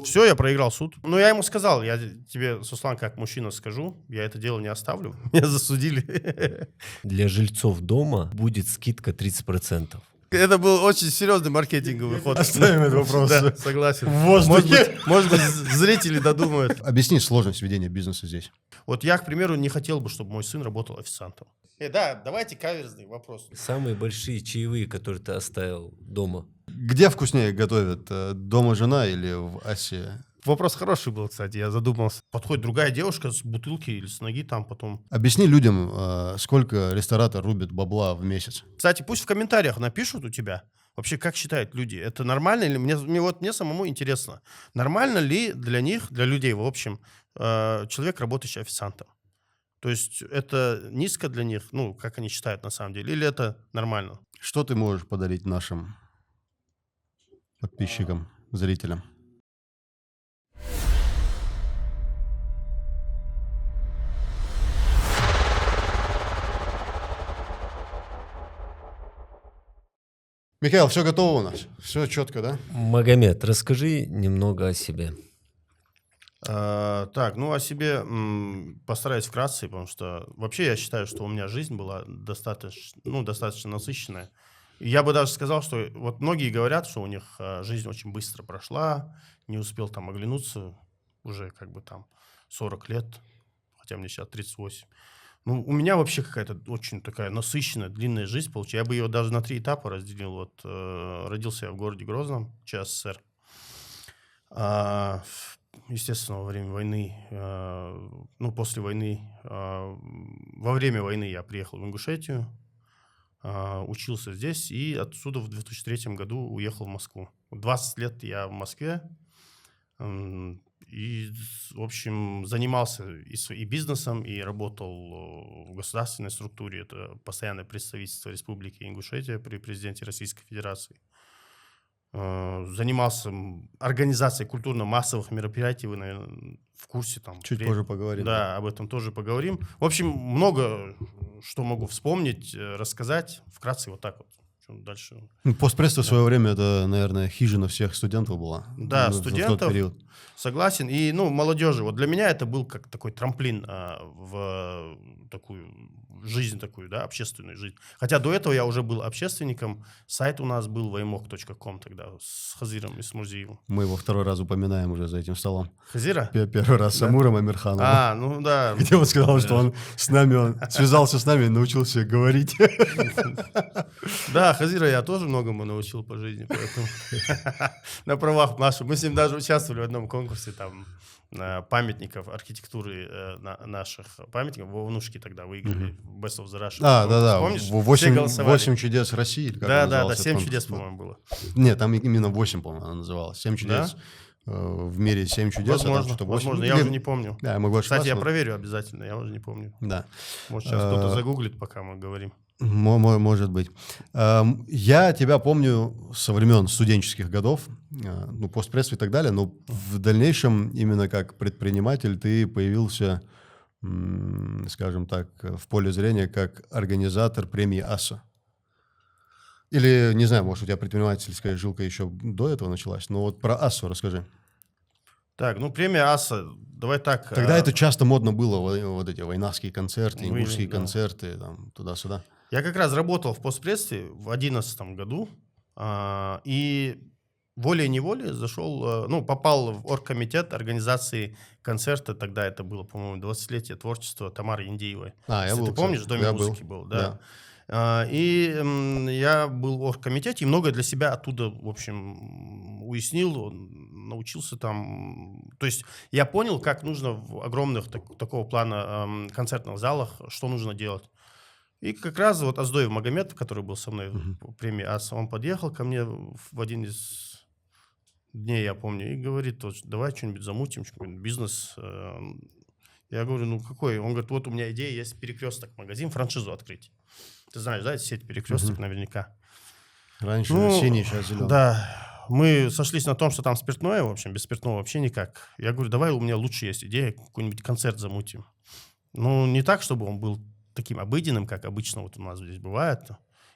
Все, я проиграл суд. Но я ему сказал, я тебе, Суслан, как мужчина скажу, я это дело не оставлю. Меня засудили. Для жильцов дома будет скидка 30%. Это был очень серьезный маркетинговый ход. Оставим этот вопрос. Да, согласен. В воздухе. Может быть, зрители додумают. Объясни сложность ведения бизнеса здесь. Вот я, к примеру, не хотел бы, чтобы мой сын работал официантом. Да, давайте каверзный вопрос. Самые большие чаевые, которые ты оставил дома. Где вкуснее готовят? Дома жена или в Асе? Вопрос хороший был, кстати, я задумался. Подходит другая девушка с бутылки или с ноги там потом. Объясни людям, сколько ресторатор рубит бабла в месяц. Кстати, пусть в комментариях напишут у тебя, вообще как считают люди, это нормально или мне самому интересно, нормально ли для них, для людей в общем, человек, работающий официантом? То есть это низко для них, ну, как они считают на самом деле, или это нормально? Что ты можешь подарить нашим подписчикам, зрителям? Михаил, все готово у нас? Все четко, да? Магомед, расскажи немного о себе. Так, ну о себе постараюсь вкратце, потому что вообще я считаю, что у меня жизнь была достаточно насыщенная. Я бы даже сказал, что вот многие говорят, что у них жизнь очень быстро прошла, не успел там оглянуться, уже как бы там 40 лет, хотя мне сейчас 38. Ну, у меня вообще какая-то очень такая насыщенная, длинная жизнь получилась. Я бы ее даже на 3 этапа разделил. Вот родился я в городе Грозном, ЧССР. Естественно, во время войны, после войны, во время войны я приехал в Ингушетию, учился здесь и отсюда в 2003 году уехал в Москву. 20 лет я в Москве и, в общем, занимался и бизнесом, и работал в государственной структуре. Это постоянное представительство Республики Ингушетия при президенте Российской Федерации. Занимался организацией культурно-массовых мероприятий, вы, наверное, в курсе. Там, Чуть позже поговорим. Да, об этом тоже поговорим. В общем, много что могу вспомнить, рассказать. Вкратце вот так вот. Дальше. Постпресс в свое время это, наверное, хижина всех студентов была. Да, студентов, в тот период. Согласен. И, молодежи. Вот для меня это был как такой трамплин в такую жизнь, такую, да, общественную жизнь. Хотя до этого я уже был общественником. Сайт у нас был vaimok.com тогда с Хазиром и с Мурзиевым. Мы его второй раз упоминаем уже за этим столом. Хазира? Первый раз с Амуром Амирхановым. Ну да. Где он сказал, что он связался с нами и научился говорить. Да, Хазира я тоже многому научил по жизни, поэтому на правах наших. Мы с ним даже участвовали в одном конкурсе там памятников архитектуры наших памятников. В Вовнушке тогда выиграли Best of the Russian. Да. Помнишь? 8 чудес России. Да, 7 чудес, по-моему, было. Нет, там именно 8, по-моему, она называлась. 7 чудес. В мире 7 чудес, Возможно, я уже не помню. Да, я могу ошибаться. Кстати, я проверю обязательно, я уже не помню. Да. Может, сейчас кто-то загуглит, пока мы говорим. Может быть. Я тебя помню со времен студенческих годов, постпресс и так далее, но в дальнейшем именно как предприниматель ты появился, скажем так, в поле зрения как организатор премии АСА. Или, не знаю, может, у тебя предпринимательская жилка еще до этого началась, но вот про АСА расскажи. Так, премия АСА, давай так. Тогда это часто модно было, вот эти войнавские концерты, ингушские концерты, там, туда-сюда. Я как раз работал в постпрессе в 2011 году, и волей-неволей попал в оргкомитет организации концерта, тогда это было, по-моему, 20-летие творчества Тамары Индеевой. Ты помнишь, в Доме музыки был, да. И я был в оргкомитете и многое для себя оттуда, в общем, уяснил, научился там. То есть я понял, как нужно в огромных такого плана концертных залах, что нужно делать. И как раз вот Аздоев Магомед, который был со мной в премии АСА, он подъехал ко мне в один из дней, я помню, и говорит, давай что-нибудь замутим, что-нибудь бизнес. Я говорю, какой? Он говорит, вот у меня идея есть перекресток магазин, франшизу открыть. Ты знаешь, да, сеть перекресток наверняка. Раньше синий, сейчас зеленый. Да, мы сошлись на том, что там спиртное, в общем, без спиртного вообще никак. Я говорю, давай, у меня лучше есть идея, какой-нибудь концерт замутим. Не так, чтобы он был таким обыденным, как обычно вот у нас здесь бывает.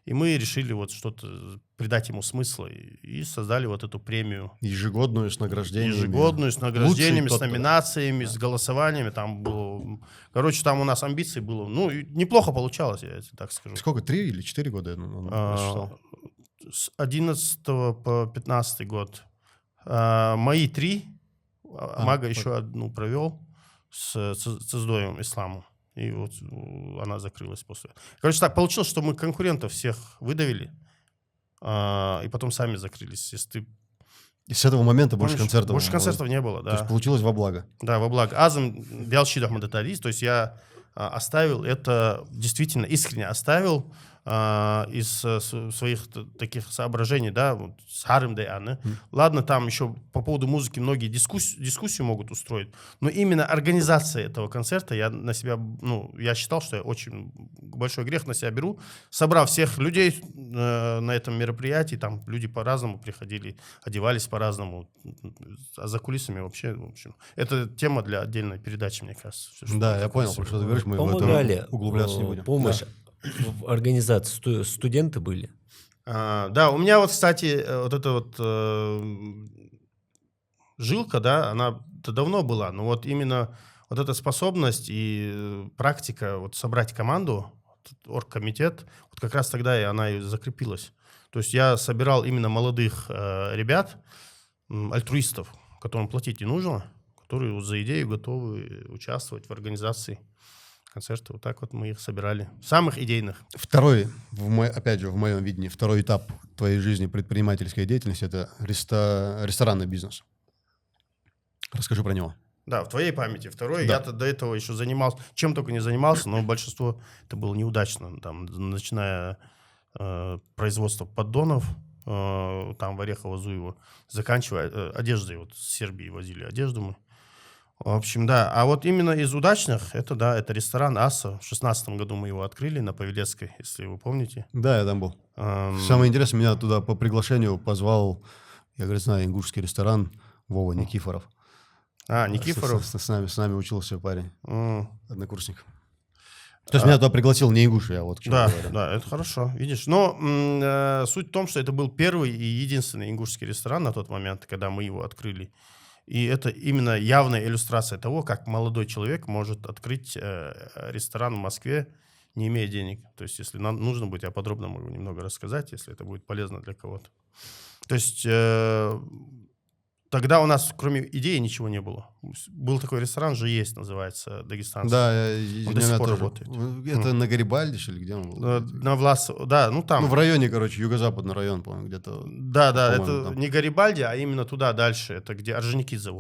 И мы решили вот что-то придать ему смысла и создали вот эту премию. Ежегодную с награждениями. Ежегодную, с награждениями, Лучший с номинациями, с голосованиями. Там было... Короче, там у нас амбиций было. Ну, и неплохо получалось, я тебе так скажу. Сколько, 3 или 4 года он существовал? С 11 по 15 год. Мои 3. Мага еще одну провел с Цездоем Исламом. И вот она закрылась после. Короче, так получилось, что мы конкурентов всех выдавили, и потом сами закрылись. Если ты И с этого момента помнишь, больше концертов? больше концертов не было, То да. есть получилось во благо. Да, во благо. Азам Биалшид Ахмадатарис, то есть я оставил это, действительно искренне оставил из своих таких соображений, да, вот, с Харем Дайаны. Ладно, там еще по поводу музыки многие дискуссию могут устроить, но именно организация этого концерта я на себя, ну, я считал, что я очень большой грех на себя беру, собрав всех людей на этом мероприятии, там люди по-разному приходили, одевались по-разному, а за кулисами вообще, в общем, это тема для отдельной передачи, мне кажется. Все, что Да, я понял, про что ты говоришь, мы в Помогали, это углубляться не будем. помощь Да. в организации студенты были? Да, у меня вот, кстати, вот эта вот жилка, да, она-то давно была, но вот именно вот эта способность и практика вот собрать команду, оргкомитет, вот как раз тогда она и закрепилась. То есть я собирал именно молодых ребят, альтруистов, которым платить не нужно, которые вот за идею готовы участвовать в организации концерта. Вот так вот мы их собирали. Самых идейных. Второй, опять же, в моем видении, второй этап твоей жизни предпринимательской деятельности – это ресторанный бизнес. Расскажи про него. Да, в твоей памяти. Второй, Да. я-то до этого еще занимался, чем только не занимался, но большинство это было неудачно. Там, начиная производство поддонов, там в Орехово-Зуево, заканчивая одеждой, вот с Сербии возили одежду мы. В общем, да. А вот именно из удачных, это, да, это ресторан «Аса». В 16 году мы его открыли на Павелецкой, если вы помните. Да, я там был. Самое интересное, меня туда по приглашению позвал, я, говорит, знаю, ингушский ресторан Вова Никифоров. Никифоров. С нами учился парень, М. однокурсник. То есть меня туда пригласил не ингуш, я вот к чему Да, говорю. да, это хорошо, видишь. Но суть в том, что это был первый и единственный ингушский ресторан на тот момент, когда мы его открыли. И это именно явная иллюстрация того, как молодой человек может открыть ресторан в Москве, не имея денег. То есть, если нам нужно будет, я подробно могу немного рассказать, если это будет полезно для кого-то. То есть, тогда у нас, кроме идеи, ничего не было. Был такой ресторан же есть, называется, дагестанский. Да, Он до сих пор тоже. работает. Это на Гарибальдише или где он был? На Влас... Да, ну там... Ну, в районе, короче, юго-западный район, по-моему, где-то. Да, это там. не Гарибальди, а именно туда дальше. Это где Орджоникидзе.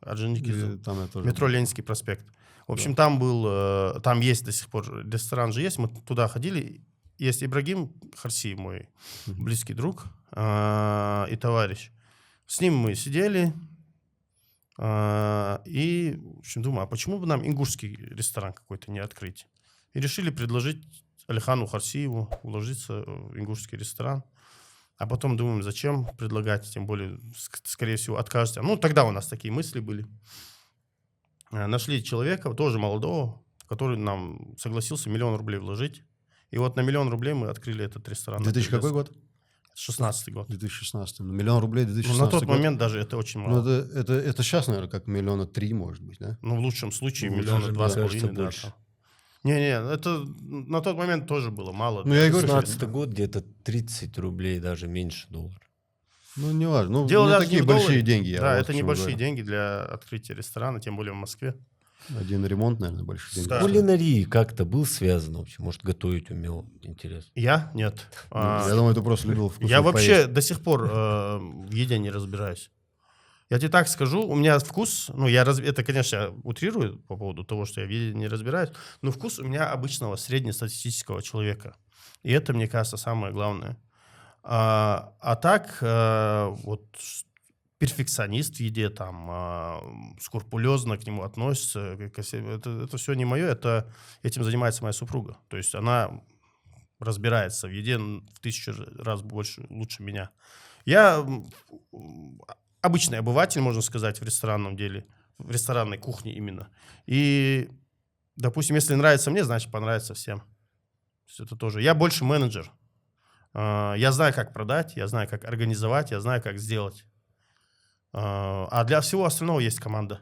Орджоникидзе. И там я тоже Метро был. Ленинский проспект. В общем, там был... Там есть до сих пор ресторан же есть. Мы туда ходили. Есть Ибрагим Харси, мой близкий друг и товарищ. С ним мы сидели. И, в общем, думаю, а почему бы нам ингушский ресторан какой-то не открыть? И решили предложить Алихану Харсиеву уложиться в ингушский ресторан. А потом думаем, зачем предлагать, тем более, скорее всего, откажете. Ну, тогда у нас такие мысли были. Нашли человека, тоже молодого, который нам согласился 1 000 000 рублей вложить. И вот на 1 000 000 рублей мы открыли этот ресторан. 2000 какой год? 16-й год. 2016. 1 000 000 рублей, 2016 Ну, на тот год. момент даже это очень мало. Ну, это сейчас, наверное, как 3 миллиона, может быть, да? Ну, в лучшем случае, Ну, 1 даже, 2,5 мне кажется, миллиона. больше. Не, это на тот момент тоже было мало. Ну, я и говорю, 16 год где-то 30 рублей, даже меньше долларов. Ну, не важно. Ну, Дело не даже такие не в долларе. большие деньги. я Да, вот это к чему небольшие говорю. деньги для открытия ресторана, тем более в Москве. Один ремонт, наверное, большие деньги. Да. Кулинарии как-то был связан вообще? Может, готовить умел? Интересно. Я? Нет. Я думаю, ты просто любил вкусно Я вообще поесть. до сих пор в еде не разбираюсь. Я тебе так скажу, у меня вкус, ну, это, конечно, я утрирую по поводу того, что я в еде не разбираюсь, но вкус у меня обычного среднестатистического человека. И это, мне кажется, самое главное. А так, вот перфекционист в еде, там, скрупулезно к нему относится, это все не мое, этим занимается моя супруга. То есть она разбирается в еде в 1000 раз лучше меня. Я обычный обыватель, можно сказать, в ресторанном деле, в ресторанной кухне именно. И, допустим, если нравится мне, значит, понравится всем. То есть это тоже. Я больше менеджер. Я знаю, как продать, я знаю, как организовать, я знаю, как сделать. А для всего остального есть команда.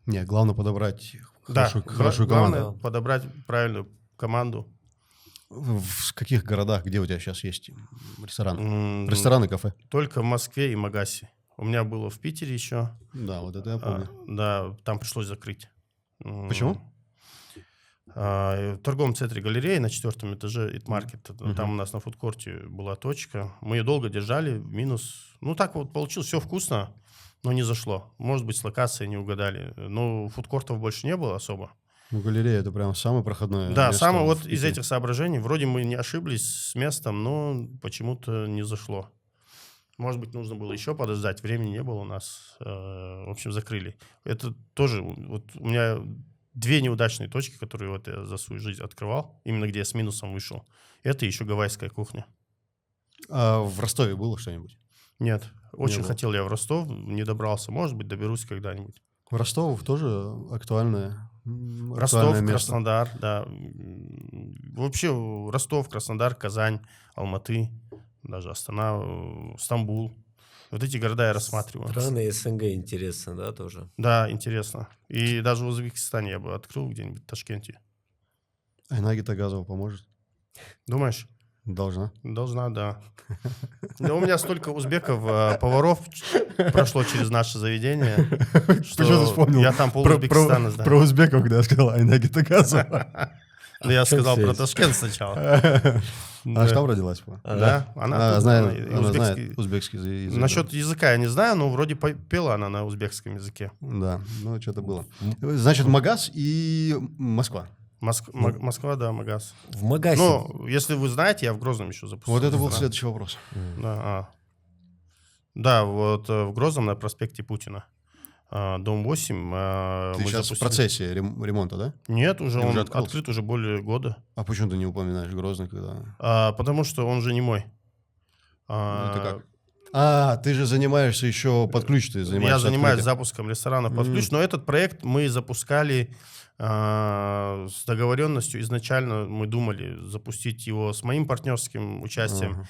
Не, главное подобрать Да, хорошую главное команду. подобрать правильную команду. В каких городах, где у тебя сейчас есть ресторан? М, Рестораны, кафе? Только в Москве и Магасе. У меня было в Питере еще. Да, вот это я помню. Да, там пришлось закрыть. Почему? В торговом центре галереи на 4-м этаже Eat Market. Мгм. Там у нас на фудкорте была точка. Мы ее долго держали, минус. Ну, так вот получилось, все вкусно, но не зашло. Может быть, с локацией не угадали. Но фудкортов больше не было особо. Ну, галерея — это прям самое проходное Да, место самое в вот из Питере. этих соображений. Вроде мы не ошиблись с местом, но почему-то не зашло. Может быть, нужно было еще подождать. Времени не было у нас. В общем, закрыли. Это тоже... Вот у меня 2 неудачные точки, которые вот я за свою жизнь открывал, именно где я с минусом вышел. Это еще гавайская кухня. А в Ростове было что-нибудь? Нет, очень было. хотел я в Ростов, не добрался. Может быть, доберусь когда-нибудь. Ростов тоже актуальное Ростов, место. Краснодар, да. Вообще Ростов, Краснодар, Казань, Алматы, даже Астана, Стамбул. Вот эти города я рассматриваю. Страны СНГ интересно, да, тоже? Да, интересно. И даже в Узбекистане я бы открыл где-нибудь в Ташкенте. Айнаги Тагазова поможет? Думаешь? Должна. Должна, да. Да у меня столько узбеков, поваров прошло через наше заведение, Почему ты что вспомнил я там пол Узбекистана знаю. про узбеков, когда я сказал Айнаги Тагазова? Да я сказал про связь? Ташкент сначала. Она же там родилась? Да, она тут, знает узбекский. узбекский язык. Насчет языка я не знаю, но вроде пела она на узбекском языке. Да, ну что-то было. Значит, Магаз и Москва. Москва, да, Магаз. В Магасе. Ну, если вы знаете, я в Грозном еще запустил. Вот это был ресторан. следующий вопрос. Да, вот в Грозном на проспекте Путина. Дом 8. Ты сейчас в процессе ремонта, да? Нет, уже Или он уже открылся? открыт уже более года. А почему ты не упоминаешь Грозный, когда... Потому что он же не мой. Это как? Ты же занимаешься еще под ключ, ты занимаешься Я занимаюсь открытием. запуском ресторана под ключ, но этот проект мы запускали с договоренностью. Изначально мы думали запустить его с моим партнерским участием,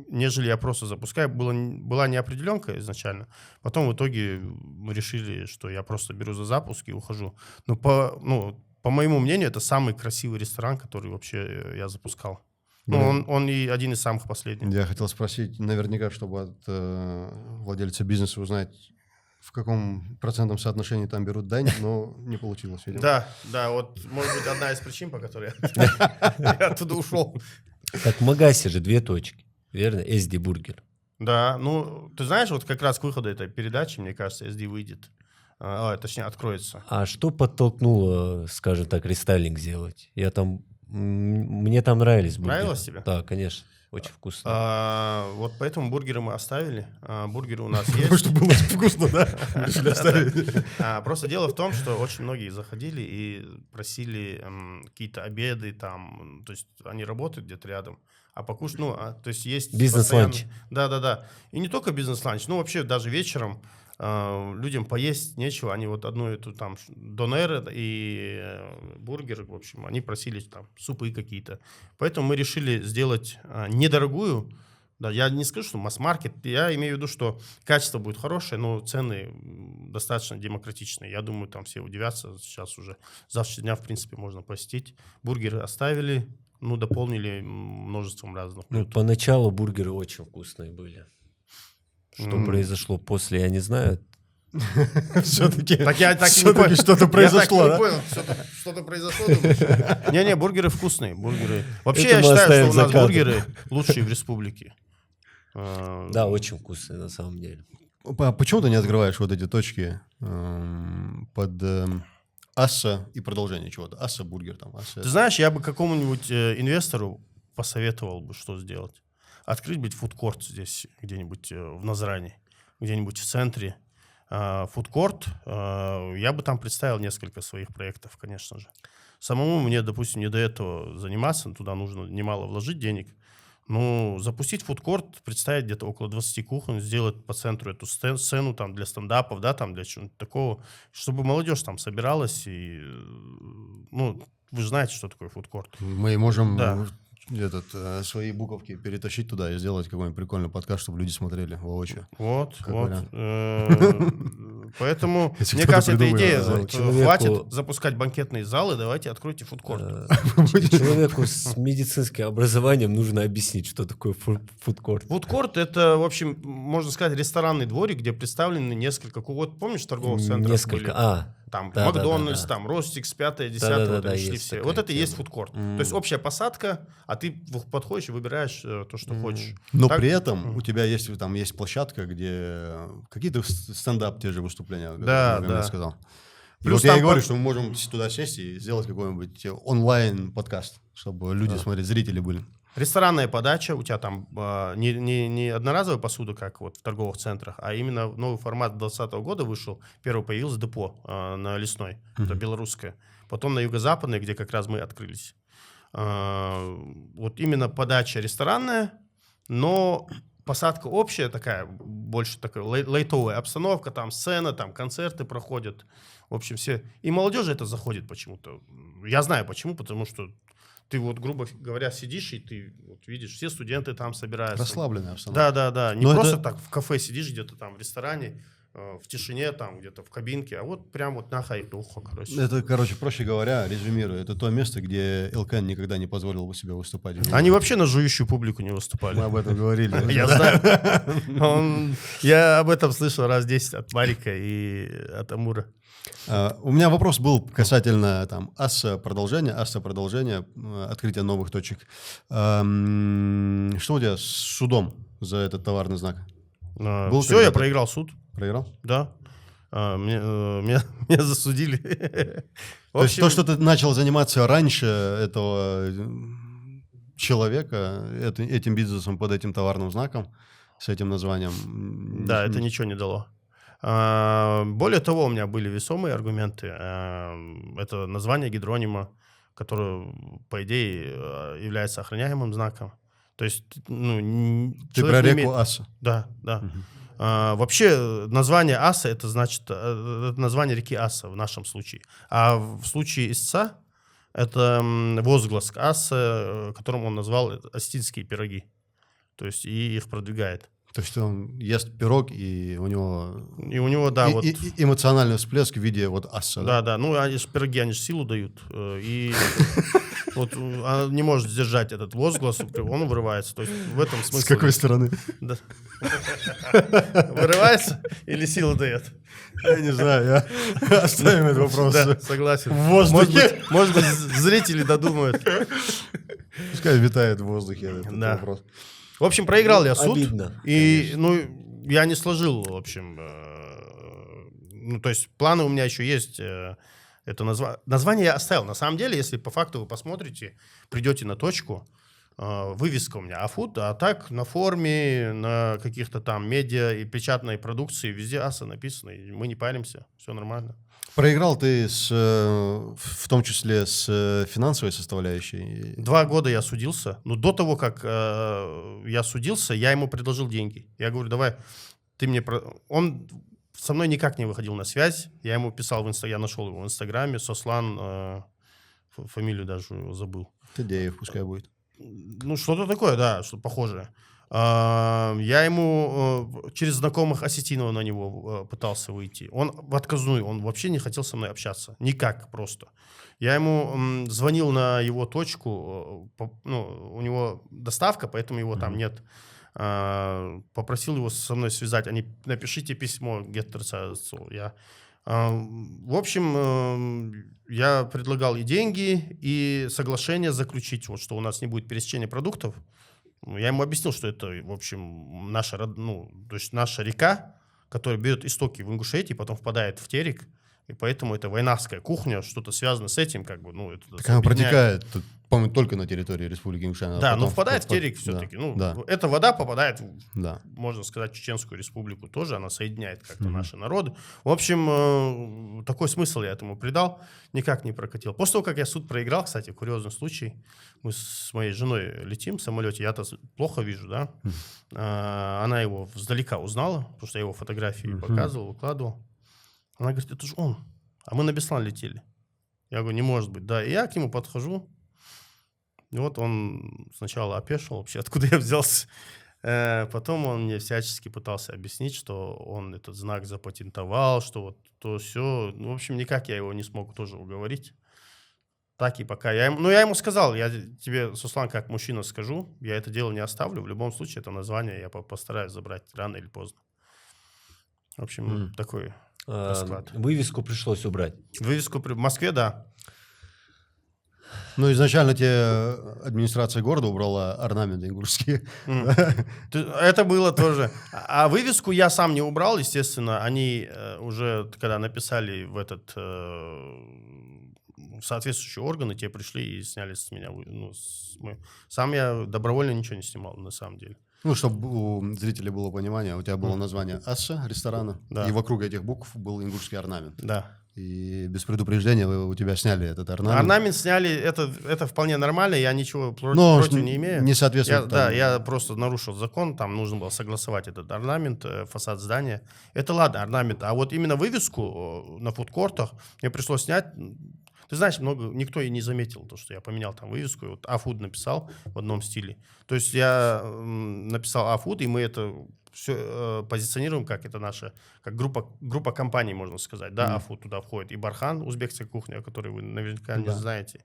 нежели я просто запускаю. Была неопределенка изначально. Потом в итоге мы решили, что я просто беру за запуск и ухожу. Но по моему мнению, это самый красивый ресторан, который вообще я запускал. Ну, он и один из самых последних. Я хотел спросить, наверняка, чтобы от владельца бизнеса узнать, в каком процентном соотношении там берут дань, но не получилось. Видимо. Да, вот, может быть, одна из причин, по которой я оттуда ушел. Так в Магасе же 2 точки, верно? SD Бургер. Да, ну, ты знаешь, вот как раз к выходу этой передачи, мне кажется, SD выйдет. Точнее, откроется. А что подтолкнуло, скажем так, рестайлинг сделать? Мне там нравились бургеры. Нравилось тебе? Да, конечно. Очень вкусно. Вот поэтому бургеры мы оставили. Бургеры у нас Потому есть. что было вкусно, да? Решили оставить. Просто дело в том, что очень многие заходили и просили какие-то обеды там. То есть они работают где-то рядом. А покушать, то есть есть... Бизнес-ланч. Да. И не только бизнес-ланч, но вообще даже вечером людям поесть нечего. Они вот одну эту там донер и бургер, в общем, они просили там супы какие-то. Поэтому мы решили сделать недорогую. Да, я не скажу, что масс-маркет. Я имею в виду, что качество будет хорошее, но цены достаточно демократичные. Я думаю, там все удивятся. Сейчас уже с завтрашнего дня, в принципе, можно посетить. Бургеры оставили, дополнили множеством разных блюд. Поначалу бургеры очень вкусные были. Что произошло после, я не знаю. Все-таки что-то произошло, да? Что-то произошло, думаешь? Не, бургеры вкусные. Бургеры. Вообще, Это я мы считаю, оставим что у за нас кадром. бургеры лучшие в республике. Да, очень вкусные на самом деле. Почему ты не открываешь вот эти точки под Асса и продолжение чего-то? Асса бургер там. Асса. Ты знаешь, я бы какому-нибудь инвестору посоветовал бы, что сделать. Открыть быть фудкорт здесь где-нибудь в Назране, где-нибудь в центре. Фудкорт, я бы там представил несколько своих проектов, конечно же. Самому мне, допустим, не до этого заниматься, туда нужно немало вложить денег. Ну, запустить фудкорт, представить где-то около 20 кухонь, сделать по центру эту сцену там для стендапов, да, там для чего-нибудь такого, чтобы молодежь там собиралась и, вы же знаете, что такое фудкорт. Мы можем свои буковки перетащить туда и сделать какой-нибудь прикольный подкаст, чтобы люди смотрели воочию. Вот. вариант. Поэтому, Если мне кто-то кажется, эта придумает, идея, да. вот, Человеку- хватит запускать банкетные залы, давайте откройте фудкорт. Человеку с медицинским образованием нужно объяснить, что такое фудкорт. Фудкорт — это, в общем, можно сказать, ресторанный дворик, где представлены несколько... Вот помнишь, в торговых центрах Несколько. были? Там Да, Макдональдс, да. там Ростикс, 5-е, 10-е, Да-да-да, вот они шли есть все. такая Вот это и есть тема. фудкорт. То есть общая посадка, а ты подходишь и выбираешь то, что хочешь. Но Так- при этом у тебя есть площадка, где какие-то стендап те же выступления, которые Да, ты, например, да. сказал. И Плюс вот я и там говорю, под- что мы можем туда сесть и сделать какой-нибудь онлайн-подкаст, чтобы люди смотрели, зрители были. Ресторанная подача, у тебя там не одноразовая посуда, как вот в торговых центрах, а именно новый формат 2020 года вышел. Первый появился депо на Лесной, это белорусское. Потом на Юго-Западной, где как раз мы открылись. Вот именно подача ресторанная, но посадка общая такая, больше такая лайтовая обстановка, там сцена, там концерты проходят. В общем, все. И молодежи это заходит почему-то. Я знаю почему, потому что ты вот, грубо говоря, сидишь, и ты вот видишь, все студенты там собираются. Расслабленная обстановка. Да. Не Но просто это- так в кафе сидишь где-то там в ресторане, в тишине там где-то в кабинке, а вот прям вот на хайпуху, короче. Это, проще говоря, резюмируя, это то место, где ЛКН никогда не позволил бы себе выступать. Они вообще на жующую публику не выступали. Мы об этом говорили. Я знаю. Я об этом слышал раз 10 от Марика и от Амура. У меня вопрос был касательно там АСА продолжения, открытия новых точек. Что у тебя с судом за этот товарный знак? Был Все, я когда-то? проиграл суд. Проиграл? Да. Меня засудили. В То есть общем, то, что ты начал заниматься раньше этого человека, этим бизнесом под этим товарным знаком, с этим названием... да, это ничего не дало. Более того, у меня были весомые аргументы. Это название гидронима, которое, по идее, является охраняемым знаком. То есть, Ты про реку Аса. Да. Вообще название Аса — это значит это название реки Аса в нашем случае. А в случае истца это возглас Аса, которым он назвал осетинские пироги. То есть и их продвигает. То есть он ест пирог, и у него... И у него, да, и- вот... и эмоциональный всплеск в виде вот Аса. Да. Ну, они же пироги, они же силу дают. И вот она не может сдержать этот возглас, он вырывается. То есть в этом смысле... С какой стороны? Да. Вырывается или силу дает? Я не знаю, оставим этот вопрос. Да, согласен. В воздухе. Может быть, зрители додумают. Пускай витает в воздухе этот Да. вопрос. В общем, проиграл я суд. Обидно, И, я не сложил, в общем... то есть планы у меня еще есть. Это название я оставил. На самом деле, если по факту вы посмотрите, придете на точку, вывеска у меня Афуд, а так на форме, на каких-то там медиа и печатной продукции везде Аса написано, и мы не паримся, все нормально. Проиграл ты в том числе с финансовой составляющей. 2 года я судился. Но до того, как я судился, я ему предложил деньги. Я говорю, давай, ты мне... Он со мной никак не выходил на связь. Я ему писал в Инстаграме, я нашел его в Инстаграме, Сослан, фамилию даже его забыл. Тедеев пускай будет. Что-то такое, да, что-то похожее. Я ему через знакомых осетинов на него пытался выйти. Он в отказную, он вообще не хотел со мной общаться. Никак просто. Я ему звонил на его точку, у него доставка, поэтому его там нет. Попросил его со мной связать. Напишите письмо Геттерцу. В общем, я предлагал и деньги, и соглашение заключить, вот, что у нас не будет пересечения продуктов. Я ему объяснил, что это, в общем, то есть наша река, которая берет истоки в Ингушетии, потом впадает в Терек, и поэтому это войнарская кухня, что-то связано с этим, как бы, это Так она объединяет. протекает, по-моему, только на территории Республики Ингушетия. Да, но впадает в Терек все-таки. Да. Эта вода попадает, Да. можно сказать, в Чеченскую республику тоже, она соединяет как-то наши народы. В общем, такой смысл я этому придал, никак не прокатил. После того, как я суд проиграл, кстати, курьезный случай, мы с моей женой летим в самолете, я-то плохо вижу, да, она его вздалека узнала, потому что я его фотографии показывал, выкладывал. Она говорит, это же он, а мы на Беслан летели. Я говорю, не может быть, да. И я к нему подхожу, И вот он сначала опешил вообще, откуда я взялся. Потом он мне всячески пытался объяснить, что он этот знак запатентовал, что вот то все. Ну, в общем, никак я его не смог тоже уговорить. Так и пока. Я ему сказал, я тебе, Суслан, как мужчина скажу, я это дело не оставлю. В любом случае, это название я постараюсь забрать рано или поздно. В общем, такой расклад. Вывеску пришлось убрать. Вывеску в Москве, да. Ну, изначально тебе администрация города убрала орнаменты ингушские. Это было тоже. А вывеску я сам не убрал, естественно. Они уже, когда написали в этот соответствующие органы, те пришли и сняли с меня. Ну, сам я добровольно ничего не снимал, на самом деле. Ну, чтобы у зрителей было понимание, у тебя было название Асса ресторана, Да. и вокруг этих букв был ингушский орнамент. Да. И без предупреждения у тебя сняли этот орнамент. Орнамент сняли, это вполне нормально, я ничего против не имею. Не соответствует. Да, я просто нарушил закон, там нужно было согласовать этот орнамент, фасад здания. Это ладно, орнамент. А вот именно вывеску на фудкортах мне пришлось снять. Ты знаешь, никто и не заметил, то, что я поменял там вывеску, и вот А-фуд написал в одном стиле. То есть я написал А-фуд, и мы это все позиционируем как это наша, как группа компаний, можно сказать. Да, А-фуд туда входит. И Бархан, узбекская кухня, о которой вы наверняка не знаете.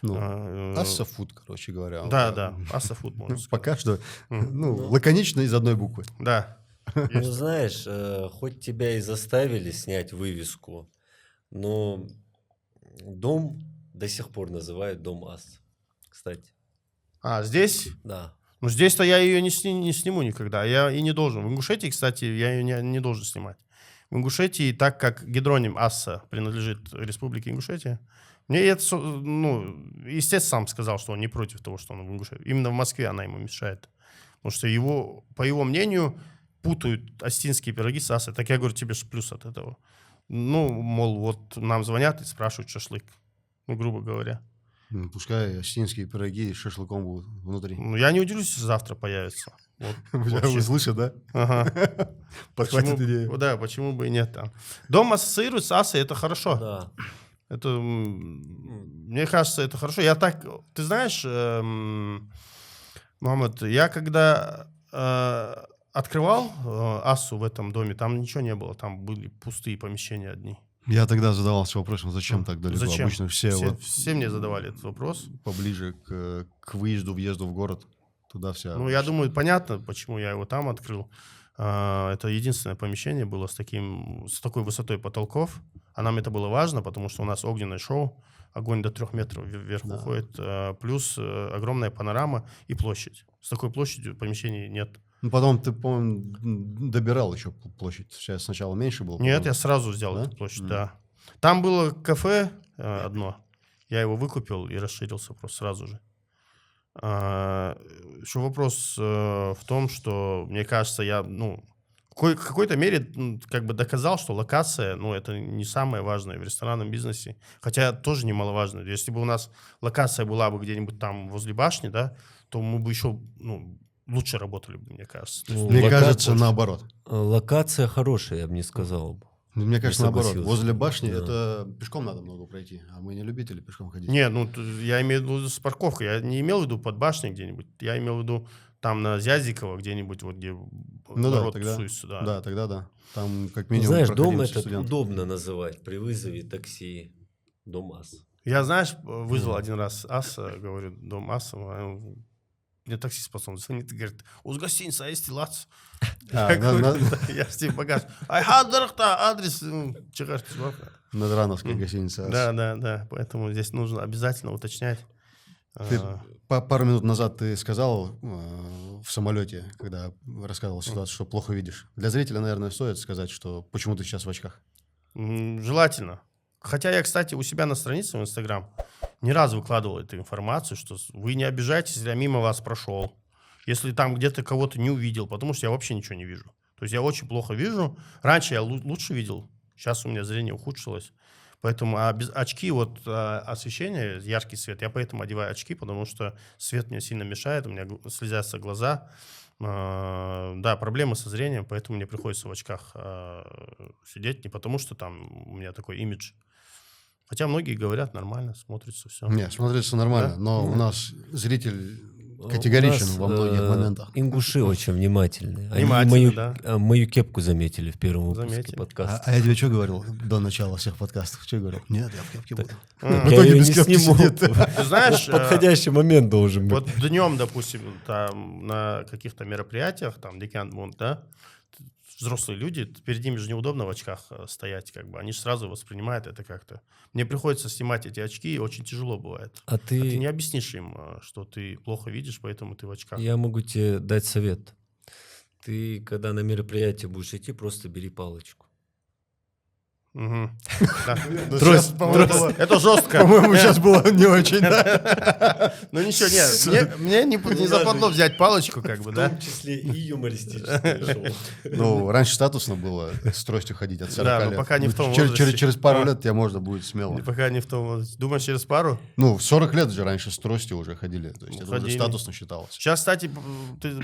Ну, Асса Фуд, короче говоря. Да, Асса Фуд, можно сказать. Пока что, лаконично из одной буквы. Да. Ну, знаешь, хоть тебя и заставили снять вывеску, но дом до сих пор называют дом Ас, кстати. А, здесь? Да. Ну, здесь-то я ее не сниму никогда. Я и не должен. В Ингушетии, кстати, я ее не должен снимать. В Ингушетии, так как гидроним Асса принадлежит Республике Ингушетия, мне это, ну, естественно, сам сказал, что он не против того, что он в Ингушетии. Именно в Москве она ему мешает. Потому что по его мнению, путают остинские пироги с Ассой. Так я говорю, тебе же плюс от этого. Ну, мол, вот нам звонят и спрашивают шашлык. Ну, грубо говоря. Пускай осетинские пироги с шашлыком будут внутри. Ну, я не удивлюсь, если завтра появится. Вот, Вы слышите, да? Ага. Подхватит идею. Да, почему бы и нет там. Дом ассоциирует с Ассой, это хорошо. Да. Это, мне кажется, это хорошо. Я так, ты знаешь, Мухаммад, я когда открывал Ассу в этом доме, там ничего не было, там были пустые помещения одни. Я тогда задавался вопросом, зачем так далеко? Зачем? Обычно Все мне задавали этот вопрос. Поближе к выезду, въезду в город. Туда вся... Ну, я думаю, понятно, почему я его там открыл. Это единственное помещение было с такой высотой потолков. А нам это было важно, потому что у нас огненное шоу. Огонь до 3 метров вверх уходит. Плюс огромная панорама и площадь. С такой площадью помещений нет. Ну, потом ты, по-моему, добирал еще площадь. Сейчас сначала меньше было. Нет, я сразу сделал эту площадь, да. Там было кафе одно. Я его выкупил и расширился просто сразу же. Еще вопрос в том, что, мне кажется, я, в какой-то мере как бы доказал, что локация, это не самое важное в ресторанном бизнесе. Хотя тоже немаловажно. Если бы у нас локация была бы где-нибудь там возле башни, да, то мы бы еще, лучше работали бы, мне кажется. Мне кажется, наоборот. Локация хорошая, я бы не сказал. Мне кажется, наоборот. Возле башни Да. это пешком надо много пройти, а мы не любители пешком ходить. Нет, я имею в виду с парковкой. Я не имел в виду под башней где-нибудь. Я имел в виду там на Зязиково где-нибудь, вот где народ тусуется. Да. Да, тогда да. Там как минимум Знаешь, дом проходимость этот студентов. удобно называть при вызове такси. Дом Ас. Я, знаешь, вызвал один раз Аса, говорю, дом Аса. Мне таксист потом звонит и говорит, у гостиницы есть лац. Я с ним багаж. Айхадырхта адрес. Надрановская гостиница. Да. Поэтому здесь нужно обязательно уточнять. Пару минут назад ты сказал в самолете, когда рассказывал ситуацию, что плохо видишь. Для зрителя, наверное, стоит сказать, что почему ты сейчас в очках. Желательно. Хотя я, кстати, у себя на странице в Инстаграм ни разу выкладывал эту информацию, что вы не обижайтесь, если я мимо вас прошел. Если там где-то кого-то не увидел, потому что я вообще ничего не вижу. То есть я очень плохо вижу. Раньше я лучше видел, сейчас у меня зрение ухудшилось. Поэтому очки, освещение, яркий свет, я поэтому одеваю очки, потому что свет мне сильно мешает, у меня слезятся глаза. Да, проблемы со зрением, поэтому мне приходится в очках сидеть, не потому что там у меня такой имидж. Хотя многие говорят, нормально, смотрится все. Не, смотрится нормально, Да? но у нас зритель категоричен во многих моментах. Ингуши очень внимательные. Они Внимательны, да. мою кепку заметили в первом выпуске Заметили. подкаста. А я тебе что говорил до начала всех подкастов? Что говорил? Нет, я в кепке буду. М. В Я итоге её без не кепки сниму. сидит. Ты знаешь, Подходящий момент должен быть. вот днем, допустим, там на каких-то мероприятиях, там Деканмонт, да, взрослые люди, перед ними же неудобно в очках стоять, как бы, они же сразу воспринимают это как-то. Мне приходится снимать эти очки, и очень тяжело бывает. А А ты не ты... объяснишь им, что ты плохо видишь, поэтому ты в очках. Я могу тебе дать совет. Ты, когда на мероприятие будешь идти, просто бери палочку. Мгм. Да. Ну, Трость, сейчас, по-моему, Трость. было- Это жестко. По-моему, сейчас было не очень, да? Ну ничего, нет, мне не западло взять палочку, как бы, да. числе и юмористическое. Ну, раньше статусно было с тростью ходить от 40 Да, но лет. пока не в том Через- возрасте. Через пару А. лет тебе можно будет смело. Пока не в том. Думаешь, через пару? Ну, в 40 лет же раньше с тростью уже ходили. То есть это уже Ходили. статусно считалось. Сейчас, кстати,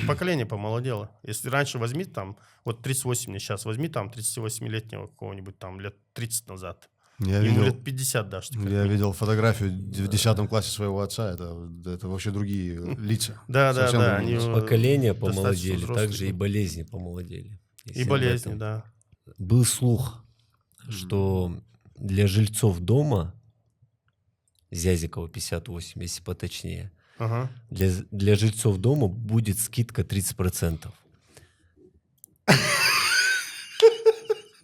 поколение помолодело. Если раньше возьми там, вот 38 мне сейчас, возьми там 38-летнего какого-нибудь там лет 30 назад. Я Ему видел, лет 50 дашь. ты как я минимум. видел фотографию в 10 классе своего отца. Это вообще другие лица. Да, да, Совсем да. другие Они, лица. Поколения достаточно помолодели, взрослые. также и болезни помолодели. И Если об болезни, этом. да. Был слух, что для жильцов дома, Зязикова 58, если поточнее, Ага. для жильцов дома будет скидка 30%.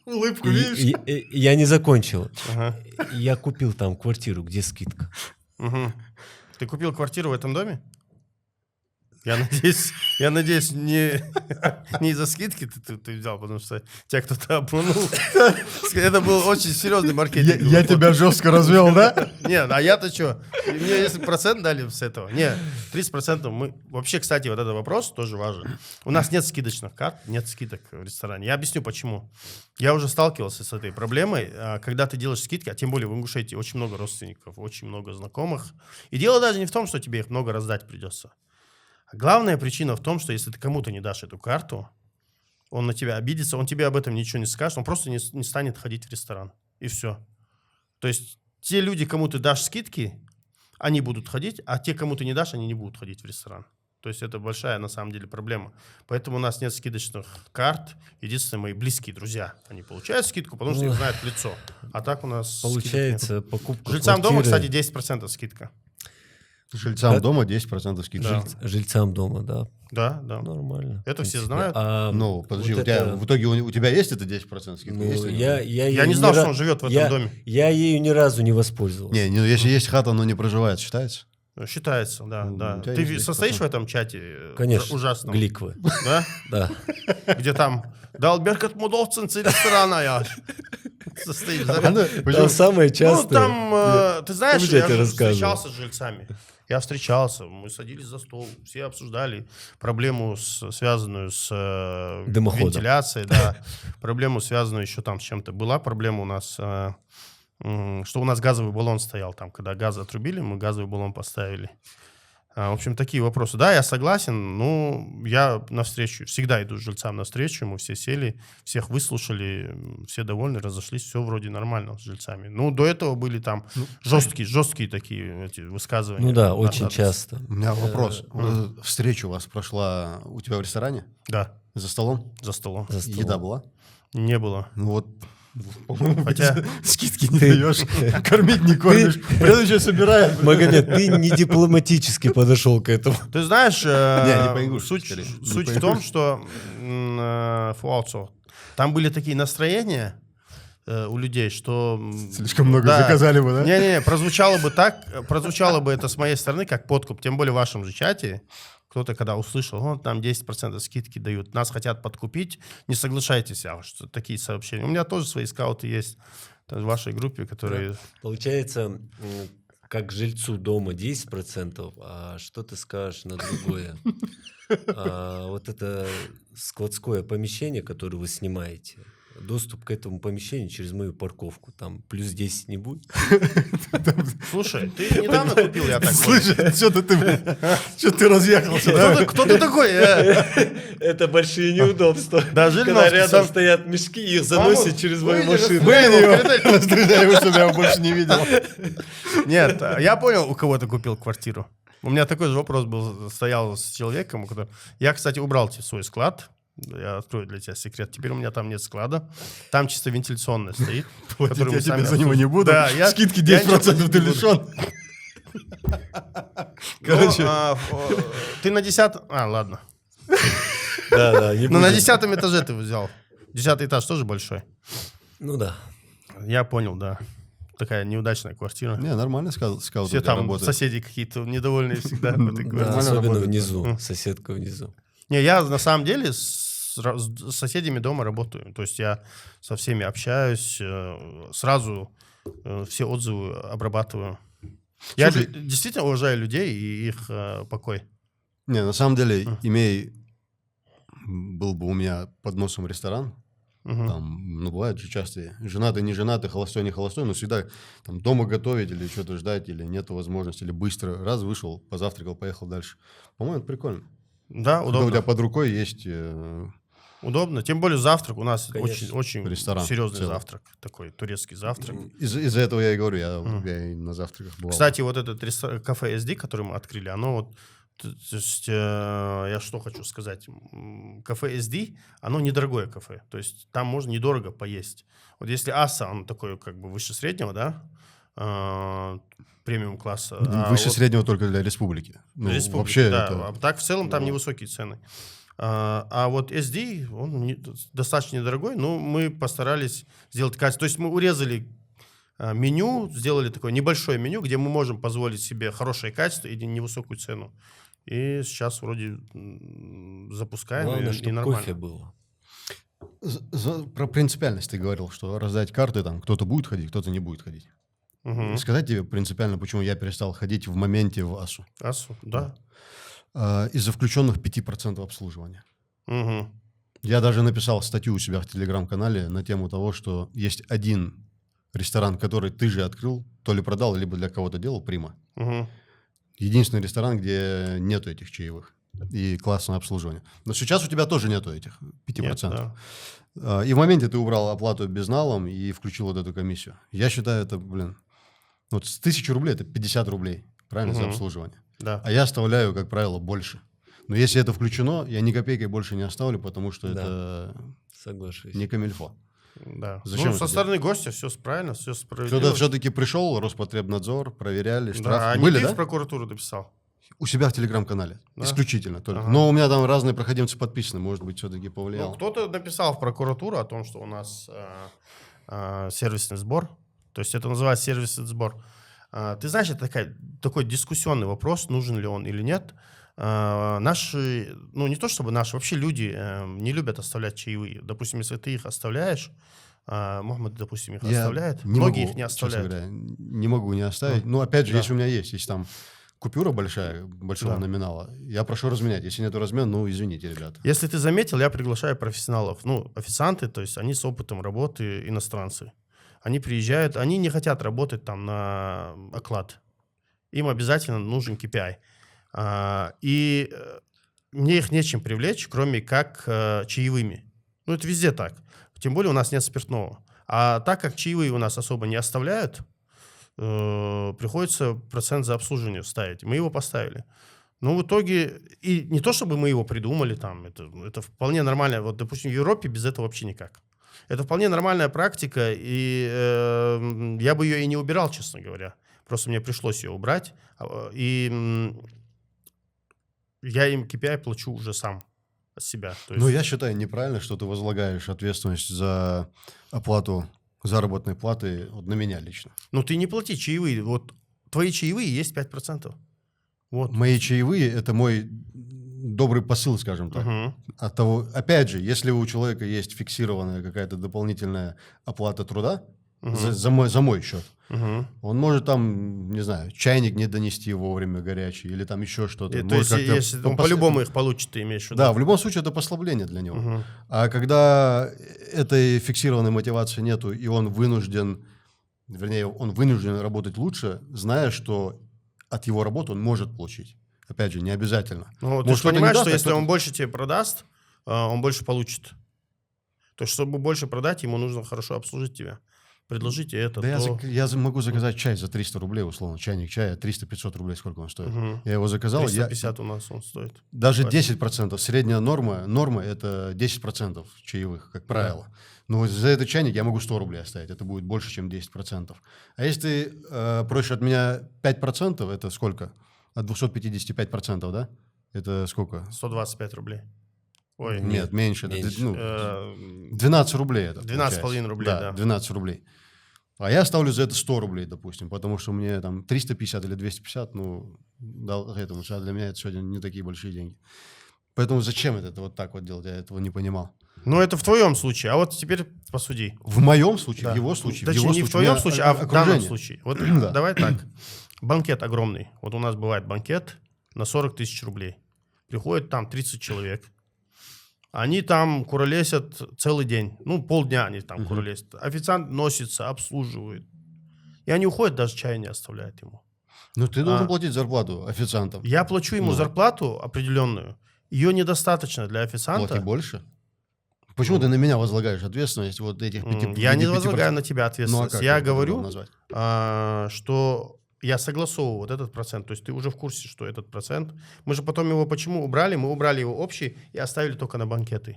Улыбку Я не закончил. Ага. Я купил там квартиру, где скидка. Мгм. Ты купил квартиру в этом доме? Я надеюсь, не из-за скидки ты взял, потому что тебя кто-то обманул. Это был очень серьезный маркетинг. Я тебя жестко развел, да? Нет, а я-то что? Мне если процент дали с этого? Нет, 30% мы... Вообще, кстати, вот этот вопрос тоже важен. У нас нет скидочных карт, нет скидок в ресторане. Я объясню, почему. Я уже сталкивался с этой проблемой. Когда ты делаешь скидки, а тем более в Ингушетии очень много родственников, очень много знакомых. И дело даже не в том, что тебе их много раздать придется. Главная причина в том, что если ты кому-то не дашь эту карту, он на тебя обидится, он тебе об этом ничего не скажет, он просто не станет ходить в ресторан. И все. То есть те люди, кому ты дашь скидки, они будут ходить, а те, кому ты не дашь, они не будут ходить в ресторан. То есть это большая, на самом деле, проблема. Поэтому у нас нет скидочных карт. Единственное, мои близкие друзья, они получают скидку, потому что их знают в лицо. А так у нас Получается, покупка жильцам дома, квартиры- кстати, 10% скидка. Жильцам дома 10% скидка. Да. Жильцам дома, да. Да, да. Нормально. Это в все принципе. знают. А Ну, подожди, вот у тебя, это- в итоге у тебя есть это 10% скидка? ну, Есть ли? я Я ею не знал, ни что ра- он живет в этом я- доме. Я ею ни разу не воспользовался. Не, ну, если есть хата, но не проживает, считается? Считается, да, Ну, да. у тебя Ты есть состоишь в этом чате? Конечно. Ужасном. Гликвы. Да? Да. Где там Далберкат Мудовцинцы ресторана я. Состоишь, да? Там самое Ну, частое. там, ты знаешь, Помнишь, я я тебе же рассказывал? встречался с жильцами. Я встречался, мы садились за стол, все обсуждали проблему, связанную с Дымоходом. вентиляцией, да, проблему, связанную еще там с чем-то. Была проблема у нас, что у нас газовый баллон стоял там, когда газ отрубили, мы газовый баллон поставили. В общем, такие вопросы. Да, я согласен, но я навстречу, всегда иду жильцам навстречу, мы все сели, всех выслушали, все довольны, разошлись, все вроде нормально с жильцами. Ну, до этого были там жесткие такие эти высказывания. Ну да, на очень адрес. часто. У меня вопрос. Вот эта встреча у вас прошла у тебя в ресторане? Да, За столом? за столом. За столом. Еда была? Не было. Ну вот, по-моему, Хотя- скидки не даешь, кормить не кормишь. Следующее собираем. Магомед, ты не дипломатически подошел к этому. Ты знаешь, Не по-ингушски, суть скорее. Не в том, по-ингушски. что фуалцо, там были такие настроения у людей, что... Слишком много да. заказали бы, да? Не-не-не, прозвучало бы это с моей стороны как подкуп, тем более в вашем же чате. Кто-то, когда услышал, там 10% скидки дают, нас хотят подкупить, не соглашайтесь, что такие сообщения. У меня тоже свои скауты есть в вашей группе, которые... Получается, как жильцу дома 10%, а что ты скажешь на другое? Вот это складское помещение, которое вы снимаете, доступ к этому помещению через мою парковку. Там плюс 10 не будет. Слушай, ты недавно купил, я так понял. Слушай, что-то ты разъехался, да? Кто ты такой? Это большие неудобства. Да, Когда Жириновский рядом сам- стоят мешки, их заносят через мою машину. Выйди его, расстреляй его, чтобы я его больше не видел. Нет, я понял, у кого ты купил квартиру. У меня такой же вопрос был, стоял с человеком. Я, кстати, убрал свой склад. Я открою для тебя секрет. Теперь у меня там нет склада. Там чисто вентиляционное стоит. Платить который я мы сами тебе за него не буду. Да, Скидки я ничего 10% платить ты не буду. лишен. Короче, ты на 10... ладно. Да, не Ну, на будет. 10 этаже ты взял. 10 этаж тоже большой. Ну да. Я понял, да. Такая неудачная квартира. Не, нормально скаут Все у тебя там работает. соседи какие-то недовольные всегда в этой Да, квартире. особенно работает, внизу, соседка внизу. Не, я на самом деле с соседями дома работаю. То есть я со всеми общаюсь, сразу все отзывы обрабатываю. Я Слушай, действительно уважаю людей и их покой. Не, на самом деле, был бы у меня под носом ресторан, Мгм. там, ну, бывает же часто женатый, не женатый, холостой, не холостой, но всегда там дома готовить или что-то ждать, или нету возможности, или быстро, раз вышел, позавтракал, поехал дальше. По-моему, это прикольно. Да, Когда у удобно. тебя под рукой есть... Удобно. Тем более завтрак у нас Конечно. очень Ресторан серьезный целый. завтрак. Такой турецкий завтрак. Из-за этого я и говорю, я и на завтраках бывал. Кстати, вот этот кафе SD, который мы открыли, оно вот... То есть, я что хочу сказать. Кафе SD, оно недорогое кафе. То есть там можно недорого поесть. Вот если Аса, он такой как бы выше среднего, да, премиум класса. Выше среднего только для республики. Ну, Республика, вообще да. это... А так в целом там невысокие цены. А вот SD, он достаточно недорогой, но мы постарались сделать качество. То есть мы урезали меню, сделали такое небольшое меню, где мы можем позволить себе хорошее качество и невысокую цену. И сейчас вроде запускаем, Главное, и чтобы нормально. кофе было. Про принципиальность ты говорил, что раздать карты, там кто-то будет ходить, кто-то не будет ходить. Мгм. Сказать тебе принципиально, почему я перестал ходить в моменте в АСУ? Асу, да. Из-за включенных 5% обслуживания. Мгм. Я даже написал статью у себя в Телеграм-канале на тему того, что есть один ресторан, который ты же открыл, то ли продал, либо для кого-то делал, Прима. Мгм. Единственный ресторан, где нету этих чаевых и классное обслуживание. Но сейчас у тебя тоже нету этих 5%. Нет, да. И в моменте ты убрал оплату безналом и включил вот эту комиссию. Я считаю, это, вот с 1000 рублей это 50 рублей, правильно, за Мгм. обслуживание. Да. А я оставляю, как правило, больше. Но если это включено, я ни копейки больше не оставлю, потому что Да. это Соглашусь. не камильфо. Да. Зачем Со это стороны гостя все правильно, все справедливо. Кто-то все-таки пришел, Роспотребнадзор, проверяли, Да, штраф. а не Были, ты да? в прокуратуру написал? У себя в Телеграм-канале. Да? Исключительно только. Ага. Но у меня там разные проходимцы подписаны, может быть, все-таки повлияло. Ну, кто-то написал в прокуратуру о том, что у нас сервисный сбор. То есть это называется сервисный сбор. Ты знаешь, это такой дискуссионный вопрос, нужен ли он или нет. Наши, ну не то чтобы наши, вообще люди не любят оставлять чаевые. Допустим, если ты их оставляешь, Мухаммад, допустим, их Я оставляет, не многие могу, их не честно оставляют. говоря, не могу не оставить. Ну, опять же, Да. если у меня есть там купюра большого Да. номинала, я прошу разменять. Если нет размена, ну, извините, ребята. Если ты заметил, я приглашаю профессионалов. Ну, официанты, то есть они с опытом работы, иностранцы. Они приезжают, они не хотят работать там на оклад. Им обязательно нужен KPI. И мне их нечем привлечь, кроме как чаевыми. Ну, это везде так. Тем более у нас нет спиртного. А так как чаевые у нас особо не оставляют, приходится процент за обслуживание ставить. Мы его поставили. Ну, в итоге, и не то чтобы мы его придумали, там, это вполне нормально. Вот, допустим, в Европе без этого вообще никак. Это вполне нормальная практика, и я бы ее и не убирал, честно говоря. Просто мне пришлось ее убрать. И я им KPI плачу уже сам от себя. То есть, Ну, я считаю неправильно, что ты возлагаешь ответственность за оплату заработной платы вот на меня лично. ну, ты не плати чаевые. Вот твои чаевые есть 5%. Вот. Мои чаевые – это мой добрый посыл, скажем так. Мгм. От того, опять же, если у человека есть фиксированная какая-то дополнительная оплата труда, за мой счет. Мгм. Он может там, не знаю, чайник не донести вовремя горячий или там еще что-то. То Может есть, как-то если он по-любому их получит, ты имеешь в виду? Да, в любом случае это послабление для него. Мгм. А когда этой фиксированной мотивации нету, и он вынужден работать лучше, зная, что от его работы он может получить. Опять же, не обязательно. Ну, ты Может, же кто-то не понимаешь, даст, что а если кто-то- он больше тебе продаст, он больше получит. То есть, чтобы больше продать, ему нужно хорошо обслужить тебя. Предложите это, Да то... я могу заказать чай за 300 рублей, условно. Чайник чая 300-500 рублей, сколько он стоит. Мгм. Я его заказал. 350 у нас он стоит. Даже Буквально. 10%. Средняя норма это 10% чаевых, как правило. Но за этот чайник я могу 100 рублей оставить. Это будет больше, чем 10%. А если ты просишь от меня 5%, это сколько? От 255%, да? Это сколько? 125 рублей. Ой, Нет, меньше. Это, меньше. ну, э, 12 рублей это 12,5 получается. рублей, да. 12 рублей. А я ставлю за это 100 рублей, допустим, потому что мне там 350 или 250, ну, дал этому, а для меня это сегодня не такие большие деньги. Поэтому зачем это вот так вот делать, я этого не понимал. Ну, это в твоем случае. А вот теперь посуди. В моем случае, Да. в его случае, Точнее, в его не в случае, твоем у меня случае, а в данном окружение. случае. Вот Да. давай так. Банкет огромный. Вот у нас бывает банкет на 40 тысяч рублей. Приходит там 30 человек. Они там куролесят целый день. Ну, полдня они там куролесят. Официант носится, обслуживает. И они уходят, даже чая не оставляют ему. Ну, ты должен платить зарплату официантам. Я плачу ему зарплату определенную. Ее недостаточно для официанта. Плати больше. Почему ты на меня возлагаешь ответственность вот этих 5%? Я не возлагаю на тебя ответственность. Ну, а как Я это говорю, назвать? что я согласовываю вот этот процент. То есть ты уже в курсе, что этот процент. Мы же потом его почему убрали? Мы убрали его общий и оставили только на банкеты.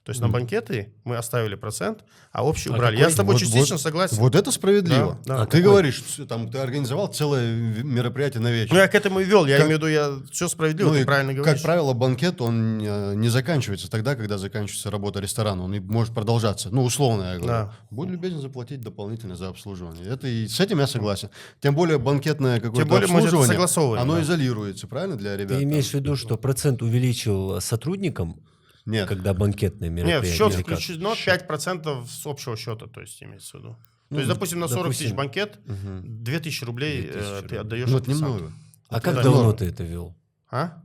То есть на банкеты мы оставили процент, а общий убрали. Я с тобой частично согласен. Вот это справедливо. Да, да. Ты говоришь, там, ты организовал целое мероприятие на вечер. Ну, я к этому и вел. Я имею в виду, я все справедливо, Ну, ты и, правильно говоришь. как правило, банкет, он не заканчивается тогда, когда заканчивается работа ресторана. Он и может продолжаться. Ну, условно я говорю. Да. Будь любезен заплатить дополнительно за обслуживание. Это и с этим я согласен. Тем более банкетное какое-то более мы это обслуживание, согласовываем, оно да. изолируется, правильно, для ребят? Ты имеешь в виду, что процент увеличил сотрудникам, Нет. когда банкетное Нет, мероприятие? в счет или как? включено 5% с общего счета, то есть имеется в виду. То есть, допустим, на 40 тысяч допустим. банкет 2000 рублей 2000 ты отдаешь Ну, это официанту. немного. А как Да, давно норм. ты это вел? А?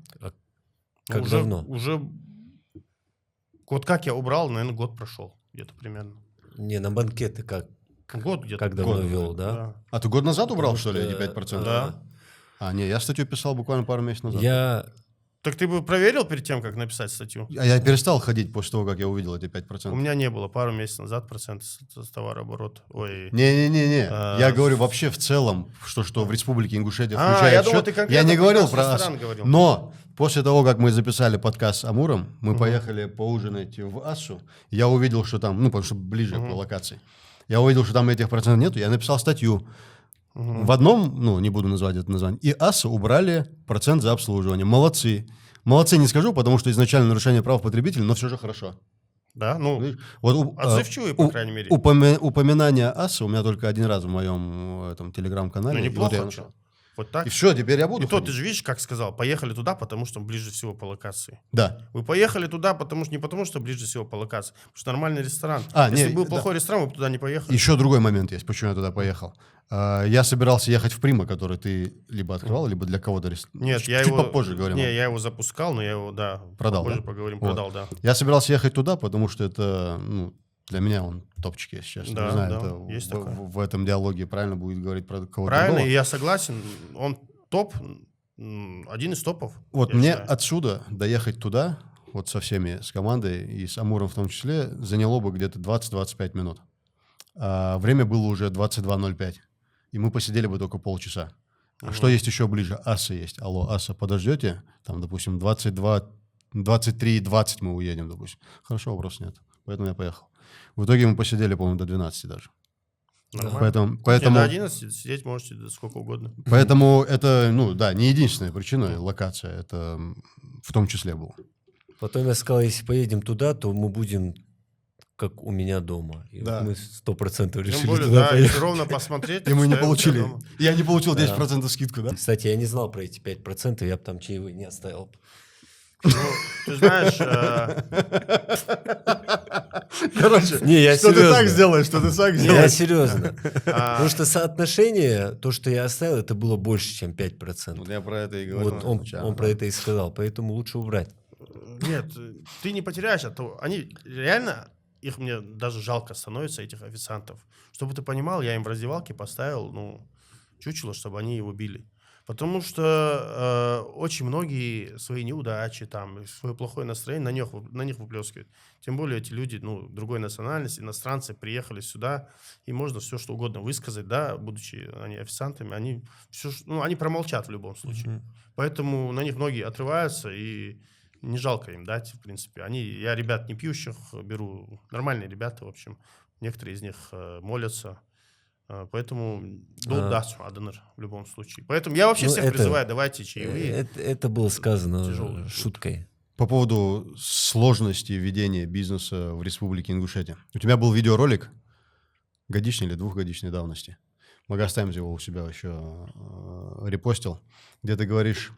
Как уже, давно? Уже вот как я убрал, наверное, год прошел где-то примерно. Не, на банкеты как Год где-то. Как давно Год. вел, да? А ты год назад убрал, что ли, что, эти 5%? Да. А, не, я статью писал буквально пару месяцев назад. Я Так ты бы проверил перед тем, как написать статью? А я перестал ходить после того, как я увидел эти 5%. У меня не было пару месяцев назад процент с товарооборота. Ой. Не-не-не, А, я говорю вообще в целом, что в Республике Ингушетия А, включает я думал, счет. ты конкретно Я не говорил про про ресторан АС. говорил. Но после того, как мы записали подкаст с Амуром, мы поехали поужинать в Ассу. Я увидел, что там, ну, потому что ближе по локации. Я увидел, что там этих процентов нету. Я написал статью. В одном, ну, не буду называть это название, и Ассу убрали процент за обслуживание. Молодцы. Молодцы не скажу, потому что изначально нарушение прав потребителя, но все же хорошо. Да, ну, Видишь? Вот, отзывчивые, по крайней мере. Упоминание Асы у меня только один раз в моем этом телеграм-канале. Ну, И вот неплохо. я чё. нашел. Вот так. И все, теперь я буду И то, ты ходить. же видишь, как сказал, поехали туда, потому что ближе всего по локации. Да. Вы поехали туда, не потому что ближе всего по локации, потому что нормальный ресторан. А, Если не, был да. плохой ресторан, вы бы туда не поехали. Еще другой момент есть, почему я туда поехал. Я собирался ехать в Прима, который ты либо открывал, либо для кого-то Нет, я чуть его... попозже говорим. Не, я его запускал, но я его, да, Продал, попозже да? поговорим, Вот. продал, да. Я собирался ехать туда, потому что это, ну, для меня он топчик, если честно. Да, Не знаю, да, это есть в, такое. в этом диалоге правильно будет говорить про кого-то Правильно, другого. и я согласен, он топ, один из топов. Вот я мне считаю. отсюда доехать туда, вот со всеми, с командой и с Амуром в том числе, заняло бы где-то 20-25 минут. А время было уже 22:05. И мы посидели бы только полчаса. А что есть еще ближе? Аса есть. Алло, Аса, подождете? Там, допустим, 23:20 мы уедем, допустим. Хорошо, вопросов нет. Поэтому я поехал. В итоге мы посидели, по-моему, до 12 даже. Нормально. Поэтому, До 11 сидеть можете до сколько угодно. поэтому это, ну да, не единственная причина, локация. Это в том числе было. потом я сказал, если поедем туда, то мы будем как у меня дома. И Да. мы 100% решили Тем более, туда да, поехать. если ровно посмотреть. И мы не считай, получили. дома. Я не получил 10% скидку, да? Кстати, я не знал про эти 5%, я бы там чаевые не оставил. Ну, ты знаешь, Короче, Не, я что ты так серьезно. сделаешь, что ты так Я сделаешь. серьезно. Потому что соотношение, то, что я оставил, это было больше, чем 5%. Вот я про это и говорю. Вот он про это и сказал, поэтому лучше убрать. нет, ты не потеряешь, а то они реально, их мне даже жалко становится, этих официантов. Чтобы ты понимал, я им в раздевалке поставил, чучело, чтобы они его били. Потому что очень многие свои неудачи, там, свое плохое настроение на них выплескивают. Тем более эти люди, другой национальности, иностранцы, приехали сюда, и можно все, что угодно высказать, да, будучи они официантами, они они промолчат в любом случае. Поэтому на них многие отрываются, и не жалко им дать, в принципе. Я ребят не пьющих беру, нормальные ребята, в общем. Некоторые из них молятся. Поэтому дасу аденер в любом случае. Поэтому я вообще всех призываю, давайте чаевые. Это было сказано Тяжелый. шуткой. По поводу сложности ведения бизнеса в Республике Ингушетия. У тебя был видеоролик годичной или двухгодичной давности. Магас Таймс его у себя еще репостил, где ты говоришь,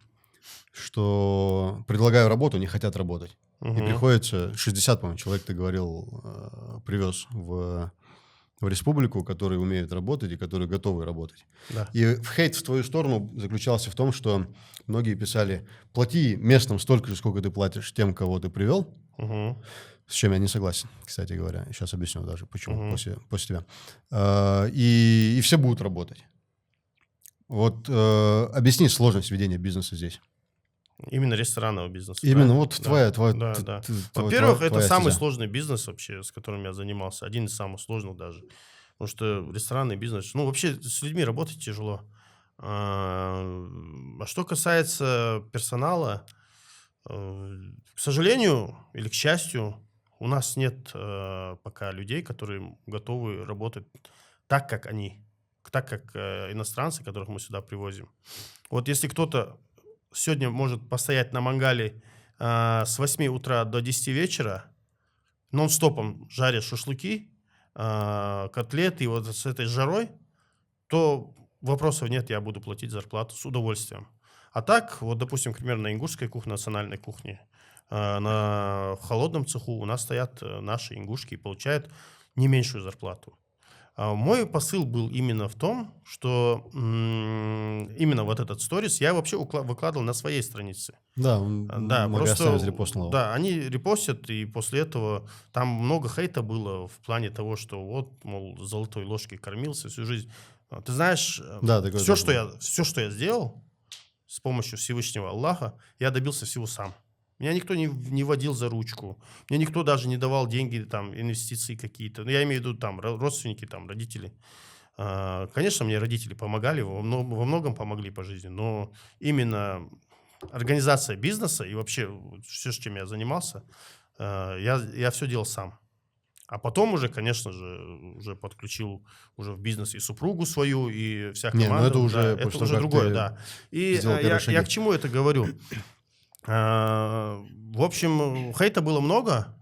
что предлагаю работу, не хотят работать. И приходится 60, по-моему, человек, ты говорил, привез в республику, которые умеют работать и которые готовы работать. Да. И хейт в твою сторону заключался в том, что многие писали: плати местным столько же, сколько ты платишь тем, кого ты привел. С чем я не согласен, кстати говоря. Сейчас объясню даже, почему после тебя. И все будут работать. Вот объясни сложность ведения бизнеса здесь. Именно ресторанного бизнеса. Именно вот да? твоя. Да. Во-первых, это самый сложный бизнес вообще, с которым я занимался. Один из самых сложных даже. Потому что ресторанный бизнес, вообще с людьми работать тяжело. А что касается персонала, к сожалению или к счастью, у нас нет пока людей, которые готовы работать так, как они. Так, как иностранцы, которых мы сюда привозим. Вот если кто-то сегодня может постоять на мангале с 8 утра до 10 вечера, нон-стопом жаря шашлыки, котлеты, и вот с этой жарой, то вопросов нет, я буду платить зарплату с удовольствием. А так, вот, допустим, к примеру, на ингушской кухне, национальной кухне, на холодном цеху у нас стоят наши ингушки и получают не меньшую зарплату. Мой посыл был именно в том, что именно вот этот сторис я вообще выкладывал на своей странице. Да, просто репостнул. Да, они репостят, и после этого там много хейта было в плане того, что вот, мол, золотой ложкой кормился всю жизнь. Ты знаешь, все, что я сделал с помощью Всевышнего Аллаха, я добился всего сам. Меня никто не водил за ручку. Мне никто даже не давал деньги, там, инвестиции какие-то. Я имею в виду, там, родственники, там, родители. Конечно, мне родители помогали, во многом помогли по жизни, но именно организация бизнеса и вообще все, с чем я занимался, я все делал сам. А потом уже, конечно же, уже подключил уже в бизнес и супругу свою, и вся команда. Это уже другое, да. И я к чему это говорю? В общем, хейта было много,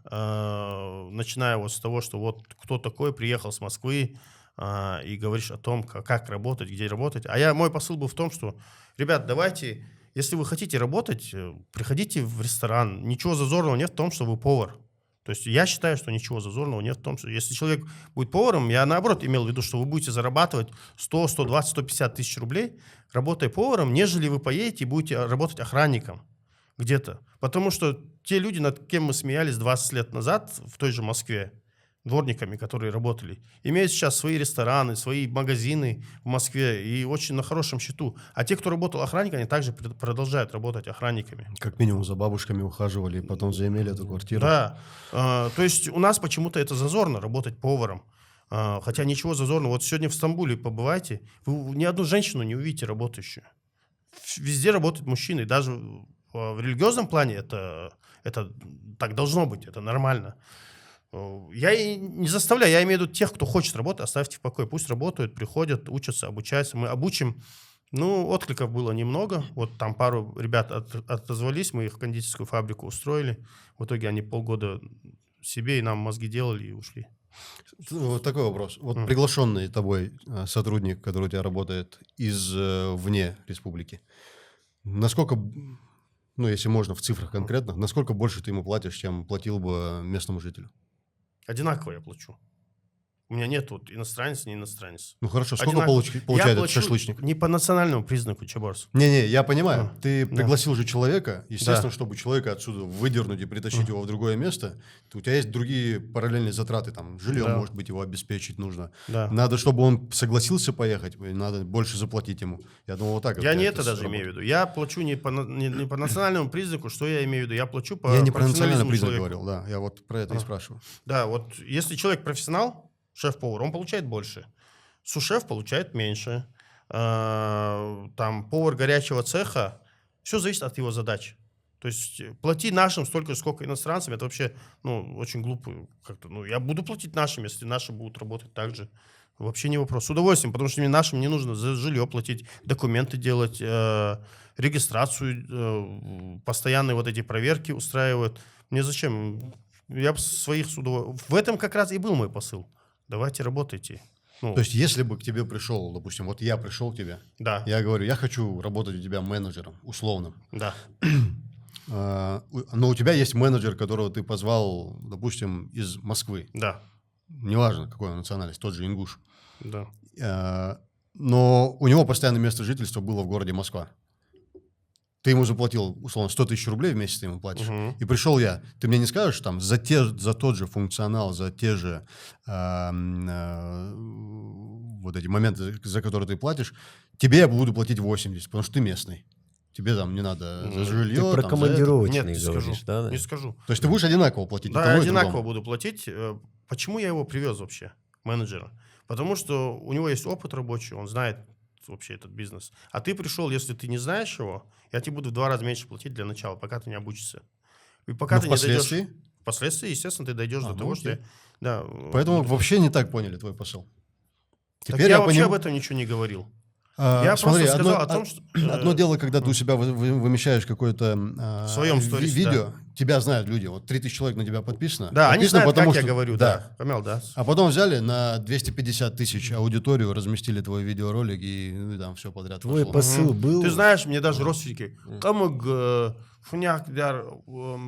начиная вот с того, что вот кто такой приехал с Москвы и говоришь о том, как работать, где работать. Мой посыл был в том, что, ребят, давайте, если вы хотите работать, приходите в ресторан. Ничего зазорного нет в том, что вы повар. То есть я считаю, что ничего зазорного нет в том, что если человек будет поваром, я наоборот имел в виду, что вы будете зарабатывать 100, 120, 150 тысяч рублей, работая поваром, нежели вы поедете и будете работать охранником где-то. Потому что те люди, над кем мы смеялись 20 лет назад в той же Москве, дворниками, которые работали, имеют сейчас свои рестораны, свои магазины в Москве и очень на хорошем счету. А те, кто работал охранниками, они также продолжают работать охранниками. Как минимум за бабушками ухаживали и потом заимели эту квартиру. Да. То есть у нас почему-то это зазорно, работать поваром. Хотя ничего зазорного. Вот сегодня в Стамбуле побывайте, вы ни одну женщину не увидите работающую. Везде работают мужчины. Даже в религиозном плане это так должно быть, это нормально. Я и не заставляю, я имею в виду тех, кто хочет работать, оставьте в покое. Пусть работают, приходят, учатся, обучаются. Мы обучим. Откликов было немного. Вот там пару ребят отозвались, мы их в кондитерскую фабрику устроили. В итоге они полгода себе и нам мозги делали и ушли. Вот такой вопрос. Вот приглашенный тобой сотрудник, который у тебя работает вне республики, насколько Ну, если можно, в цифрах конкретно. Насколько больше ты ему платишь, чем платил бы местному жителю? Одинаково я плачу. У меня нет вот иностранец, не иностранец. Ну, хорошо. Сколько Одинаково. получает Я этот плачу шашлычник? не по национальному признаку, Чебарс. Не-не, я понимаю. Ты да. пригласил же человека. Естественно, Да. чтобы человека отсюда выдернуть и притащить его в другое место, то у тебя есть другие параллельные затраты. Там жилье, Да. может быть, его обеспечить нужно. Да. Надо, чтобы он согласился поехать, и надо больше заплатить ему. Я думал, вот так. Я у не тебя это даже имею в виду. Я плачу не по национальному признаку. Что я имею в виду? Я плачу по Я не про национальный профессионализму признак человека. говорил, да. Я вот про это и спрашиваю. Да, вот если человек профессионал, шеф-повар, он получает больше. Су-шеф получает меньше. Там повар горячего цеха. Все зависит от его задач. То есть плати нашим столько, сколько иностранцам, это вообще, ну, очень глупо как-то. Ну, я буду платить нашим, если наши будут работать так же. Вообще не вопрос. С удовольствием, потому что мне нашим не нужно за жилье платить, документы делать, регистрацию, постоянные вот эти проверки устраивают. Мне зачем? Я бы своих с удовольствием... В этом как раз и был мой посыл. Давайте работайте. Ну, То есть, если бы к тебе пришел, допустим, вот я пришел к тебе, да, я говорю, я хочу работать у тебя менеджером, условным. да. Но у тебя есть менеджер, которого ты позвал, допустим, из Москвы. Да, Неважно, какой он национальность, тот же ингуш. да. Но у него постоянное место жительства было в городе Москва. Ты ему заплатил, условно, 100 тысяч рублей в месяц ты ему платишь. Мгм. И пришел я. Ты мне не скажешь, там, за тот же функционал, за те же вот эти моменты, за которые ты платишь, тебе я буду платить 80, потому что ты местный. Тебе там не надо за жилье. Ты про там, за это. командировочные Нет, не говоришь, скажу. да? Не скажу. То есть ты будешь одинаково платить? и Да, тому, я и одинаково другому? буду платить. Почему я его привез вообще, менеджера? Потому что у него есть опыт рабочий, он знает вообще этот бизнес. А ты пришел, если ты не знаешь его, я тебе буду в 2 раза меньше платить для начала, пока ты не обучишься. И пока Но ты не впоследствии? дойдешь... Впоследствии, естественно, ты дойдешь до того, что... окей. Да, Поэтому вообще не так поняли твой посыл. так Теперь я вообще поним- об этом ничего не говорил. Я смотри, просто сказал о том, что... одно дело, когда ты у себя вымещаешь какое-то В своем сторис, видео, тебя знают люди, вот 3000 человек на тебя подписано. Да, они Подписано, знают, потому как что- я говорю, да. Камел, да. А потом взяли на 250 тысяч аудиторию, разместили твой видеоролик и, ну, и там все подряд Твой пошло. посыл был... Ты знаешь, мне даже родственники, камык, фуняк,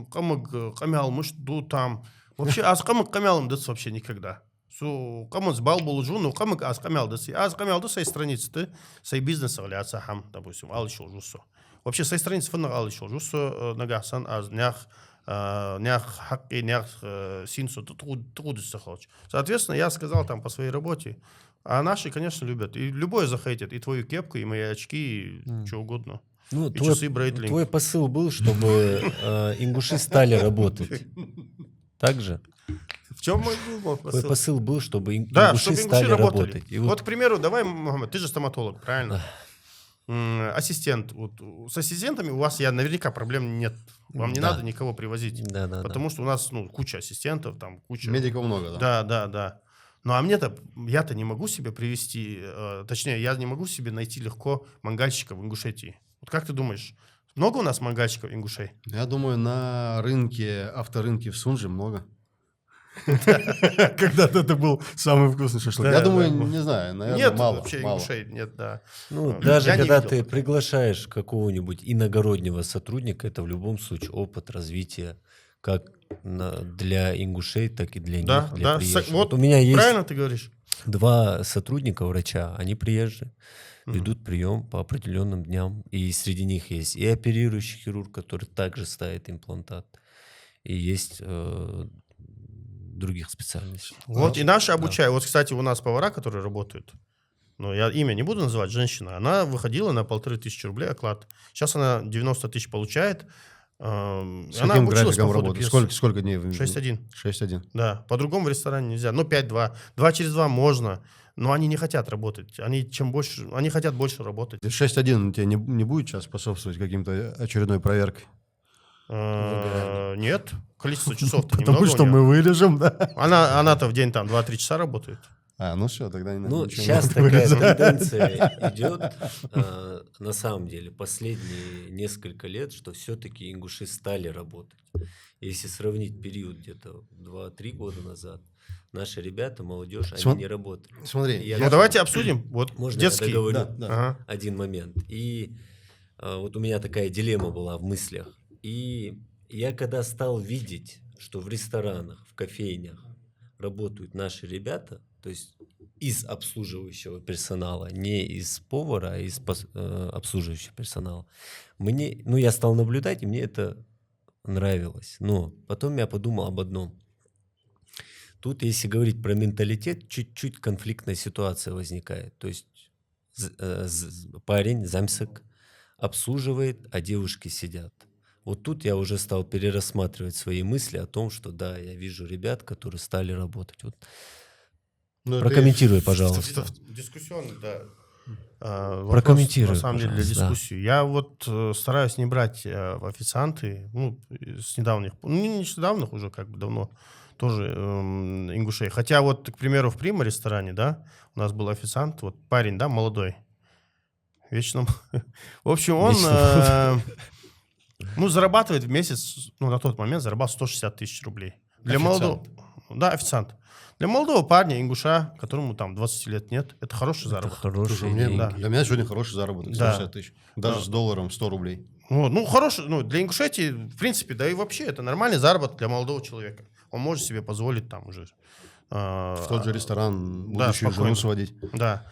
камык, камял, мы что там. Вообще, аз камык камялым дыц вообще никогда. Камык с балбул жуну, камык аз камял дыц. Аз камял дыц сай страницы, ты сай бизнеса валяться хам, допустим, алышил жусу. Вообще, сай страницы фынна алышил жусу, нагасан аз нях хакки, нях синсу, трудится хочешь. Соответственно, я сказал там по своей работе, а наши, конечно, любят. И любое захейтит, и твою кепку, и мои очки, и что угодно. Ну, И часы Брейтлинг. твой посыл был, чтобы ингуши стали работать. Так же? В чем мой был Твой посыл? посыл был, чтобы Да, ингуши чтобы стали ингуши работали. работать. И Вот, к примеру, давай, Мухаммед, ты же стоматолог, правильно? Ассистент. Вот, с ассистентами у вас наверняка проблем нет. Вам не Да. надо никого привозить. Да. Потому что у нас куча ассистентов, там куча... Медиков много, да. Да. Ну, а мне-то, я-то не могу себе привести, точнее, я не могу себе найти легко мангальщика в Ингушетии. Вот как ты думаешь, много у нас мангальщиков ингушей? Я думаю, на рынке, авторынке в Сунже много. Когда-то это был самый вкусный шашлык. Да, Я думаю, да. не знаю, наверное, Нет мало. вообще мало. ингушей, нет, да. Ну, Я даже не когда видел. ты приглашаешь какого-нибудь иногороднего сотрудника, это в любом случае опыт развития как для ингушей, так и для Да, них, для да. приезжих. Вот у меня есть правильно ты говоришь? 2 сотрудника врача, они приезжие, ведут прием по определенным дням, и среди них есть и оперирующий хирург, который также ставит имплантат, и есть других специальностей. Вот и наши обучают. Вот, кстати, у нас повара, которые работают, но я имя не буду называть, женщина, она выходила на 1500 рублей оклад. Сейчас она 90 тысяч получает. С Она каким обучилась по графиком ходу работы? пьесы. Сколько дней? 6-1. 6-1. Да, по-другому в ресторане нельзя. Ну, 5-2. 2 через 2 можно, но они не хотят работать. Они хотят больше работать. 6-1 тебе не будет сейчас способствовать каким-то очередной проверкой? Нет, количество часов-то Потому немного что у неё. мы вырежем, да? Она-то в день там 2-3 часа работает. Ну все, тогда не надо. Ну, ничего сейчас не такая вырезать. тенденция идет, на самом деле, последние несколько лет, что все-таки ингуши стали работать. Если сравнить период где-то 2-3 года назад, наши ребята, молодежь, они не работали. Смотри, Я Ну, даже- давайте обсудим. Вот Можно я детский. договорю? Да. Ага. Один момент. И вот у меня такая дилемма была в мыслях. И я когда стал видеть, что в ресторанах, в кофейнях работают наши ребята, то есть из обслуживающего персонала, не из повара, а из обслуживающего персонала, я стал наблюдать, и мне это нравилось. Но потом я подумал об одном. Тут, если говорить про менталитет, чуть-чуть конфликтная ситуация возникает. То есть парень, замсек, обслуживает, а девушки сидят. Вот тут я уже стал перерассматривать свои мысли о том, что да, я вижу ребят, которые стали работать. Вот. Прокомментируй, пожалуйста. Дискуссионный, да. Прокомментируй, на самом деле, для дискуссии. Да. Я вот стараюсь не брать в официанты, с недавних, не с недавних уже, как бы давно, тоже ингушей. Хотя вот, к примеру, в Прима ресторане, да, у нас был официант, вот парень, да, молодой, вечно. В общем, он, зарабатывает в месяц, на тот момент зарабатывал 160 тысяч рублей. Для молодого, да, официант. Для молодого парня, ингуша, которому там 20 лет нет, это хороший заработок. Хороший деньги. Да. Для меня сегодня хороший заработок, 160 тысяч. Даже с долларом 100 рублей. Хороший, для Ингушетии, в принципе, да и вообще, это нормальный заработок для молодого человека. Он может себе позволить там уже... в тот же ресторан будущую жену сводить. Да.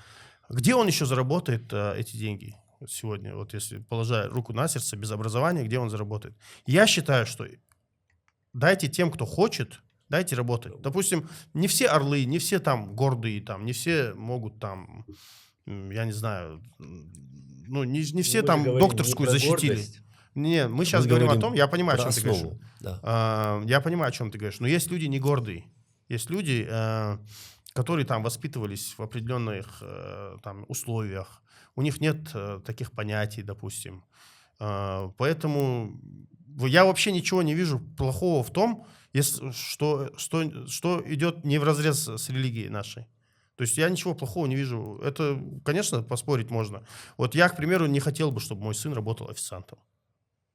Где он еще заработает эти деньги сегодня? Вот если положа руку на сердце, без образования, где он заработает? Я считаю, что дайте тем, кто хочет, дайте работать. Допустим, не все орлы, не все там гордые, там, не все могут там, я не знаю, не все там докторскую защитили. Гордость. Не, мы сейчас говорим о том, я понимаю, о чем ты говоришь. Да. Я понимаю, о чем ты говоришь. Но есть люди не гордые. Есть люди, которые там воспитывались в определенных там условиях. У них нет таких понятий, допустим. Поэтому я вообще ничего не вижу плохого в том, что идет не вразрез с религией нашей. То есть я ничего плохого не вижу. Это, конечно, поспорить можно. Вот я, к примеру, не хотел бы, чтобы мой сын работал официантом.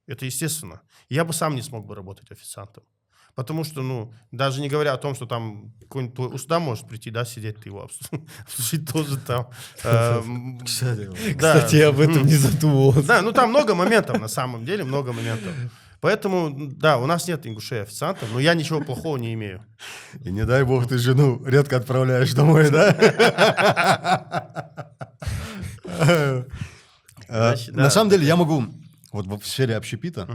Это естественно. Я бы сам не смог бы работать официантом. Потому что, даже не говоря о том, что там какой-нибудь твой уста может прийти, да, сидеть, ты его обслужить тоже там. Кстати, я об этом не задумывался. Да, там много моментов, на самом деле, много моментов. Поэтому, да, у нас нет ингушей официантов, но я ничего плохого не имею. И не дай бог ты жену редко отправляешь домой, да? На самом деле я могу, вот в сфере общепита,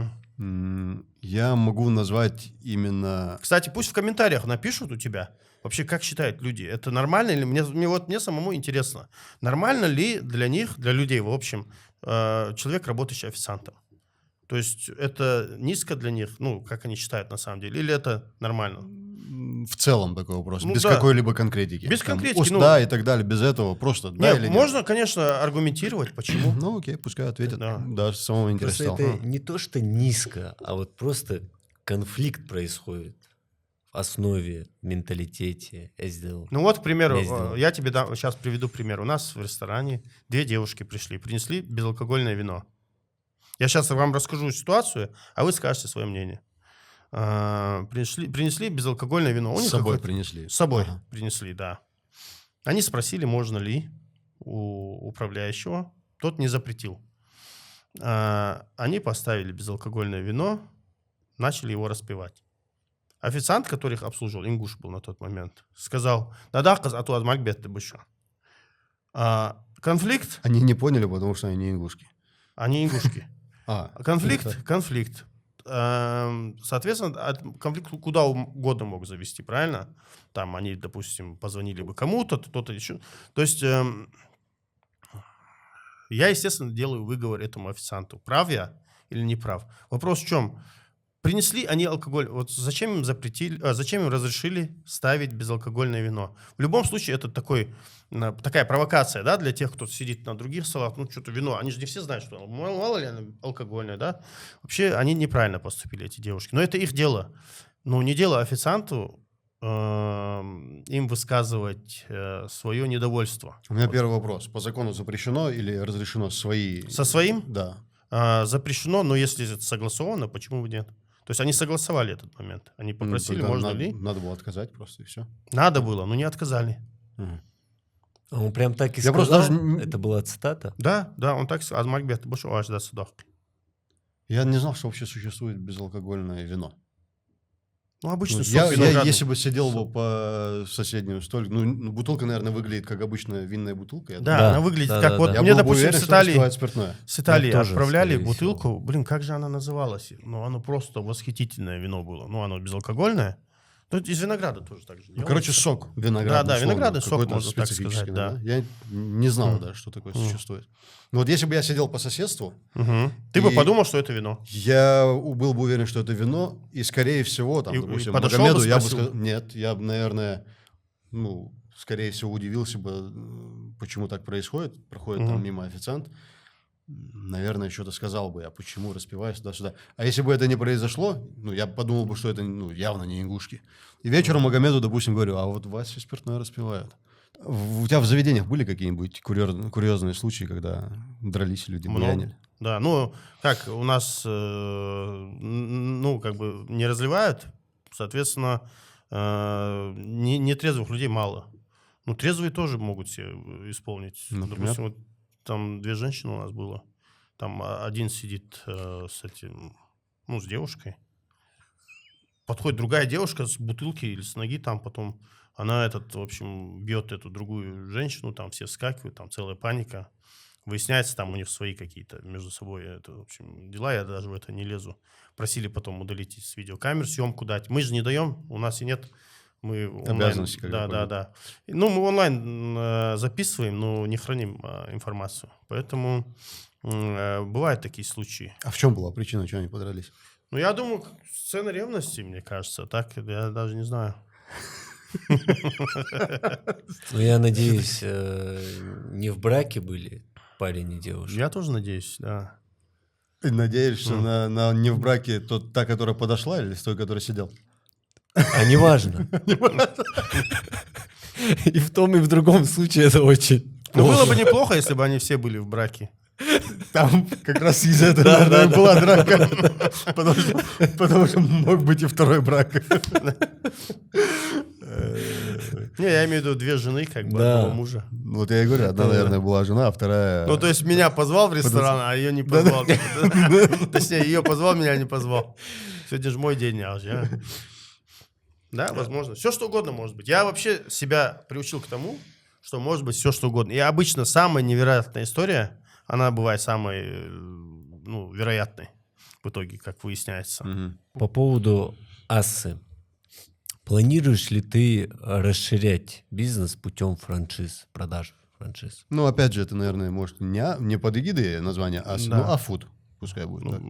я могу назвать именно... Кстати, пусть в комментариях напишут у тебя, вообще как считают люди, это нормально или мне самому интересно, нормально ли для них, для людей в общем, человек, работающий официантом? То есть это низко для них, как они считают на самом деле, или это нормально? В целом такой вопрос, без какой-либо конкретики. Без конкретики. Да, и так далее, без этого просто да или нет. Можно, конечно, аргументировать, почему. Окей, пускай ответят. Да, самого интересного. Просто это не то, что низко, а вот просто конфликт происходит в основе, в менталитете. К примеру, я тебе сейчас приведу пример. У нас в ресторане 2 девушки пришли, принесли безалкогольное вино. Я сейчас вам расскажу ситуацию, а вы скажете свое мнение. Принесли безалкогольное вино. С собой принесли? С собой принесли, да. Они спросили, можно ли у управляющего. Тот не запретил. Они поставили безалкогольное вино, начали его распивать. Официант, который их обслуживал, ингуш был на тот момент, сказал, конфликт. Они не поняли, потому что они не ингушки. Они ингушки. Конфликт. Соответственно, конфликт куда угодно мог завести, правильно? Там они, допустим, позвонили бы кому-то, кто-то еще. То есть я, естественно, делаю выговор этому официанту. Прав я или не прав? Вопрос в чем? Принесли они алкоголь. Вот зачем им зачем им разрешили ставить безалкогольное вино? В любом случае, это такая провокация, да, для тех, кто сидит на других столах. Что-то вино. Они же не все знают, что мало ли оно алкогольное, да. Вообще, они неправильно поступили, эти девушки. Но это их дело. Не дело официанту им высказывать свое недовольство. У меня первый вопрос. По закону запрещено или разрешено свои... Со своим? Да. Запрещено, но если это согласовано, почему бы нет? То есть они согласовали этот момент. Они попросили, можно ли. Надо было отказать просто, и все. Надо было, но не отказали. Он прям так и сказал? Это была цитата? Да, он так сказал. Я не знал, что вообще существует безалкогольное вино. Ну, обычно Ну, сок я, виноградный. если бы сидел бы по соседнему столику, ну, бутылка, наверное, выглядит как обычная винная бутылка. Да, Да, она выглядит да, как да, вот... да. Я Мне, был бы допустим, уверен, с что распивают спиртное. Италии Я тоже, отправляли скорее бутылку. Блин, как же она называлась? Ну, оно просто восхитительное вино было. Ну, оно безалкогольное. Ну, из винограда тоже так же Ну, делается. короче, сок виноградный. Да, условно, виноградный сок, какой-то можно так специфический, сказать, да. Я не знал, Мгм. да, что такое существует. Ну, вот если бы я сидел по соседству, Мгм. Ты бы И- подумал, что это вино. я был бы уверен, что это вино, и, скорее всего, там, И допустим, подошел бы, Магомеду, я бы спросил? сказал, нет, я бы, наверное, ну, скорее всего, удивился бы, почему так происходит. Проходит там Мгм. мимо официант, наверное, что-то сказал бы, а почему распиваюсь туда-сюда. А если бы это не произошло, ну, я подумал бы, что это, ну, явно не ингушки. И вечером Магомеду, допустим, говорю, а вот Вася спиртное распивают. У тебя в заведениях были какие-нибудь курьезные случаи, когда дрались люди, Много. буянили? Да, ну, как у нас, ну, как бы не разливают, соответственно, нетрезвых людей мало. Ну, трезвые тоже могут себе исполнить. Например? Допустим, вот там 2 женщины у нас было. Там один сидит с этим, ну, с девушкой. Подходит другая девушка с бутылки или с ноги, там потом она в общем, бьет эту другую женщину, там все вскакивают, там целая паника. Выясняется, там у них свои какие-то между собой, это, в общем, дела, я даже в это не лезу. Просили потом удалить из видеокамер, съемку дать. Мы же не даем, у нас и нет. Мы онлайн. Обязанности, как я понял. Да. Ну, мы онлайн записываем, но не храним информацию. Поэтому бывают такие случаи. А в чем была причина, чего они подрались? Ну, я думаю, сцена ревности, мне кажется. Так, я даже не знаю. Ну, я надеюсь, не в браке были парень и девушка. Я тоже надеюсь, да. Ты надеешься на не в браке та, которая подошла, или с той, который сидел? А неважно. И в том, и в другом случае это очень Ну, было бы плохо. неплохо, если бы они все были в браке. Там как раз из-за этого наверное, была драка. Потому что мог быть и второй брак. Не, я имею в виду 2 жены, как бы, Да. одного мужа. Вот я и говорю, одна, наверное, была жена, а вторая... Ну, то есть меня позвал в ресторан, а ее не позвал. Точнее, ее позвал, меня не позвал. Сегодня же мой день, аж я. Да, возможно. Все, что угодно может быть. Я вообще себя приучил к тому, что может быть все, что угодно. И обычно самая невероятная история, она бывает самой, ну, вероятной в итоге, как выясняется. Мгм. По поводу Ассы. Планируешь ли ты расширять бизнес путем франшиз, продаж франшиз? Ну, опять же, это, наверное, может, не под эгидой названия, Да. ну, Афуд. Пускай будет так.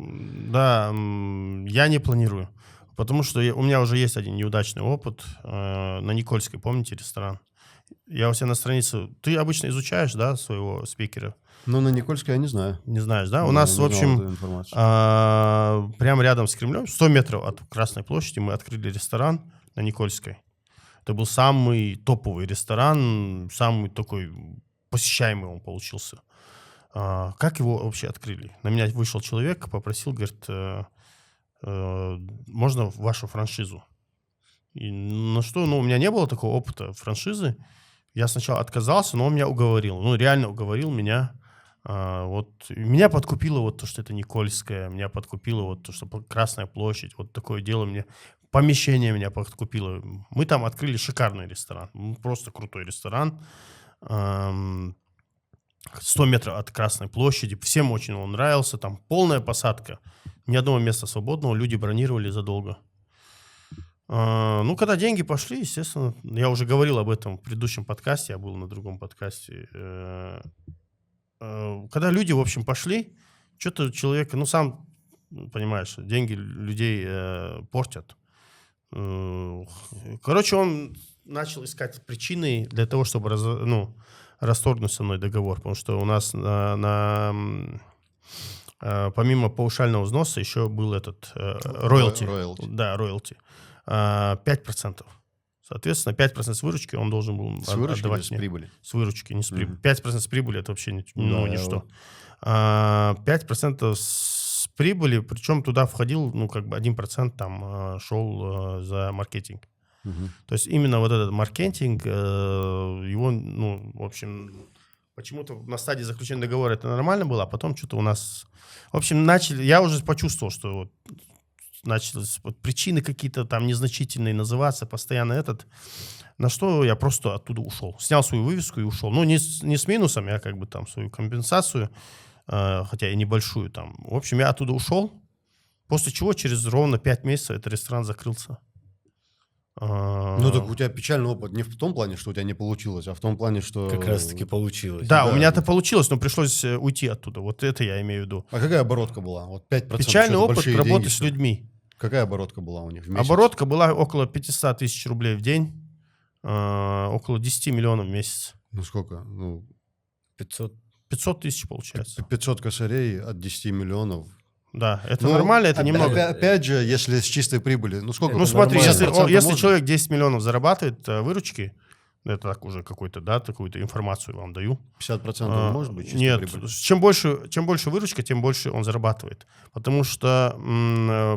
Да, я не планирую. Потому что у меня уже есть один неудачный опыт на Никольской, помните, ресторан? Я у себя на странице... Ты обычно изучаешь, да, своего спикера? Ну, на Никольской я не знаю. Не знаешь, да? У Я нас, не в знал общем, эту информацию. прямо рядом с Кремлем, 100 метров от Красной площади, мы открыли ресторан на Никольской. Это был самый топовый ресторан, самый такой посещаемый он получился. Как его вообще открыли? На меня вышел человек, попросил, говорит, можно вашу франшизу? И на что, ну, у меня не было такого опыта франшизы. Я сначала отказался, но он меня уговорил. Ну, реально уговорил меня. Вот меня подкупило вот то, что это Никольская, меня подкупило вот то, что Красная площадь, вот такое дело мне. Помещение меня подкупило. Мы там открыли шикарный ресторан. Просто крутой ресторан. 100 метров от Красной площади. Всем очень он нравился. Там полная посадка. Ни одного места свободного. Люди бронировали задолго. Ну, когда деньги пошли, естественно, я уже говорил об этом в предыдущем подкасте, я был на другом подкасте. Когда люди, в общем, пошли, что-то человек, ну, сам понимаешь, деньги людей портят. Короче, он начал искать причины для того, чтобы расторгнуть со мной договор, потому что у нас помимо паушального взноса еще был этот роялти. Да, роялти. 5%. Соответственно, 5% с выручки он должен был С выручки или отдавать с мне. прибыли? С выручки, не с прибыли. Мгм. 5% с прибыли — это вообще ничто. вот. 5% с прибыли, причем туда входил, ну, как бы 1% там шел за маркетинг. Мгм. То есть именно вот этот маркетинг, его, ну, в общем, почему-то на стадии заключения договора это нормально было, а потом что-то у нас... В общем, я уже почувствовал, что вот начались вот причины какие-то там незначительные называться, постоянно на что я просто оттуда ушел. Снял свою вывеску и ушел. Ну, не с минусом, я как бы там свою компенсацию, хотя и небольшую там. В общем, я оттуда ушел, после чего через ровно 5 месяцев этот ресторан закрылся. Ну, так у тебя печальный опыт не в том плане, что у тебя не получилось, а в том плане, что... Как раз-таки получилось. Да, у меня это получилось, но пришлось уйти оттуда. Вот это я имею в виду. А какая оборотка была? Вот 5%. Печальный опыт большие работы деньги, с что ли? людьми. Какая оборотка была у них в месяц? Оборотка была около 500 тысяч рублей в день, около 10 миллионов в месяц. Ну, сколько? Ну, 500. 500 тысяч получается. 500 косарей от 10 миллионов. Да, это Ну, нормально, это немного. Опять же, если с чистой прибыли, ну сколько? Ну смотри, если 60% можно? человек 10 миллионов зарабатывает выручки, это так уже какой-то, да, какую-то информацию вам даю. 50% может быть чистой Нет, прибыли? чем больше выручка, тем больше он зарабатывает. Потому что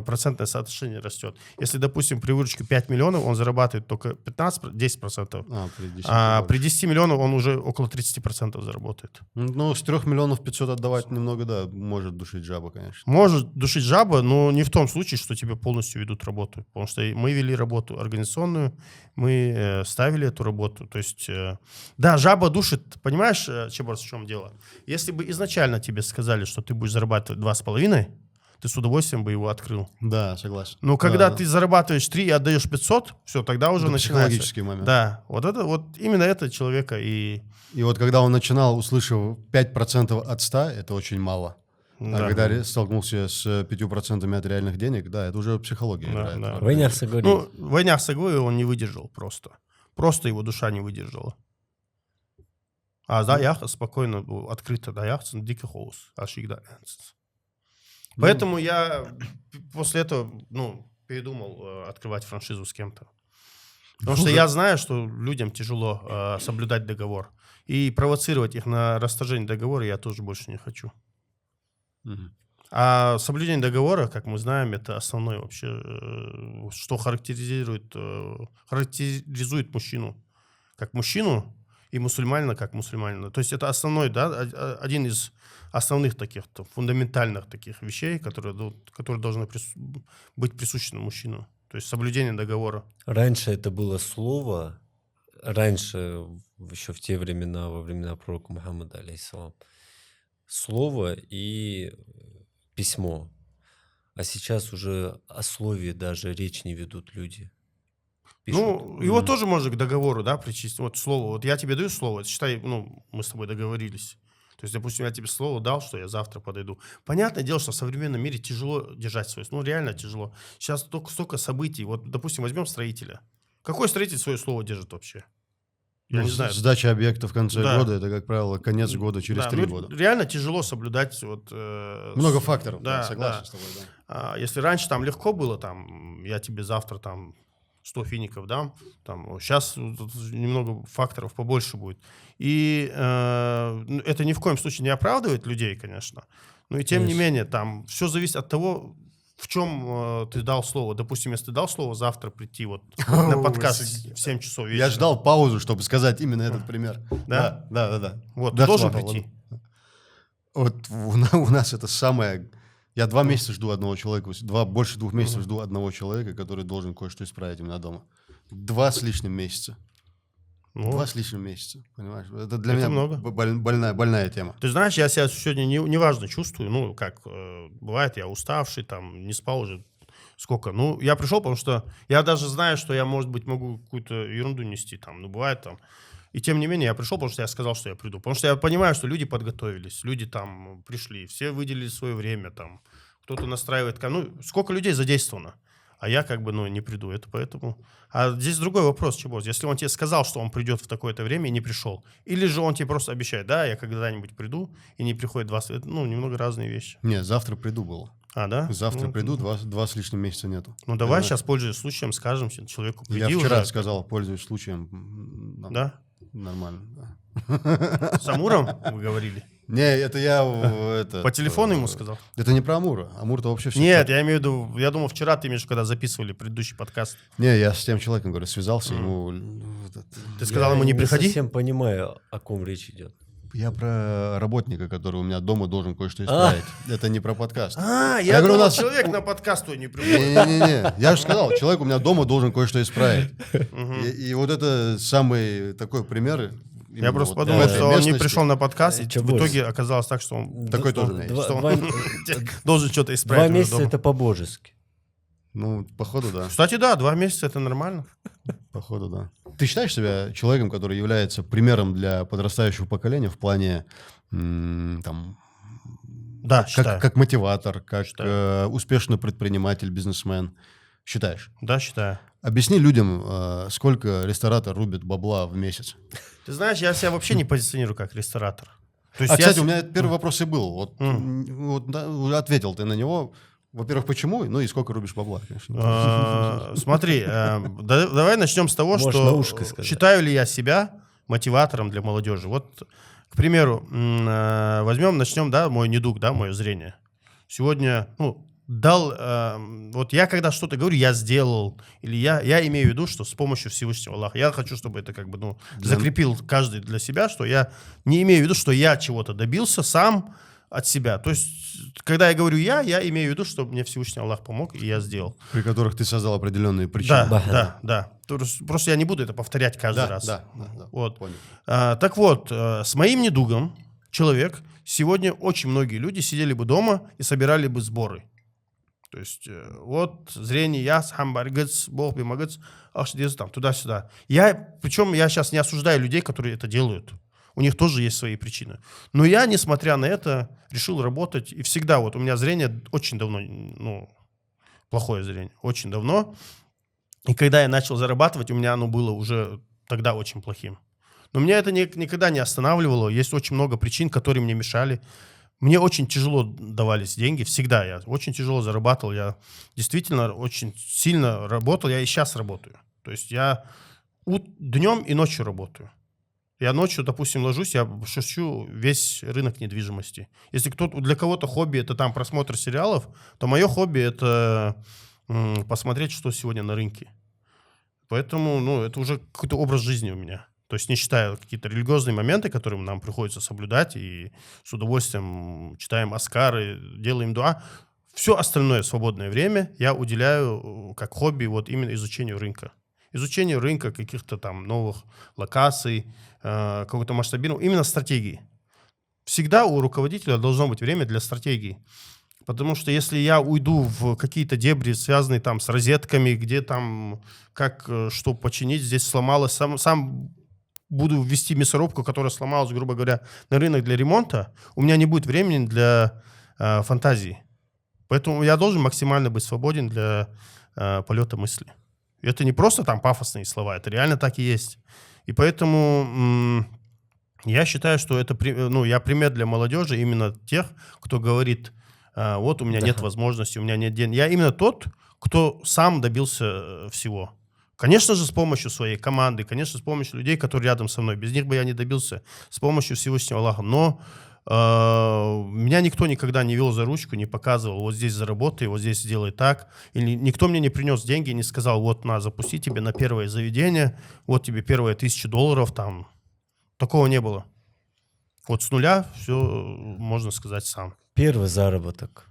процентное соотношение растет. Если, допустим, при выручке 5 миллионов он зарабатывает только 10%, при 10 миллионов он уже около 30% заработает. Ну, с 3 миллионов 500 отдавать немного, да, может душить жаба, конечно. Может душить жаба, но не в том случае, что тебе полностью ведут работу. Потому что мы вели работу организационную, мы ставили эту работу. То есть, да, жаба душит. Понимаешь, Чеборс, в чем дело? Если бы изначально тебе сказали, что ты будешь зарабатывать 2,5, ты с удовольствием бы его открыл. Да, согласен. Но когда Да. ты зарабатываешь 3 и отдаешь 500, все, тогда уже Это начинается. психологический момент. Да, вот именно это человека и... И вот когда он начинал, услышав 5% от 100, это очень мало. А Да. когда столкнулся с 5% от реальных денег, да, это уже психология Да, играет. да. Война с Агори. Ну, война с Агой он не выдержал просто. Просто его душа не выдержала. А да, я спокойно, открыто, да, я дико хоус, а всегда. Поэтому я после этого, передумал открывать франшизу с кем-то. Потому что я знаю, что людям тяжело соблюдать договор. И провоцировать их на расторжение договора я тоже больше не хочу. Мгм. А соблюдение договора, как мы знаем, это основное вообще, что характеризует мужчину как мужчину и мусульманина как мусульманина. То есть это основной, да, один из основных таких фундаментальных таких вещей, которые должны быть присущи мужчину. То есть соблюдение договора. Раньше это было слово, раньше, еще в те времена, во времена пророка Мухаммада, алейхиссалам, слово и письмо. А сейчас уже о слове даже речь не ведут люди. Пишут. Ну, его тоже можно к договору, да, причислить. Вот слово. Вот я тебе даю слово, считай, мы с тобой договорились. То есть, допустим, я тебе слово дал, что я завтра подойду. Понятное дело, что в современном мире тяжело держать свое слово. Ну, реально тяжело. Сейчас столько событий. Вот, допустим, возьмем строителя. Какой строитель свое слово держит вообще? Я не знаю. Сдача объекта в конце Да. года, это, как правило, конец года через Да, 3 года. Реально тяжело соблюдать. Много факторов, Да, да, согласен да. с тобой. Да. Если раньше там легко было, там, я тебе завтра там 100 фиников дам, там, сейчас немного факторов побольше будет. И это ни в коем случае не оправдывает людей, конечно. Но и тем не Конечно. менее, там все зависит от того, в чем ты дал слово. Допустим, если ты дал слово завтра прийти вот на подкаст в 7 часов вечера. Я ждал паузу, чтобы сказать именно этот пример. Да? Да. Вот, Да, ты должен Слава, прийти. Вот у нас это самое... Я 2 месяца жду одного человека, больше 2 месяцев жду одного человека, который должен кое-что исправить у меня дома. 2 с лишним месяца. Ну, 2 с лишним месяца, понимаешь? Это для Это меня много. больная тема. Ты знаешь, я себя сегодня неважно чувствую. Ну, как бывает, я уставший, там, не спал уже сколько. Ну, я пришел, потому что я даже знаю, что я, может быть, могу какую-то ерунду нести там. Ну, бывает там. И тем не менее, я пришел, потому что я сказал, что я приду. Потому что я понимаю, что люди подготовились, люди там пришли, все выделили свое время там. Кто-то настраивает... сколько людей задействовано? А я как бы, не приду. Это поэтому... А здесь другой вопрос, Чебоз. Если он тебе сказал, что он придет в такое-то время и не пришел, или же он тебе просто обещает, да, я когда-нибудь приду, и не приходит 20 лет, немного разные вещи. Не, завтра приду было. А, да? Завтра Ну, приду, 2 с лишним месяца нету. Ну, давай сейчас, пользуясь случаем, скажем человеку, Я приди вчера уже. сказал, пользуюсь случаем. Да? Нормально, да. С Амуром вы говорили? Не, это я... По телефону ему сказал? Это не про Амура. Амур-то вообще все... Нет, я имею в виду, я думал, вчера ты имеешь, когда записывали предыдущий подкаст. Не, я с тем человеком, говорю, связался, ему... Ты сказал ему не приходи? Я не совсем понимаю, о ком речь идет. Я про работника, который у меня дома должен кое-что исправить. Это не про подкаст. Я говорю, думал, у нас- человек на подкаст твой не приходит. Не-не-не, я же сказал, человек у меня дома должен кое-что исправить. И вот это самый такой пример. Я именно просто вот подумал, в этой что он не местности. пришел на подкаст, и Чё в больше? итоге оказалось так, что он Такой тоже у меня есть. что он должен что-то 2 исправить уже месяца дома. это по-божески. Ну, походу, да. Кстати, да, 2 месяца это нормально. Походу, да. Ты считаешь себя человеком, который является примером для подрастающего поколения в плане там, Да, считаю. как мотиватор, как Считаю. успешный предприниматель, бизнесмен? Считаешь? Да, считаю. Объясни людям, сколько ресторатор рубит бабла в месяц. Ты знаешь, я себя вообще не позиционирую как ресторатор. То есть Кстати, я... у меня первый вопрос и был. Вот, да, уже ответил ты на него. Во-первых, почему? Ну и сколько рубишь бабла, конечно. Смотри, давай начнем с того, Можешь на ушко что сказать. считаю ли я себя мотиватором для молодежи. Вот, к примеру, начнем, да, мой недуг, да, мое зрение. Сегодня, вот я когда что-то говорю, я сделал, или я имею в виду, что с помощью Всевышнего Аллаха, я хочу, чтобы это как бы, закрепил каждый для себя, что я не имею в виду, что я чего-то добился сам от себя. То есть, когда я говорю я имею в виду, что мне Всевышний Аллах помог, и я сделал. При которых ты создал определенные причины. Да. Просто я не буду это повторять каждый раз. Да. Вот. Понял. Так вот, с моим недугом человек, сегодня очень многие люди сидели бы дома и собирали бы сборы. То есть, вот, зрение, я, хамбаргец, Бог бимагец, там, туда-сюда. Причем я сейчас не осуждаю людей, которые это делают. У них тоже есть свои причины. Но я, несмотря на это, решил работать. И всегда, вот, у меня зрение очень давно, плохое зрение, очень давно. И когда я начал зарабатывать, у меня оно было уже тогда очень плохим. Но меня это никогда не останавливало. Есть очень много причин, которые мне мешали. Мне очень тяжело давались деньги, всегда я очень тяжело зарабатывал, я действительно очень сильно работал, я и сейчас работаю. То есть я днем и ночью работаю. Я ночью, допустим, ложусь, я шерщу весь рынок недвижимости. Если для кого-то хобби это там просмотр сериалов, то мое хобби это посмотреть, что сегодня на рынке. Поэтому, это уже какой-то образ жизни у меня. То есть не считая какие-то религиозные моменты, которые нам приходится соблюдать, и с удовольствием читаем аскары, делаем дуа. Все остальное свободное время я уделяю как хобби вот именно изучению рынка. Изучению рынка, каких-то там новых локаций, какого-то масштабирования, именно стратегии. Всегда у руководителя должно быть время для стратегии. Потому что если я уйду в какие-то дебри, связанные там с розетками, где там как что починить, здесь сломалось, сам буду ввести мясорубку, которая сломалась, грубо говоря, на рынок для ремонта, у меня не будет времени для фантазии. Поэтому я должен максимально быть свободен для полета мысли. И это не просто там пафосные слова, это реально так и есть. И поэтому я считаю, что это, я пример для молодежи, именно тех, кто говорит, вот у меня нет возможности, у меня нет денег. Я именно тот, кто сам добился всего. Конечно же, с помощью своей команды, конечно, с помощью людей, которые рядом со мной. Без них бы я не добился. С помощью Всевышнего Аллаха. Но меня никто никогда не вел за ручку, не показывал, вот здесь заработай, вот здесь сделай так. Или никто мне не принес деньги, не сказал, вот на, запусти тебе на первое заведение, вот тебе первые $1000 там. Такого не было. Вот с нуля все можно сказать сам. Первый заработок.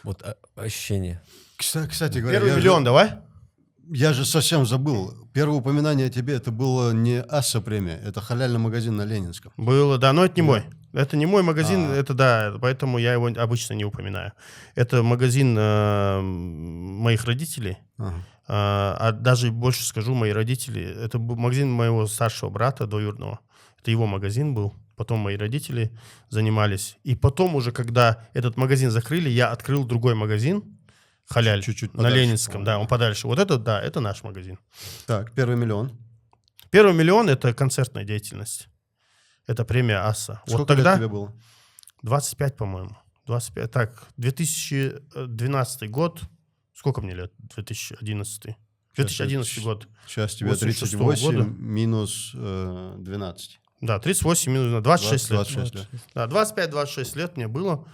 Вот ощущение. Кстати говоря, Первый миллион давай. Я же совсем забыл. Первое упоминание о тебе, это было не Асса премия, это халяльный магазин на Ленинском. Было, да, но это не мой. Это не мой магазин, это да, поэтому я его обычно не упоминаю. Это магазин моих родителей. А даже больше скажу, мои родители, это был магазин моего старшего брата двоюродного. Это его магазин был. Потом мои родители занимались. И потом уже, когда этот магазин закрыли, я открыл другой магазин, халяль, чуть-чуть на подальше, Ленинском, по-моему. да, он подальше. Вот это, да, это наш магазин. Так, первый миллион. Первый миллион – это концертная деятельность. Это премия АСА. Сколько вот тогда лет тебе было? 25, по-моему. 25. Так, 2012 год. Сколько мне лет? 2011. 2011 год. Сейчас тебе 86 38 года. минус 12. Да, 38 минус 26 лет. 26 лет. Да, 25-26 лет мне было.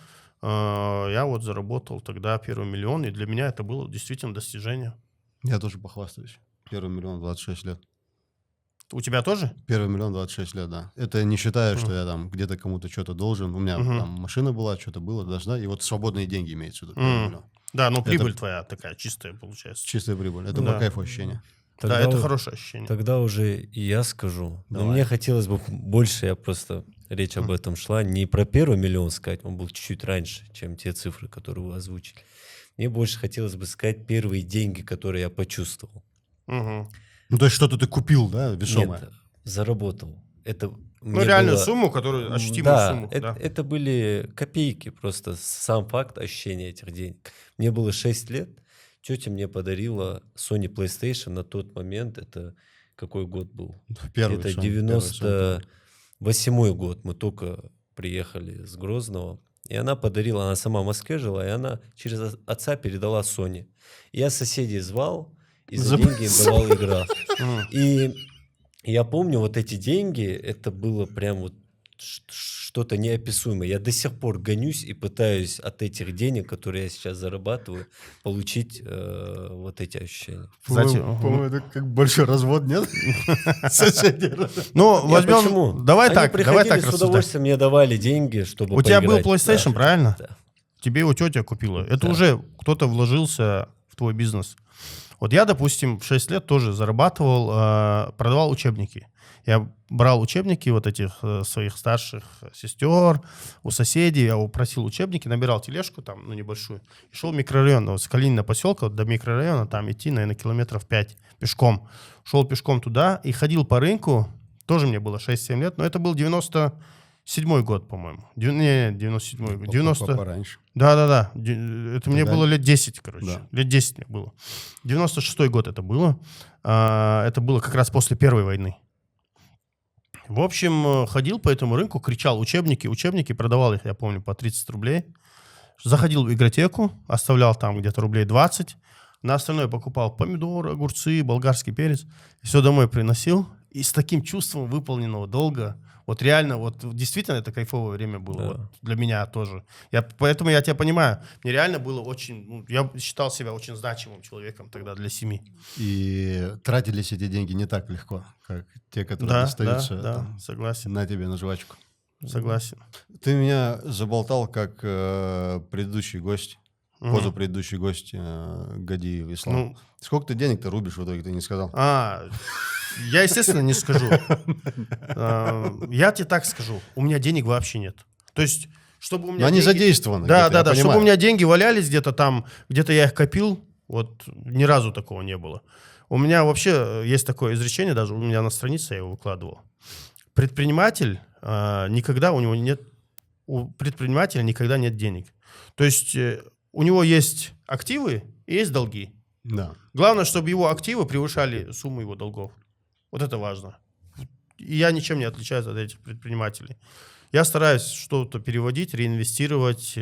Я вот заработал тогда первый миллион, и для меня это было действительно достижение. Я тоже похвастаюсь. Первый миллион, 26 лет. У тебя тоже? Первый миллион 26 лет, да. Это не считая, что я там где-то кому-то что-то должен. У меня там машина была, что-то было, должна. И вот свободные деньги имеется в виду. Первый миллион. Да, но прибыль твоя такая чистая получается. Чистая прибыль. Это Да. по кайфу ощущение. Тогда да, это уже- хорошее ощущение. Тогда уже и я скажу. Но Давай. мне хотелось бы больше, я просто... Речь об этом шла. Не про первый миллион сказать, он был чуть-чуть раньше, чем те цифры, которые вы озвучили. Мне больше хотелось бы сказать первые деньги, которые я почувствовал. Мгм. Ну, то есть что-то ты купил, да, весомое? Нет, заработал. Это Ну, мне реальную было- сумму, которую, ощутимую Да, сумму. Да. это были копейки, просто сам факт ощущения этих денег. Мне было 6 лет, тетя мне подарила Sony PlayStation на тот момент, это какой год был? Первый Это сон, первый сон. 98-й год, мы только приехали с Грозного. И она подарила, она сама в Москве жила, и она через отца передала Sony. Я соседей звал, и за деньги им давал игра. И я помню, вот эти деньги, это было прям вот что-то неописуемое. Я до сих пор гонюсь и пытаюсь от этих денег, которые я сейчас зарабатываю, получить вот эти ощущения. Кстати, По-моему, это как большой развод, нет? Соседи. Ну, возьмем... Почему? Давай Они так приходили с рассуждать. удовольствием, мне давали деньги, чтобы У тебя был поиграть. PlayStation, Да. правильно? Да. Тебе его тетя купила. Это Да. уже кто-то вложился в твой бизнес. Вот я, допустим, в 6 лет тоже зарабатывал, продавал учебники. Я брал учебники вот этих своих старших сестер, у соседей, я просил учебники, набирал тележку там, ну, небольшую, и шел в микрорайон, вот с Калинина поселка вот до микрорайона, там идти, наверное, километров 5 пешком. Шел пешком туда и ходил по рынку, тоже мне было 6-7 лет, но это был 97-й год, по-моему. Не, 97-й год. 90... Пораньше. Да. Это мне Тогда- было лет 10, короче. Да. Лет 10 мне было. 96-й год это было. Это было как раз после Первой войны. В общем, ходил по этому рынку, кричал учебники, продавал их, я помню, по 30 рублей. Заходил в игротеку, оставлял там где-то рублей 20. На остальное покупал помидоры, огурцы, болгарский перец. И все домой приносил. И с таким чувством выполненного долга, вот реально, вот действительно это кайфовое время было. Да. Вот для меня тоже. Поэтому я тебя понимаю. Мне реально было очень... ну, я считал себя очень значимым человеком тогда для семьи. И тратились эти деньги не так легко, как те, которые Да, достаются да, там, согласен. на тебе, на жвачку. Согласен. Ты меня заболтал как предыдущий гость, позапредыдущий гость Гадиев Ислам. Ну, Сколько ты денег-то рубишь в итоге, ты не сказал? Я, естественно, не скажу. Я тебе так скажу. У меня денег вообще нет. То есть, чтобы у меня Но они деньги- задействованы. Да, где-то, я чтобы понимаю. у меня деньги валялись где-то там, где-то я их копил, вот ни разу такого не было. У меня вообще есть такое изречение, даже у меня на странице я его выкладывал. Предприниматель никогда у него нет, у предпринимателя никогда нет денег. То есть у него есть активы и есть долги. Да. Главное, чтобы его активы превышали сумму его долгов. Вот это важно. И я ничем не отличаюсь от этих предпринимателей. Я стараюсь что-то переводить, реинвестировать.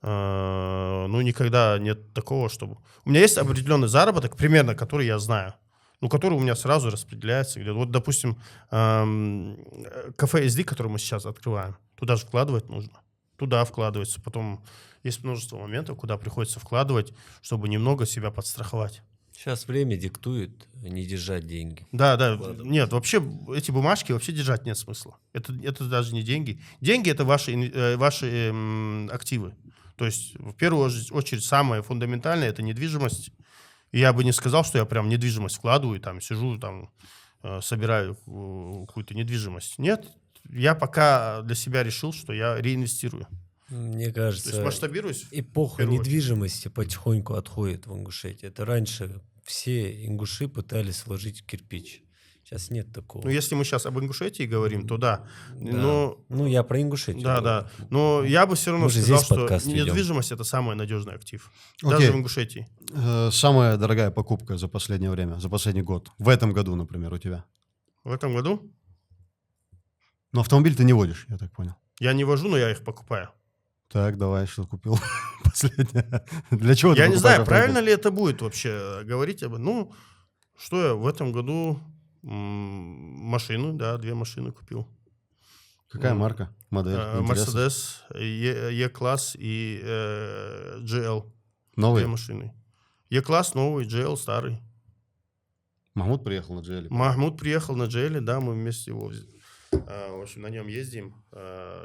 Ну, никогда нет такого, чтобы... У меня есть определенный заработок, примерно, который я знаю. Ну, который у меня сразу распределяется. Где-то. Вот, допустим, кафе SD, который мы сейчас открываем, туда же вкладывать нужно. Туда вкладывается. Потом есть множество моментов, куда приходится вкладывать, чтобы немного себя подстраховать. Сейчас время диктует не держать деньги. Да, да. Вкладывать. Нет, вообще эти бумажки вообще держать нет смысла. Это даже не деньги. Деньги — это ваши активы. То есть, в первую очередь, самое фундаментальное — это недвижимость. И я бы не сказал, что я прям недвижимость вкладываю, там, сижу, там, собираю какую-то недвижимость. Нет, я пока для себя решил, что я реинвестирую. Мне То кажется, есть масштабируюсь. эпоха первую очередь. недвижимости потихоньку отходит в Ингушетии. Это раньше все ингуши пытались вложить в кирпич. Сейчас нет такого. Ну, если мы сейчас об Ингушетии говорим, то да. Да. Но Ну, я про Ингушетию. да, говорю. да. Но я бы все равно Мы же сказал, здесь что подкаст ведем. недвижимость — это самый надежный актив. Окей. Даже в Ингушетии. Самая дорогая покупка за последнее время, за последний год. В этом году, например, у тебя. В этом году Но автомобиль ты не водишь, я так понял. я не вожу, но я их покупаю. Так, давай, что купил последнее. Для чего ты Я не покупаешь знаю, автомобиль? правильно ли это будет вообще говорить об этом. Ну, что я в этом году машину, да, 2 машины купил. Какая марка, модель? Интересно. Mercedes, E-класс и GL. 2 Новый? машины. E-класс новый, GL старый. Махмуд приехал на GL. Махмуд приехал на GL, да, мы вместе его, в общем, на нем ездим.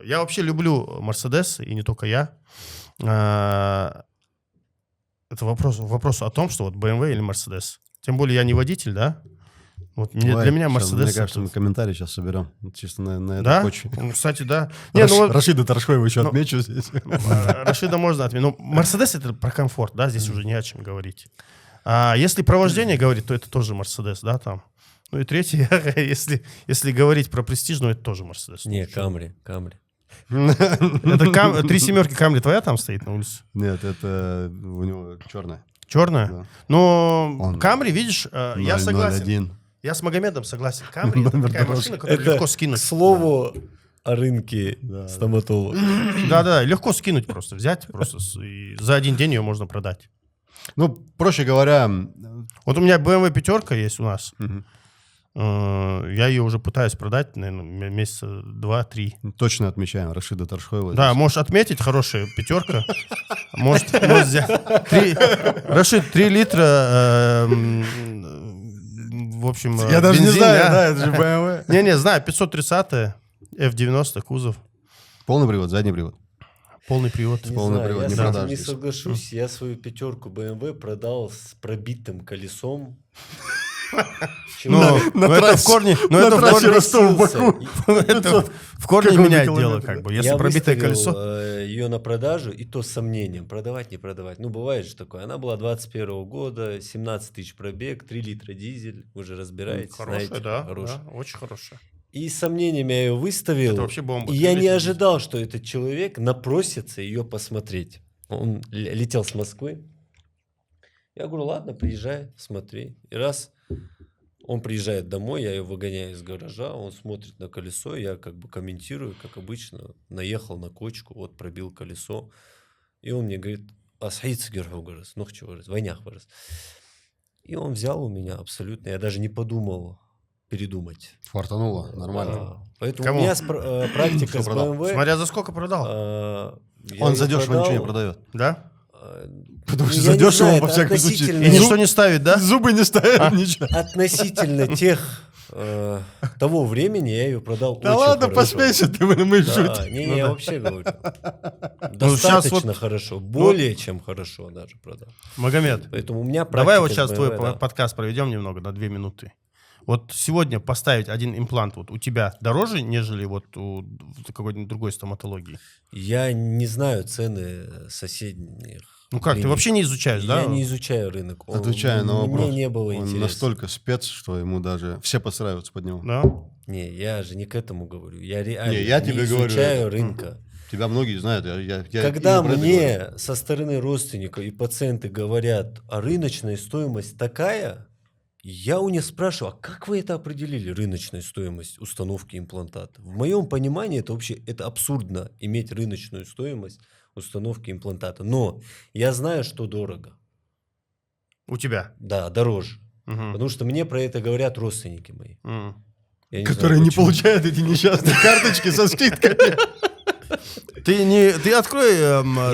Я вообще люблю Мерседес, и не только я. Это вопрос о том, что вот BMW или Мерседес. Тем более я не водитель, да? Вот для меня Мерседес... Мне кажется, мы комментарий сейчас соберем. Чисто на этой Да? почве. Ну, кстати, да. Рашида Таршкоева еще отмечу здесь. Рашида можно отметить. Но Мерседес — это про комфорт, да? Здесь уже не о чем говорить. А если про вождение говорить, то это тоже Мерседес, да, там. Ну и третий, если говорить про престижную, это тоже Мерседес. Не, Камри. Это 3 семерки Камри твоя там стоит на улице? Нет, это у него черная. Черная? Да. Но Камри, видишь, я согласен. 001. Я с Магомедом согласен. Камри — это такая машина, которую легко К скинуть. слову о рынке стоматолога. Да, легко скинуть просто, взять просто. И за один день ее можно продать. Ну, проще говоря... Вот у меня BMW 5 есть у нас. Мгм. Я ее уже пытаюсь продать, наверное, месяца 2-3. Точно отмечаем Рашида Таршкоева. Да, можешь отметить, хорошая 5. Может взять. Рашид, 3 литра, в общем, Я даже не бензин, знаю, да, это же BMW. Не, знаю, 530 F90 кузов, Полный привод, задний привод. полный привод. Не Полный знаю, привод, я не с этим продашь не здесь. соглашусь. Я свою 5 BMW продал с пробитым колесом. Но на это в трассе- корне, на это в трассе корне, Ростов-Баку. это в корне какого-то меняет дело, километра. как бы. Если Я пробитое выставил колесо, ее на продажу, и то с сомнением, продавать, не продавать. Ну, бывает же такое. Она была 21 года, 17 тысяч пробег, 3 литра дизель. Вы же разбираетесь, хорошая, знаете. да, Хорошая. очень хорошая. И с сомнением я ее выставил. Это вообще бомба. И я 3 не литра ожидал, что этот человек напросится ее посмотреть. Он летел с Москвы. Я говорю, ладно, приезжай, смотри. И раз он приезжает домой, я ее выгоняю из гаража, он смотрит на колесо, я как бы комментирую, как обычно, наехал на кочку, вот пробил колесо. И он мне говорит, асхаицы герхугарас, ну чего, войнях вырос. И он взял у меня абсолютно, я даже не подумал передумать. Фартануло, нормально. Поэтому Кому? у меня практика Что с продал? BMW. Смотря за сколько продал, Я Он её задешево ничего не продал, продает. да? Потому что я не задешево, знаю, во это всяком случае. относительно- И ничто не ставит, да? Зубы не ставят, ничего. Относительно тех того времени я ее продал Да очень ладно, хорошо. посмейся, ты мы Да, шутим. не, я вообще говорю. Ну, щас Достаточно вот- хорошо, более чем хорошо даже продал. Магомед, Поэтому у меня давай практика вот с сейчас BMW, твой да. подкаст проведем немного, на 2 минуты. Вот сегодня поставить один имплант вот у тебя дороже, нежели вот у какой-нибудь другой стоматологии? Я не знаю цены соседних. Ну как, ты клиник. вообще не изучаешь, да? Я не изучаю рынок. Отвечая на вопрос. Мне не было Он интересно. настолько спец, что ему даже все подстраиваются под него. Да? Не, я же не к этому говорю. Я реально Не, я тебе говорю изучаю это. рынка. Тебя многие знают. Я Когда именно про это говорю. мне со стороны родственников и пациенты говорят, а рыночная стоимость такая, я у них спрашиваю, а как вы это определили, рыночную стоимость установки имплантата? В моем понимании это вообще это абсурдно, иметь рыночную стоимость установки имплантата. Но я знаю, что дорого. У тебя? Да, дороже. Мгм. Потому что мне про это говорят родственники мои. Мгм. Я не Которые знаю, не почему. получают эти несчастные карточки со скидками. Ты открой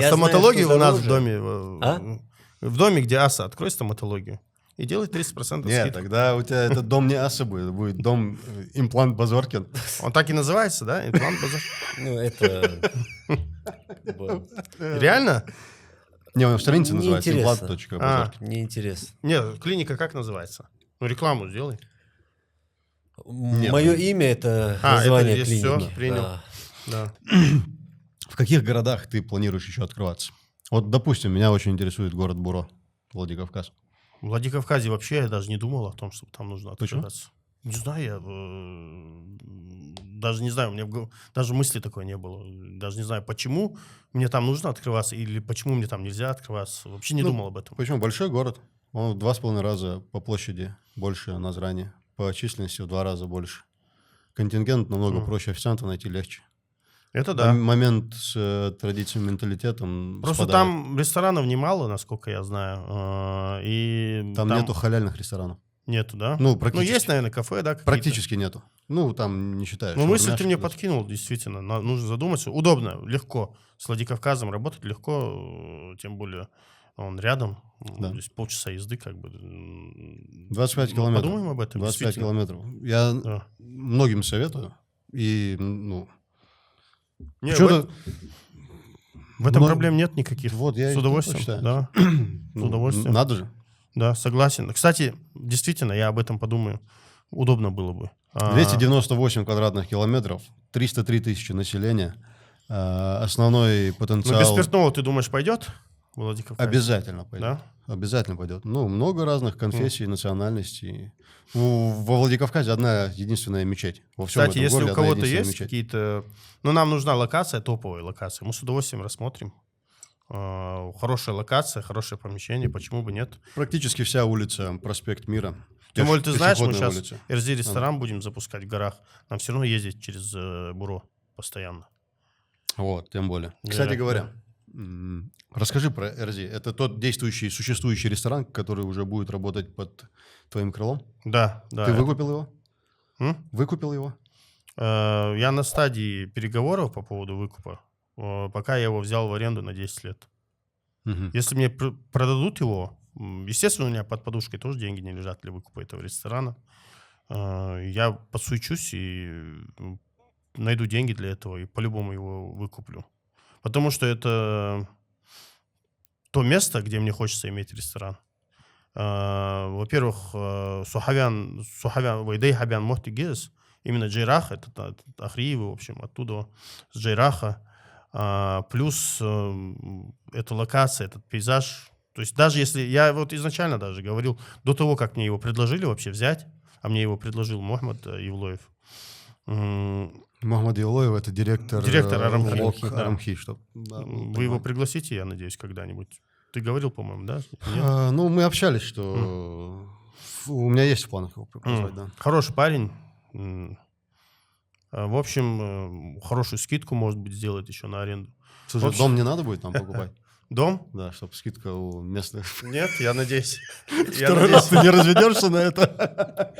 стоматологию что у нас в дороже. доме. А? В доме, где аса, открой стоматологию. И делай 30% Нет, скидку. тогда у тебя этот дом не аса будет, будет дом имплант Базоркин. Он так и называется, да? Имплант базар. Ну, это... Реально? Не, он в странице называется Неинтересно. имплант.базоркин. Мне интересно. Нет, клиника как называется? Ну, рекламу сделай. Нет. Мое имя это А, название это есть клиники. всё, принял. Да. Да. В каких городах ты планируешь еще открываться? Вот, допустим, меня очень интересует город Буро, Владикавказ. В Владикавказе вообще я даже не думал о том, чтобы там нужно Почему? открываться. Не знаю, я даже не знаю, у меня даже мысли такой не было. Даже не знаю, почему мне там нужно открываться или почему мне там нельзя открываться. Вообще не Ну, думал об этом. Почему? Большой город. Он в 2,5 раза по площади больше Назрани. По численности в 2 раза больше. Контингент намного проще, официантов найти легче. Это да. Момент с традицией, менталитетом Просто спадает. там ресторанов немало, насколько я знаю. И Там нету халяльных ресторанов. Нету, да? Ну, Ну, практически. есть, наверное, кафе, да? какие-то? Практически нету. Ну, там не считаешь. Ну, мысль ты шаурмяшек мне туда. подкинул, действительно. Нужно задуматься. Удобно, легко. С Владикавказом работать легко, тем более он рядом, Да. здесь полчаса езды как бы. 25 километров. Подумаем об этом. 25 действительно. километров. Я Да. многим советую. И, ну, Не, что-то... в этом Но- проблем нет никаких. Вот, я С и удовольствием. считаю. Да, ну, с удовольствием. Надо же. Да, согласен. Кстати, действительно, я об этом подумаю. Удобно было бы. 298 квадратных километров, 303 тысячи населения. Основной Ну, потенциал... без спиртного, ты думаешь, пойдет? Владикавказ? Обязательно пойдет. Да? Обязательно пойдет. Ну, много разных конфессий, национальностей. Во Владикавказе одна единственная мечеть. Во всем Кстати, этом если городе у одна кого-то единственная есть мечеть. какие-то... Ну, нам нужна локация, топовая локация. Мы с удовольствием рассмотрим. Хорошая локация, хорошее помещение, почему бы нет? Практически вся улица, проспект Мира. Тем более, ты знаешь, мы Пешеходная сейчас улица. РЗ ресторан будем запускать в горах. Нам все равно ездить через Буро постоянно. Вот, тем более. Да, Кстати да. говоря, расскажи про РЗ. Это тот действующий, существующий ресторан, который уже будет работать под твоим крылом? Да, да. Ты выкупил его? М? Выкупил его? Я на стадии переговоров по поводу выкупа. Пока я его взял в аренду на 10 лет. Мгм. Если мне продадут его, естественно, у меня под подушкой тоже деньги не лежат для выкупа этого ресторана. Я подсуечусь и найду деньги для этого и по-любому его выкуплю. Потому что это то место, где мне хочется иметь ресторан. Во-первых, Сухавян, Вайдей Хабян Мохтигез, именно Джейрах, это Ахриевы, в общем, оттуда, с Джейраха. Плюс эта локация, этот пейзаж. То есть даже если... Я вот изначально даже говорил, до того, как мне его предложили вообще взять, а мне его предложил Мухаммад Евлоев. Мухаммад Евлоев — это директор Арамхи. ЛОК Да. Арамхи. Вы его пригласите, я надеюсь, когда-нибудь. Ты говорил, по-моему, да? Нет? Ну, мы общались, что у меня есть в планах его позвать, да. Хороший парень. В общем, хорошую скидку, может быть, сделать еще на аренду. Слушай, общем- дом не надо будет там покупать? Дом? Да, чтобы скидка у местных. Нет, я надеюсь. Второй раз ты не разведешься на это?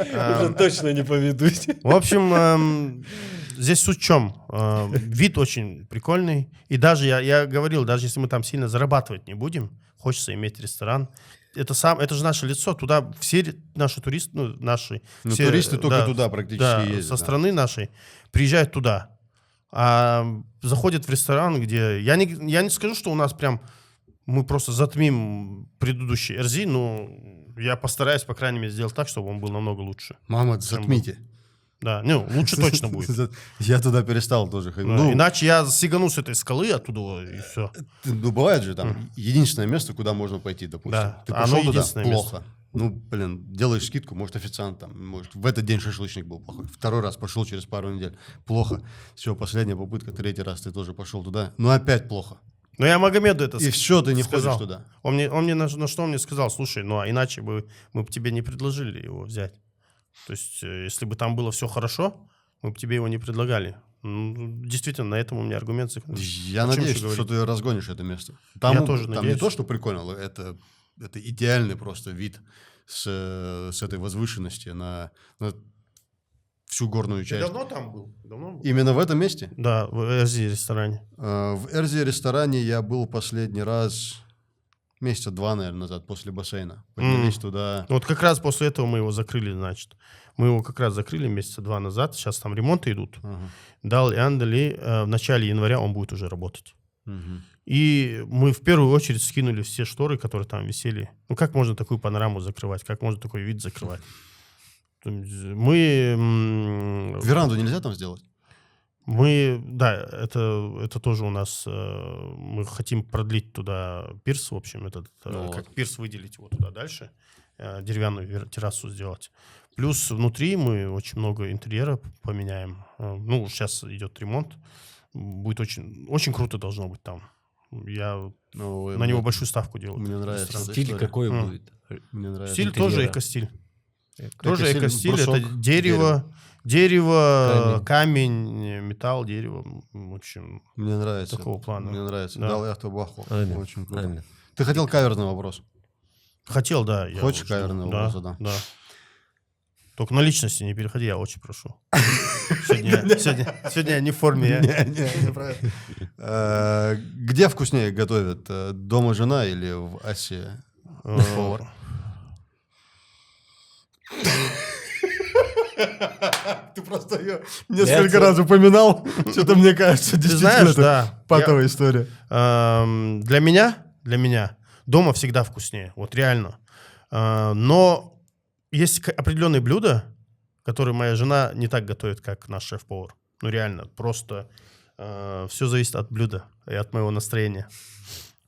Уже точно не поведусь. В общем, здесь суть в чем? Вид очень прикольный. И даже, я говорил, даже если мы там сильно зарабатывать не будем, хочется иметь ресторан. Это же наше лицо. Туда все наши туристы, наши... Ну, все, туристы только да, туда практически да, ездят. со да. страны нашей приезжают туда. А заходят в ресторан, где... Я не скажу, что у нас прям... Мы просто затмим предыдущий РЗ, но я постараюсь, по крайней мере, сделать так, чтобы он был намного лучше. Мамад, Чем затмите. Да, лучше точно будет. Я туда перестал тоже ходить. Да, Ну, иначе я сигану с этой скалы оттуда, и все. ну, бывает же там единственное место, куда можно пойти, допустим. Да, Ты оно пошел туда, единственное плохо. Ну, блин, делаешь скидку, может, официант там, может, в этот день шашлычник был плохой. Второй раз пошел через пару недель. Плохо. Все, последняя попытка, третий раз ты тоже пошел туда. Ну, опять плохо. Но я Магомеду это И все, ты не сказал. ходишь туда. Он мне на что он мне сказал: слушай, ну а иначе бы мы бы тебе не предложили его взять. То есть, если бы там было все хорошо, мы бы тебе его не предлагали. Ну, действительно, на этом у меня аргумент. Я О чем надеюсь, еще говорить? что ты разгонишь это место. Я Там, тоже там не надеюсь. то, что прикольно, это идеальный просто вид с этой возвышенности на всю горную Ты часть. давно там был? Давно был? Именно в этом месте? Да, в Эрзи ресторане. В Эрзе ресторане я был последний раз месяца 2, наверное, назад, после бассейна. Поднялись туда. Вот как раз после этого мы его закрыли, значит. Мы его как раз закрыли месяца 2 назад. Сейчас там ремонты идут. Ага. Дал Яндали, в начале января он будет уже работать. Мгм. И мы в первую очередь скинули все шторы, которые там висели. Ну, как можно такую панораму закрывать? Как можно такой вид закрывать? Веранду нельзя там сделать? Да, это тоже у нас, мы хотим продлить туда пирс, в общем, Ну как вот. пирс выделить его туда дальше, деревянную террасу сделать. Плюс внутри мы очень много интерьера поменяем. Ну, сейчас идет ремонт. Будет очень, очень круто должно быть там. Я Ну, на него большую ставку делаю. Мне нравится. Ресторан. эта Стиль история. какой будет? Мне нравится. Стиль интерьера. тоже экостиль. Тоже Экостиль, экостиль. брусок, Это дерево, камень, металл, дерево. В общем, Мне нравится. такого плана. Мне нравится. Да. Дал яхту Баху. Амин. Очень круто. Амин. Ты хотел каверзный вопрос? хотел, да. я Хочешь очень- каверный да, вопрос задам? Да. Только на личности не переходи, я очень прошу. Сегодня Сегодня я не в форме. Где вкуснее готовят? Дома жена или в Асе повар? Ты просто ее несколько раз упоминал. Что-то, мне кажется, действительно это патовая история. Для меня дома всегда вкуснее. Вот реально. Но есть определенные блюда, которые моя жена не так готовит, как наш шеф-повар. Ну, реально, просто все зависит от блюда и от моего настроения.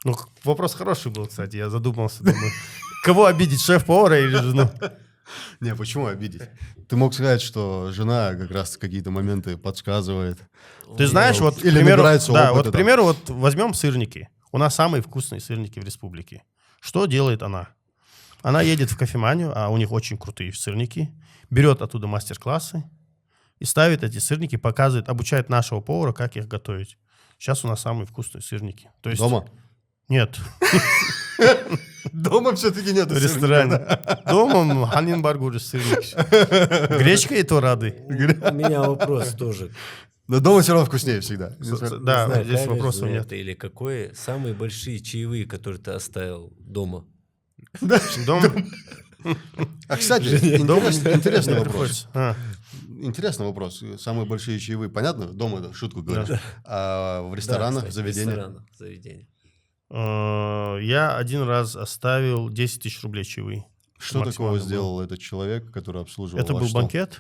Ну, вопрос хороший был, кстати, я задумался. Думаю, кого обидеть, шеф-повара или жену? Не, почему обидеть? Ты мог сказать, что жена как раз какие-то моменты подсказывает. Ты знаешь, вот, к или примеру, набирается да, опыта вот, к там. примеру, вот возьмем сырники. У нас самые вкусные сырники в республике. Что делает она? Она едет в кофеманию, а у них очень крутые сырники, берет оттуда мастер-классы и ставит эти сырники, показывает, обучает нашего повара, как их готовить. Сейчас у нас самые вкусные сырники. То есть... Дома? Нет. Дома все-таки нет В ресторане. Дома Ханин Баргур сырник. Гречка и то рады. У меня вопрос тоже. Но дома все равно вкуснее всегда. Да, Не знаю, здесь правильно вопросов же нет. это или какое самые большие чаевые, которые ты оставил дома? Дом... А, кстати, интересный вопрос. приходится. А. Интересный вопрос. Самые большие чаевые, понятно? Дома это шутку говоришь. Да. А в Да, ресторанах, кстати, заведениях? в ресторанах, заведениях. Я один раз оставил 10 тысяч рублей чаевые. Что такого Максимально было. сделал этот человек, который обслуживал Это ваш был стол? банкет.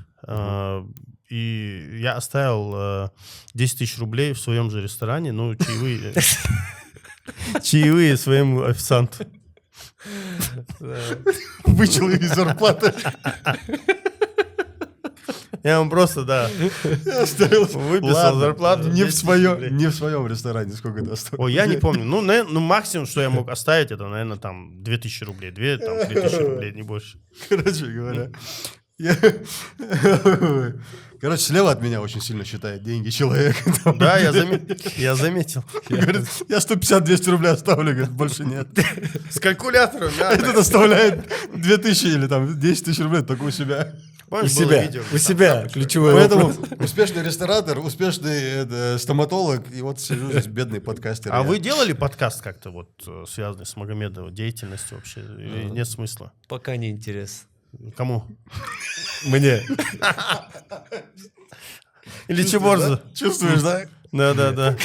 И я оставил 10 тысяч рублей в своем же ресторане. Ну, чаевые. Чаевые своему официанту. Вычел их из зарплаты. Я вам просто, да, Оставил. выписал Ладно, зарплату. Не 10 в тысяч рублей. своем ресторане. Сколько ты оставил? Ой, я не помню. Ну, максимум, что я мог оставить, это, наверное, там 2000 рублей. 3000 рублей, не больше. Короче говоря. Короче, слева от меня очень сильно считает деньги человек. Да, я заметил. Говорит, я 150-200 рублей оставлю, говорит, больше нет. С калькулятором, да. Этот оставляет 2000 или там 10 тысяч рублей только у себя. Помнишь, было видео? У себя ключевой Поэтому вопрос. успешный ресторатор, успешный стоматолог, и вот сижу здесь бедный подкастер. А вы делали подкаст как-то вот связанный с Магомедовой деятельностью вообще? Или нет смысла? Пока не интерес. Кому? Мне. Или Чеборзу? Чувствуешь, да? Да.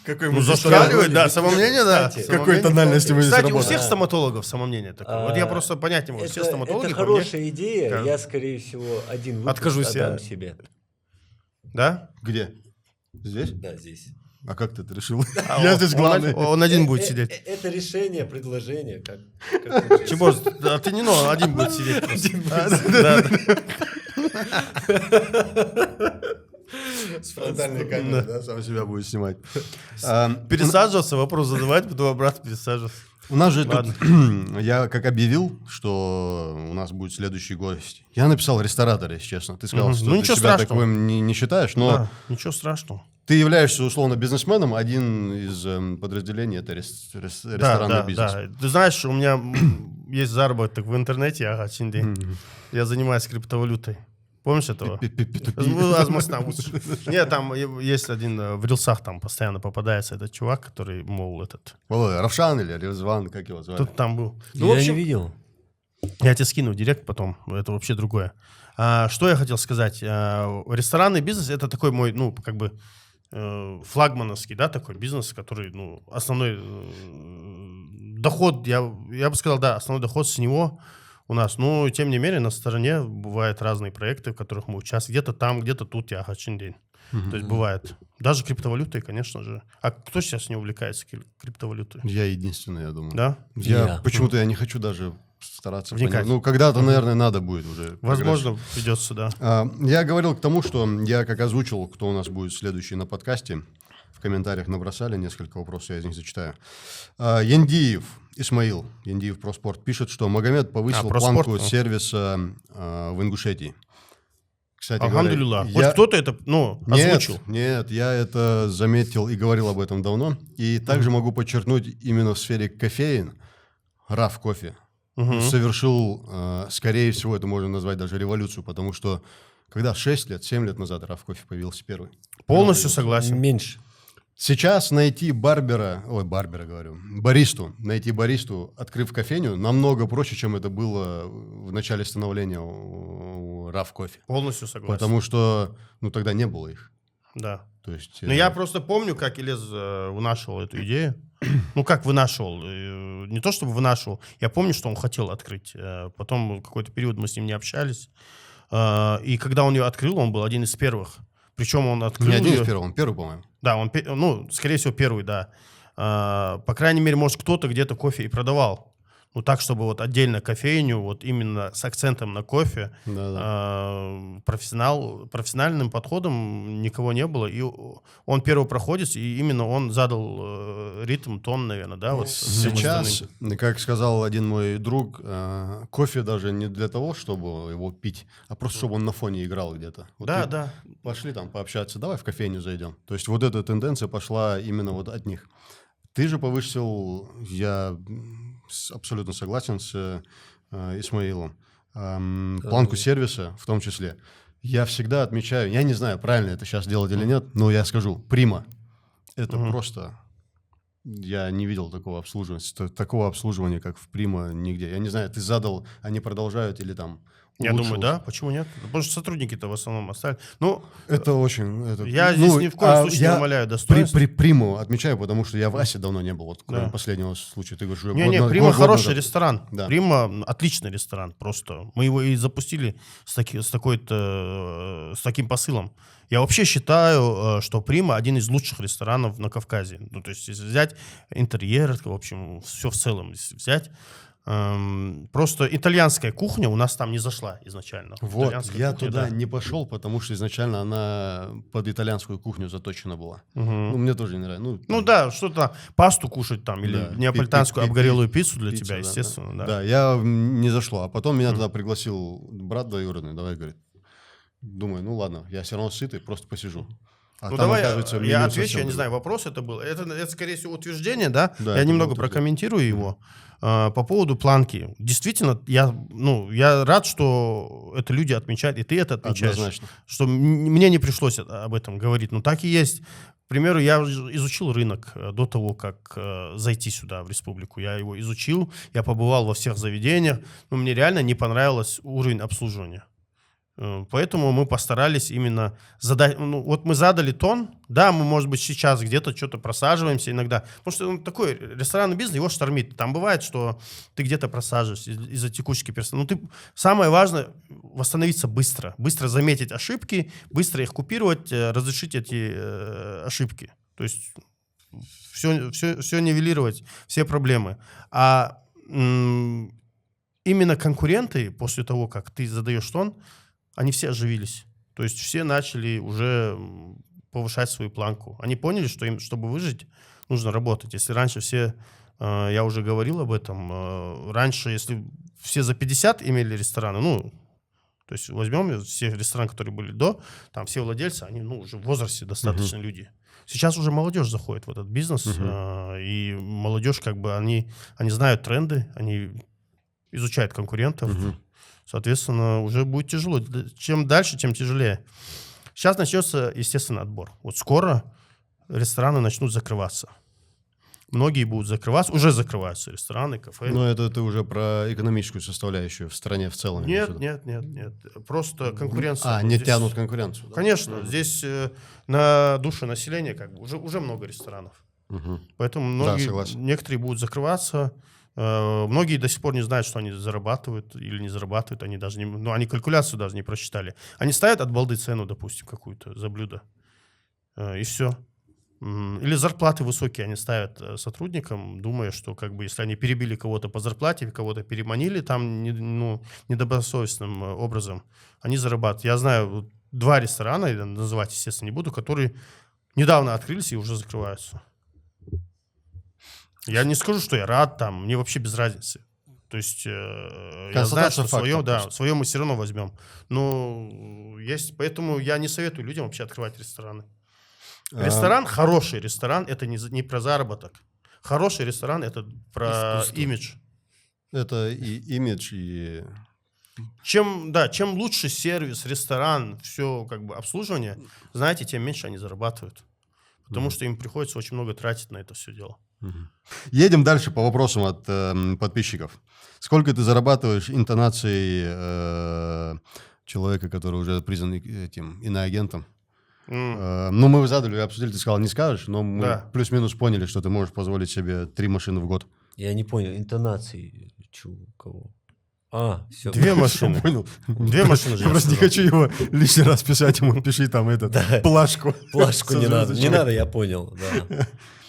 Какой Ну, зашкаливает, да, самомнение, да. Кстати, Какой тональности мы здесь Кстати, у работаем? всех стоматологов самомнение такое. Вот я просто понять не могу. Все стоматологи Это по мне- хорошая идея. Да. Я, скорее всего, один выпуск Откажусь я. отдам себе. Да? Где? Здесь? Да, здесь. А как ты это решил? А Я он- здесь он- главный. Он один будет сидеть. Это решение, предложение. Как лучше. Чеборз, а ты не он один будет сидеть. просто. Да. С фронтальной камерой, да, сам себя будет снимать. Пересаживаться, вопрос задавать, потом обратно пересаживаться. У нас же тут, Ладно. я как объявил, что у нас будет следующий гость. Я написал ресторатор, если честно. Ты сказал, Мгм. что Ну, ты ничего себя страшного. таковым не считаешь, но Да, ничего страшного. ты являешься условно бизнесменом, один из подразделений это ресторанный бизнес. Да. Ты знаешь, у меня есть заработок в интернете, ага, один день. Я занимаюсь криптовалютой. Помнишь этого? Ну, возможно, лучше. Нет, там есть один в рилсах, там постоянно попадается этот чувак, который, мол, этот... Володя, Равшан или Резван, как его звали? Тут там был. Я Ну, в не общем, видел. я тебе скину в директ потом, это вообще другое. Что я хотел сказать? Ресторанный бизнес — это такой мой, ну, как бы флагмановский, да, такой бизнес, который, ну, основной доход, я бы сказал, да, основной доход с него у нас. Но, тем не менее, на стороне бывают разные проекты, в которых мы участвуем. Где-то там, где-то тут, я хочу день. То есть бывает. Даже криптовалютой, конечно же. А кто сейчас не увлекается криптовалютой? Я единственный, я думаю. Да? Я. Почему-то я не хочу даже стараться Вникать. понять. Ну, когда-то, наверное, надо будет уже. Возможно, придется, да. Я говорил к тому, что я как озвучил, кто у нас будет следующий на подкасте. В комментариях набросали несколько вопросов, я из них зачитаю. Яндиев Исмаил, Яндиев Проспорт, пишет, что Магомед повысил Проспорт, планку ну. сервиса в Ингушетии. Кстати Алхамдулилlah. говоря, Хоть кто-то это, озвучил. Нет, я это заметил и говорил об этом давно. И также могу подчеркнуть, именно в сфере кофеин, RAF кофе совершил, скорее всего, это можно назвать даже революцию, потому что Когда 6 лет, 7 лет назад RAV Coffee появился первый. Полностью согласен. Меньше. Сейчас найти найти баристу, открыв кофейню, намного проще, чем это было в начале становления у RAV Coffee. Полностью согласен. Потому что, тогда не было их. Да. То есть, Но я просто помню, как Илез вынашивал эту идею. Ну, как вынашивал. Не то, чтобы вынашивал. Я помню, что он хотел открыть. Потом какой-то период мы с ним не общались. И когда он ее открыл, он был один из первых. Причем он открыл Не один ее... из первых, он первый, по-моему. Да, он, скорее всего, первый, да. По крайней мере, может, кто-то где-то кофе и продавал. Ну, так, чтобы вот отдельно кофейню, вот именно с акцентом на кофе, профессиональным подходом никого не было. И он первый проходец, и именно он задал ритм, тон, наверное, да? Вот сейчас, как сказал один мой друг, кофе даже не для того, чтобы его пить, а просто чтобы он на фоне играл где-то. Вот да. Пошли там пообщаться, давай в кофейню зайдем. То есть вот эта тенденция пошла именно вот от них. Ты же повысил, я абсолютно согласен с Исмаилом, планку сервиса в том числе. Я всегда отмечаю, я не знаю, правильно это сейчас делать или нет, но я скажу, Прима. Это просто... Я не видел такого обслуживания, как в Прима, нигде. Я не знаю, ты задал, они продолжают или там... Я думаю, да. Почему нет? Потому что сотрудники-то в основном остались. Ну, это очень... Я здесь ни в коем случае не умаляю достоинств. Приму отмечаю, потому что я в Асе давно не был. Вот кроме последнего случая. Ты говоришь, Не, Прима хороший ресторан. Да. Прима отличный ресторан просто. Мы его и запустили с таким посылом. Я вообще считаю, что Прима один из лучших ресторанов на Кавказе. Ну, то есть, если взять интерьер, в общем, все в целом взять... Просто итальянская кухня у нас там не зашла изначально. Вот, я туда не пошел, потому что изначально она под итальянскую кухню заточена была. Ну, мне тоже не нравится. Ну да, что-то пасту кушать там, или неаполитанскую обгорелую пиццу для тебя, естественно. Да, я не зашло. А потом меня туда пригласил брат двоюродный, давай, говорит. Думаю, ну ладно, я все равно сытый, просто посижу. Ну давай я отвечу, я не знаю, вопрос это был. Это скорее всего, утверждение, да? Я немного прокомментирую его. По поводу планки. Действительно, я рад, что это люди отмечают, и ты это отмечаешь. Однозначно. Что мне не пришлось об этом говорить. Но так и есть. К примеру, я изучил рынок до того, как зайти сюда, в республику. Я его изучил, я побывал во всех заведениях, но мне реально не понравился уровень обслуживания. Поэтому мы постарались именно задать... Ну, вот мы задали тон, да, мы, может быть, сейчас где-то что-то просаживаемся иногда. Потому что такой ресторанный бизнес, его штормит. Там бывает, что ты где-то просаживаешься из-за текучки персонала. Самое важное — восстановиться быстро. Быстро заметить ошибки, быстро их купировать, разрешить эти ошибки. То есть все нивелировать, все проблемы. А именно конкуренты, после того, как ты задаешь тон, они все оживились. То есть все начали уже повышать свою планку. Они поняли, что им, чтобы выжить, нужно работать. Если раньше все, я уже говорил об этом, раньше, если все за 50 имели рестораны, то есть возьмем все рестораны, которые были до, там все владельцы, они уже в возрасте достаточно люди. Сейчас уже молодежь заходит в этот бизнес, и молодежь они знают тренды, они изучают конкурентов. Соответственно, уже будет тяжело. Чем дальше, тем тяжелее. Сейчас начнется, естественно, отбор. Вот скоро рестораны начнут закрываться. Многие будут закрываться. Уже закрываются рестораны, кафе. Но это ты уже про экономическую составляющую в стране в целом. Нет. Просто конкуренция. Не тянут конкуренцию. Да? Конечно. Здесь на душу населения уже много ресторанов. Поэтому некоторые будут закрываться. Многие до сих пор не знают, что они зарабатывают или не зарабатывают. Они даже они калькуляцию даже не просчитали. Они ставят от балды цену, допустим, какую-то за блюдо. И все. Или зарплаты высокие они ставят сотрудникам, думая, что если они перебили кого-то по зарплате, кого-то переманили там недобросовестным образом, они зарабатывают. Я знаю 2 ресторана, я называть, естественно, не буду, которые недавно открылись и уже закрываются. Я не скажу, что я рад, мне вообще без разницы. То есть я знаю, что свое мы все равно возьмем. Поэтому я не советую людям вообще открывать рестораны. Ресторан, хороший ресторан, это не про заработок. Хороший ресторан — это про имидж. Это и имидж, и Чем лучше сервис, ресторан, все как бы обслуживание, знаете, тем меньше они зарабатывают. Потому что им приходится очень много тратить на это все дело. Едем дальше по вопросам от подписчиков. Сколько ты зарабатываешь интонацией человека, который уже признан этим иноагентом? Ну, мы задали, обсудили, ты сказал, не скажешь, но мы плюс-минус поняли, что ты можешь позволить себе 3 машины в год. Я не понял, интонации кого? Все. 2 машины. Понял. 2 машины. Я просто не хочу его лишний раз писать, ему пиши там плашку. Плашку не надо. Не надо, я понял, да.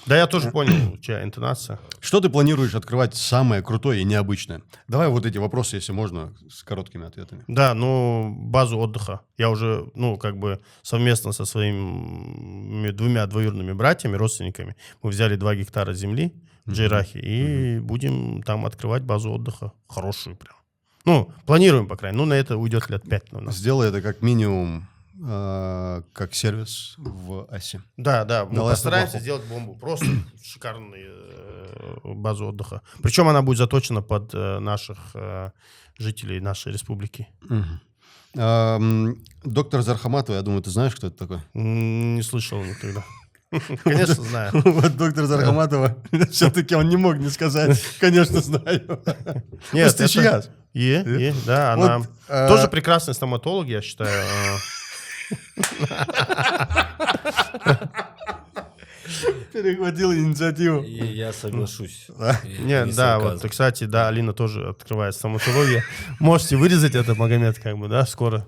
Да, я тоже понял, чья интонация. Что ты планируешь открывать самое крутое и необычное? Давай вот эти вопросы, если можно, с короткими ответами. Да, базу отдыха. Я уже, как бы совместно со своими 2 двоюродными братьями, родственниками, мы взяли 2 гектара земли в Джейрахе и будем там открывать базу отдыха. Хорошую прям. Планируем, по крайней мере. На это уйдет лет 5. Сделай это как минимум как сервис в АСе. Да, мы постараемся сделать бомбу. Просто шикарную базу отдыха. Причем она будет заточена под наших жителей нашей республики. Доктор Зархаматова, я думаю, ты знаешь, кто это такой? Не слышал никогда. Конечно, знаю. Вот доктор Зархаматова, все-таки он не мог не сказать. Конечно, знаю. Нет, это... сейчас. Да, она тоже прекрасный стоматолог, я считаю. Перехватил инициативу. Я соглашусь. Нет, да, вот, кстати, да, Алина тоже открывает стоматологию. Можете вырезать это, Магомед, как бы, да, скоро.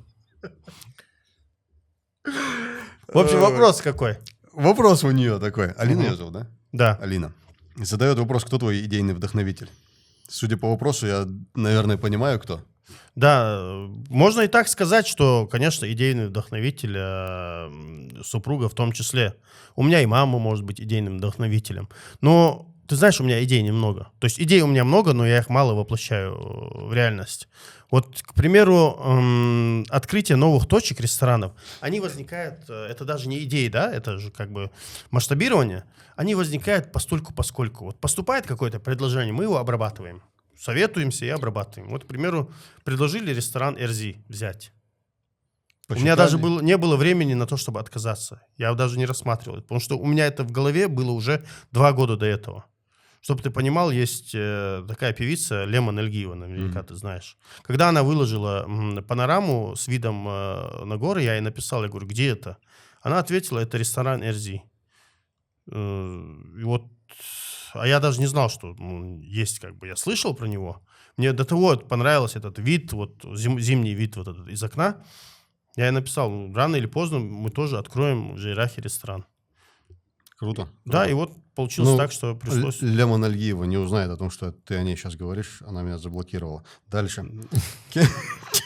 В общем, вопрос какой? Вопрос у нее такой. Алина ее зовут, да? Да. Алина. Задает вопрос, кто твой идейный вдохновитель? Судя по вопросу, я, наверное, понимаю, кто. Да, можно и так сказать, что, конечно, идейный вдохновитель супруга в том числе. У меня и мама может быть идейным вдохновителем. Но, ты знаешь, у меня идей немного. То есть идей у меня много, но я их мало воплощаю в реальность. Вот, к примеру, открытие новых точек ресторанов, они возникают, это даже не идеи, да, это же как бы масштабирование, они возникают постольку-поскольку. Вот поступает какое-то предложение, мы его обрабатываем. Советуемся и обрабатываем. Вот, к примеру, предложили ресторан Эрзи взять. Посчитали. У меня даже не было времени на то, чтобы отказаться. Я даже не рассматривал. Потому что у меня это в голове было уже 2 года до этого. Чтобы ты понимал, есть такая певица Лемон Эльгиева, наверняка ты знаешь. Когда она выложила панораму с видом на горы, я ей написал, я говорю, где это? Она ответила, это ресторан Эрзи. И вот... А я даже не знал, что есть, как бы, я слышал про него. Мне до того понравился этот вид, вот зимний вид вот этот из окна. Я ей написал, рано или поздно мы тоже откроем в Джейрахе ресторан. Круто. Да, и вот получилось так, что пришлось... Лемон Алиева не узнает о том, что ты о ней сейчас говоришь, она меня заблокировала. Дальше.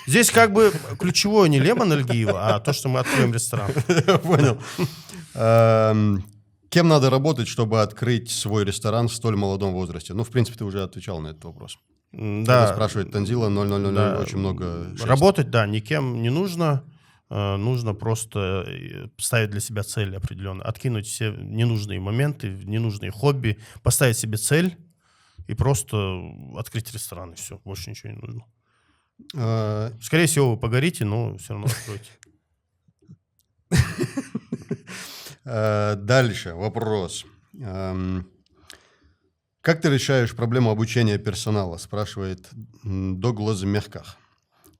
Здесь как бы ключевое не Лемон Алиева, а то, что мы откроем ресторан. Я понял. Кем надо работать, чтобы открыть свой ресторан в столь молодом возрасте? Ну, в принципе, ты уже отвечал на этот вопрос. Да. Это спрашивает Танзила 0000, да. Очень много. 6. Работать, да, никем не нужно. Нужно просто ставить для себя цель определенно. Откинуть все ненужные моменты, ненужные хобби, поставить себе цель и просто открыть ресторан. И все, больше ничего не нужно. Скорее всего, вы погорите, но все равно откройте. Дальше вопрос. Как ты решаешь проблему обучения персонала? Спрашивает Доглас Мягках.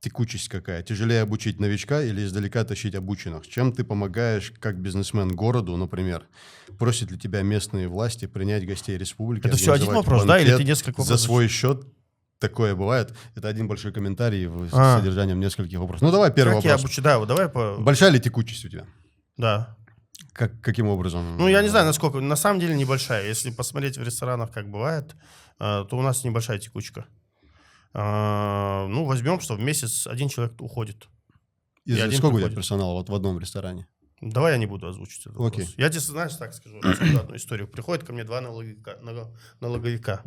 Текучесть какая? Тяжелее обучить новичка или издалека тащить обученных? Чем ты помогаешь как бизнесмен городу, например? Просят ли тебя местные власти принять гостей республики? Это все один вопрос, да? Или ты несколько вопросов? За свой счет? Такое бывает. Это один большой комментарий с содержанием нескольких вопросов. Ну, давай первый вопрос. Давай Большая ли текучесть у тебя? Да. Каким образом? Ну, я не знаю, насколько. На самом деле небольшая. Если посмотреть в ресторанах, как бывает, то у нас небольшая текучка. Ну, возьмем, что в месяц 1 человек уходит. Сколько у тебя персонала вот в одном ресторане? Давай я не буду озвучить этот вопрос. Окей. Я тебе, знаешь, так скажу, расскажу одну историю. Приходят ко мне 2 налоговика.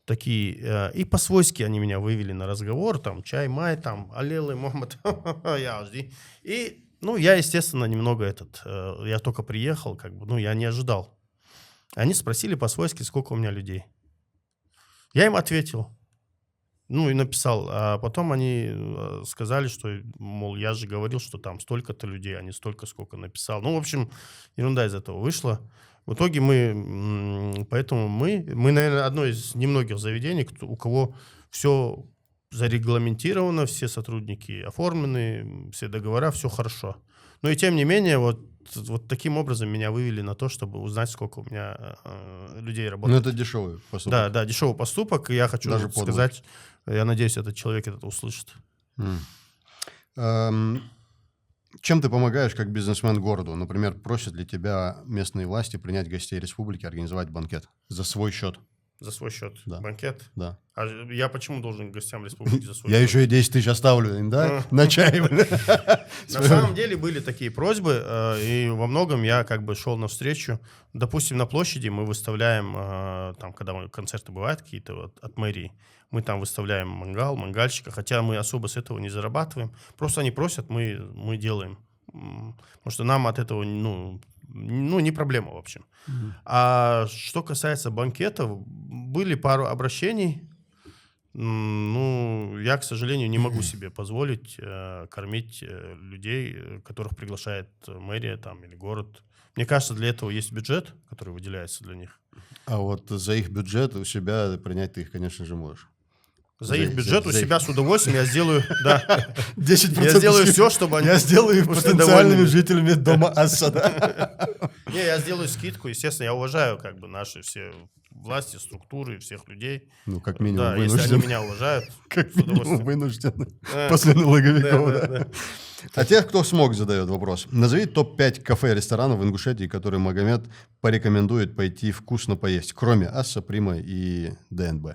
Такие, и по-свойски они меня вывели на разговор, там, чай, май, там, аллелы, Мохаммад, я жди. И, я, естественно, немного я только приехал, как бы, я не ожидал. Они спросили по-свойски, сколько у меня людей. Я им ответил. Ну, и написал. А потом они сказали, что, мол, я же говорил, что там столько-то людей, а не столько, сколько написал. Ну, в общем, ерунда из этого вышла. В итоге поэтому мы, наверное, одно из немногих заведений, у кого все зарегламентировано, все сотрудники оформлены, все договора, все хорошо. Но и тем не менее, вот таким образом меня вывели на то, чтобы узнать, сколько у меня людей работает. Ну, это дешевый поступок. Да, дешевый поступок. И я хочу Даже сказать, я надеюсь, этот человек это услышит. Чем ты помогаешь как бизнесмен городу? Например, просят ли тебя местные власти принять гостей республики, организовать банкет за свой счет? За свой счет? Да. Банкет? Да. А я почему должен гостям республики за свой Я счет? еще и 10 тысяч оставлю им, да? На чай. На самом деле были такие просьбы, и во многом я как бы шел навстречу. Допустим, на площади мы выставляем, там, когда концерты бывают какие-то от мэрии, мы там выставляем мангальщика, хотя мы особо с этого не зарабатываем. Просто они просят, мы делаем. Потому что нам от этого, не проблема, в общем. А что касается банкетов, были пару обращений. Я, к сожалению, не могу себе позволить кормить людей, которых приглашает мэрия там, или город. Мне кажется, для этого есть бюджет, который выделяется для них. А вот за их бюджет у себя принять ты их, конечно же, можешь. За их бюджет у себя с удовольствием я сделаю, да. 10% Я сделаю все, чтобы они... Я сделаю их были потенциальными довольны. жителями дома Асада. Не, я сделаю скидку. Естественно, я уважаю как бы наши все власти, структуры, всех людей. Ну, как минимум, Да, если они вынуждены. меня уважают, Как с минимум, удовольствием. вынуждены. После налоговиков, Да. да. А тех, кто смог, задает вопрос. Назови топ-5 кафе и ресторанов в Ингушетии, которые Магомед порекомендует пойти вкусно поесть, кроме Асса, Прима и ДНБ.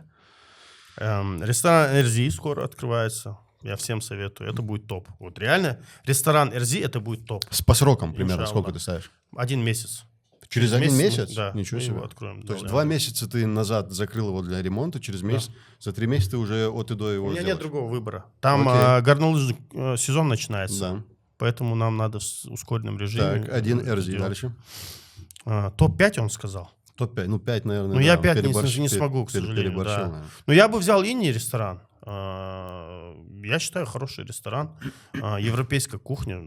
Ресторан Эрзи скоро открывается. Я всем советую. Это будет топ. Вот реально, ресторан Эрзи это будет топ. По срокам примерно Иншаллах. сколько ты ставишь? 1 месяц. Через один месяц? Да. Ничего мы себе. его откроем. То есть Да. 2 месяца ты назад закрыл его для ремонта, через месяц, за 3 месяца ты уже от и до его У меня сделаешь. нет другого выбора. Там Окей. горнолыжный сезон начинается. Да. Поэтому нам надо в ускоренном режиме. Так, один Эрзи, сделать. дальше. Топ-5 он сказал. Топ-5, ну 5, наверное. Ну, я да, 5 переборщил, не смогу, к сожалению. переборщил, Да. наверное. Но я бы взял Инни ресторан. Я считаю, хороший ресторан. Европейская кухня.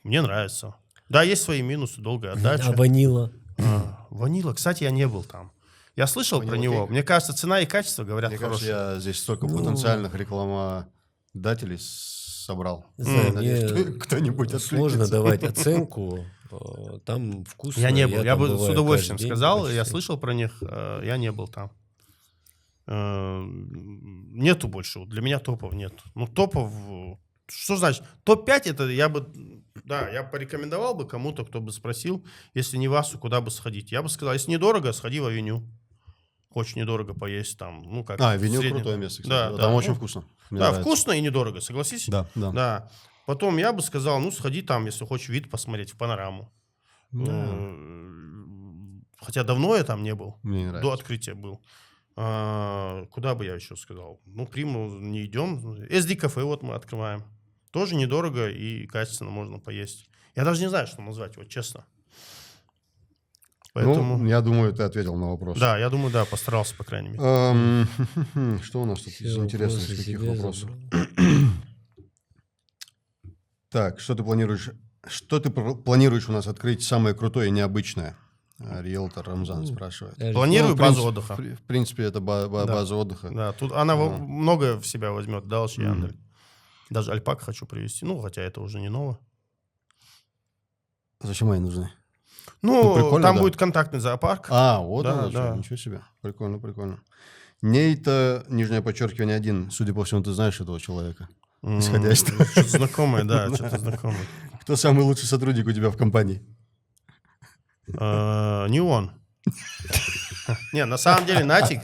Мне нравится. Да, есть свои минусы, долгая отдача. А ванила? Ванила, кстати, я не был там. Я слышал про Ванила него. кейк? Мне кажется, цена и качество говорят Мне хорошие. кажется, я здесь столько Ну, потенциальных рекламодателей собрал. Знаю, Надеюсь, мне кто-нибудь сложно откликнется. давать оценку. Там вкусно. Я не был. Я там бы с бываю удовольствием каждый день сказал. почти. Я слышал про них. Я не был там. Нету больше. Вот для меня топов нет. Ну, топов... Что значит? Топ-5 это я бы... Да, я порекомендовал бы кому-то, кто бы спросил, если не Васу, куда бы сходить. Я бы сказал, если недорого, сходи в Авеню. Хочешь недорого поесть там. Ну, как Авеню в среднем. крутое место, Да, кстати. да. Там очень Ну, вкусно. Мне Да, нравится. вкусно и недорого, согласись? Да, да. Да. Потом я бы сказал, сходи там, если хочешь вид посмотреть, в панораму. Хотя давно я там не был. Мне не нравится. До открытия был. Куда бы я еще сказал? Приму не идем. SD-кафе вот мы открываем. Тоже недорого и качественно можно поесть. Я даже не знаю, что назвать, вот честно. Поэтому... Ну, я думаю, ты ответил на вопрос. Да, я думаю, да, постарался, по крайней мере. Что у нас тут Все из интересных вопросы каких себе вопросов? забрал. Так, что ты планируешь у нас открыть самое крутое и необычное? Риэлтор Рамзан спрашивает. Планирую Ну, в базу принципе- отдыха. В принципе, это база отдыха. Да, тут она много в себя возьмет, да, Яндель. Даже альпак хочу привезти. Ну, хотя это уже не ново. Зачем они нужны? Ну, прикольно, там да. будет контактный зоопарк. Вот Да, оно что, да. ничего себе. Прикольно, прикольно. Нейта, нижнее подчеркивание 1. Судя по всему, ты знаешь этого человека. Исходя из того. Что-то знакомое, да, что-то знакомое. Кто самый лучший сотрудник у тебя в компании? Не он. Не, на самом деле Натик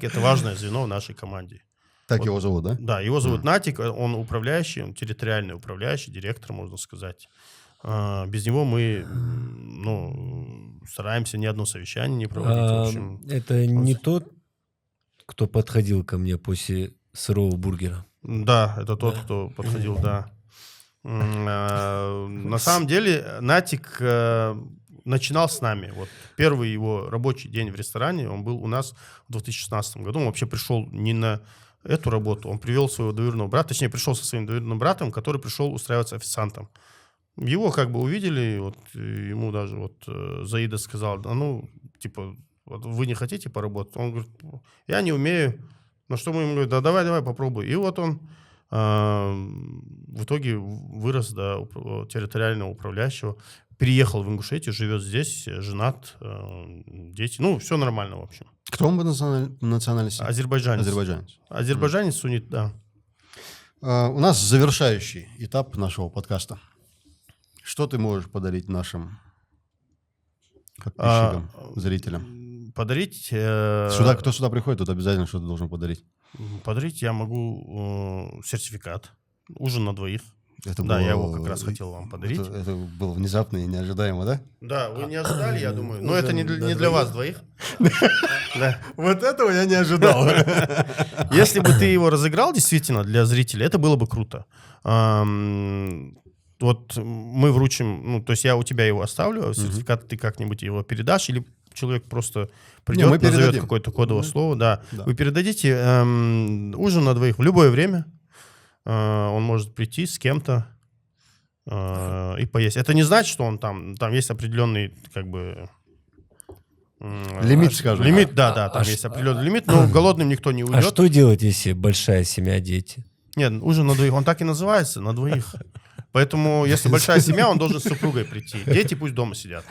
это важное звено в нашей команде. Так его зовут, да? Да, его зовут Натик, он управляющий, он территориальный управляющий, директор, можно сказать. Без него мы стараемся ни одно совещание не проводить. В общем, Это не тот, кто подходил ко мне после сырого бургера. да, это тот, Да. кто подходил, да. На самом деле, Натик начинал с нами. Вот первый его рабочий день в ресторане, он был у нас в 2016 году. Он вообще пришел не на эту работу, он привел своего двоюродного брата, точнее, пришел со своим двоюродным братом, который пришел устраиваться официантом. Его как бы увидели, вот ему даже вот Заида сказала, типа, вот вы не хотите поработать? Он говорит, я не умею. Ну что мы ему говорим, да давай попробуй. И вот он в итоге вырос до территориального управляющего, переехал в Ингушетию, живет здесь, женат, дети. Ну, все нормально, в общем. Кто он по национальности? Азербайджанец. Азербайджанец, суннит, да. У нас завершающий этап нашего подкаста. Что ты можешь подарить нашим подписчикам, зрителям? Подарить... Кто сюда приходит, тот обязательно что-то должен подарить. Подарить я могу сертификат. Ужин на двоих. Я его как раз хотел вам подарить. Это было внезапно и неожидаемо, да? Да, вы не ожидали, я думаю. Но это не для вас двоих. Вот этого я не ожидал. Если бы ты его разыграл действительно для зрителей, это было бы круто. Вот мы вручим, то есть я у тебя его оставлю, сертификат ты как-нибудь его передашь, или человек просто придет, назовет какое-то кодовое слово. Да. Вы передадите ужин на двоих в любое время. Он может прийти с кем-то и поесть. Это не значит, что он там есть определенный, как бы... Лимит, скажем. Лимит, да, там есть определенный лимит, но голодным никто не уйдет. А что делать, если большая семья, дети? Нет, ужин на двоих, он так и называется, на двоих. Поэтому, если большая семья, он должен с супругой прийти. Дети пусть дома сидят.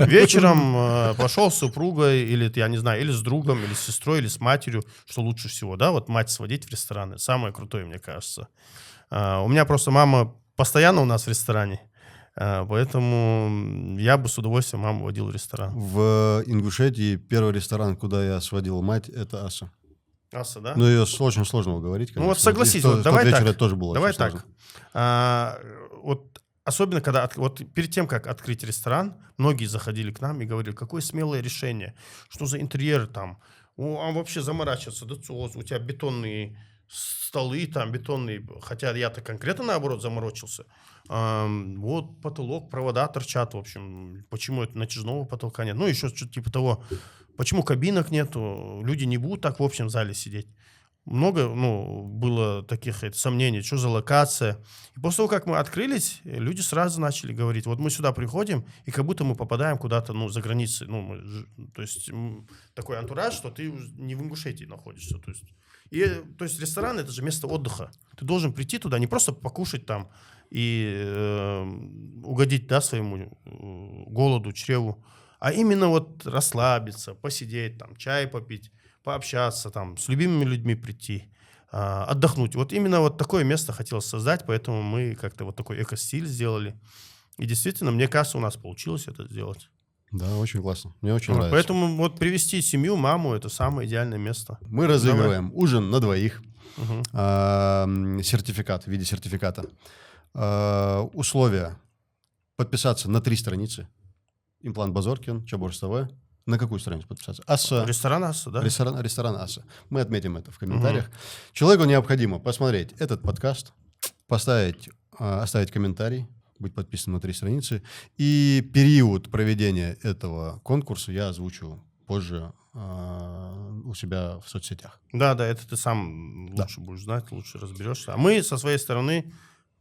Вечером пошел с супругой, или, я не знаю, или с другом, или с сестрой, или с матерью, что лучше всего, да, вот мать сводить в рестораны. Самое крутое, мне кажется. У меня просто мама постоянно у нас в ресторане, поэтому я бы с удовольствием маму водил в ресторан. В Ингушетии первый ресторан, куда я сводил мать, это Аса. Аса, да? Ну, ее очень сложно уговорить, конечно. Ну вот согласись, вот давай так. Это тоже было давай очень так. сложно. Вот особенно, когда вот перед тем, как открыть ресторан, многие заходили к нам и говорили, какое смелое решение, что за интерьер там, а вообще заморачиваться, да, у тебя бетонные столы там, бетонные, хотя я-то конкретно наоборот заморочился. Вот потолок, провода торчат, в общем, почему это натяжного потолка нет, еще что-то типа того. Почему кабинок нету? Люди не будут так в общем зале сидеть. Много, было таких сомнений, что за локация. И после того, как мы открылись, люди сразу начали говорить, вот мы сюда приходим, и как будто мы попадаем куда-то, за границы. То есть такой антураж, что ты не в Ингушетии находишься. То есть ресторан — это же место отдыха. Ты должен прийти туда, не просто покушать там и угодить, да, своему голоду, чреву, а именно вот расслабиться, посидеть, там, чай попить, пообщаться, там, с любимыми людьми прийти, отдохнуть. Вот именно вот такое место хотелось создать, поэтому мы как-то вот такой эко-стиль сделали. И действительно, мне кажется, у нас получилось это сделать. Да, очень классно. Мне очень нравится. Поэтому вот привести семью, маму — это самое идеальное место. Мы разыгрываем ужин на двоих. Сертификат в виде сертификата. Условия: подписаться на 3 страницы. Имплант Базоркин, Чаборс ТВ. На какую страницу подписаться? Аса. Ресторан Аса, да? Ресторан Аса. Мы отметим это в комментариях. Человеку необходимо посмотреть этот подкаст, оставить комментарий, быть подписанным на 3 страницы. И период проведения этого конкурса я озвучу позже у себя в соцсетях. Да, это ты сам лучше будешь знать, лучше разберешься. А мы со своей стороны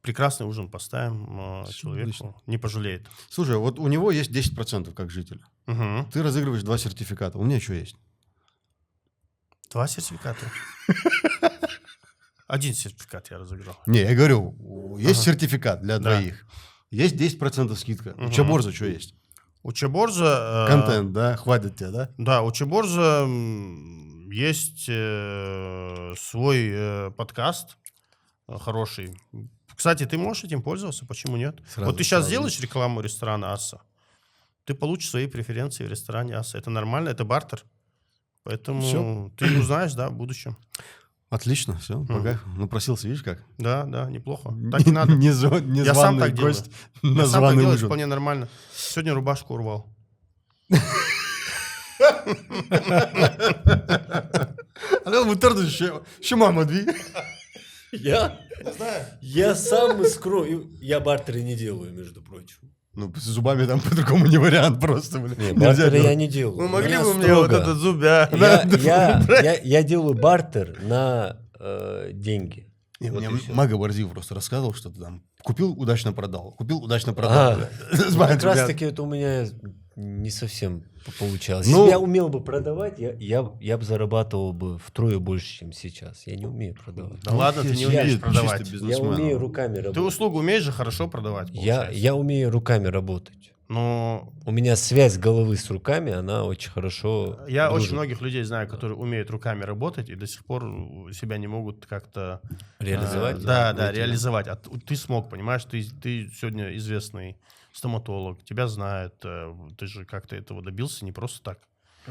прекрасный ужин поставим человеку, отлично. Не пожалеет. Слушай, вот у него есть 10% как жителя. Угу. Ты разыгрываешь 2 сертификата. У меня еще есть. 2 сертификата? 1 сертификат я разыграл. Не, я говорю, есть сертификат для двоих. Есть 10% скидка. У Чаборза что есть? У Чаборза... Контент, да? Хватит тебе, да? Да, у Чаборза есть свой подкаст хороший. Кстати, ты можешь этим пользоваться, почему нет? Сразу, вот ты сейчас сделаешь рекламу ресторана Аса, ты получишь свои преференции в ресторане Аса. Это нормально, это бартер. Поэтому ты узнаешь, да, в будущем. Отлично, все, пока. Напросился, видишь как? Да, неплохо. Так и надо. Я сам так делаю. гость Я на сам так званый делаю, ужин. вполне нормально. Сегодня рубашку урвал. Ще мама дві. Я сам скрою. Я бартеры не делаю, между прочим. Ну, с зубами там по-другому не вариант просто, блин. Не, Нельзя бартера я делать. не делаю. Ну, У могли меня бы мне вот строго. этот зубя. Я делаю бартер на деньги. Не, Вот мне и всё. Мага Борзив просто рассказывал, что ты там купил, удачно продал. Купил, удачно продал. А, бля. ну, Смотри, как раз ребят, таки это у меня не совсем получалось. Ну- Если бы я умел бы продавать, я бы зарабатывал бы втрое больше, чем сейчас. Я не умею продавать. Да ладно, ты не я умеешь чисто продавать. Я бизнесмен. умею руками Ты работать. услугу умеешь же хорошо продавать, получается. Я умею руками работать. Но У меня связь головы с руками, она очень хорошо я дружит. очень многих людей знаю, которые умеют руками работать и до сих пор себя не могут как-то... Реализовать? Да, выйти, да. реализовать. А ты смог, понимаешь, ты сегодня известный стоматолог, тебя знают, ты же как-то этого добился не просто так.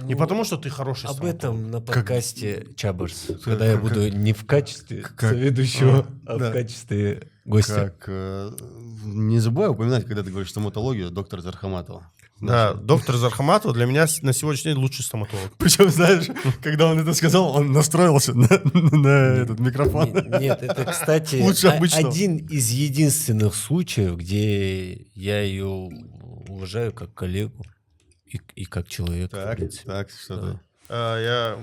Не Ну, потому, что ты хороший Об стоматолог. этом на подкасте Чаберс, когда я буду не в качестве как- соведущего, а да. в качестве гостя. Как, не забывай упоминать, когда ты говоришь стоматологию, доктор Зархаматова. Да, доктор Зархаматова для меня на сегодняшний день лучший стоматолог. Причем, знаешь, когда он это сказал, он настроился на этот микрофон. Нет, это, кстати, Лучше обычного. один из единственных случаев, где я ее уважаю как коллегу и как человека. в Так, принципе. так, что Да. ты? Я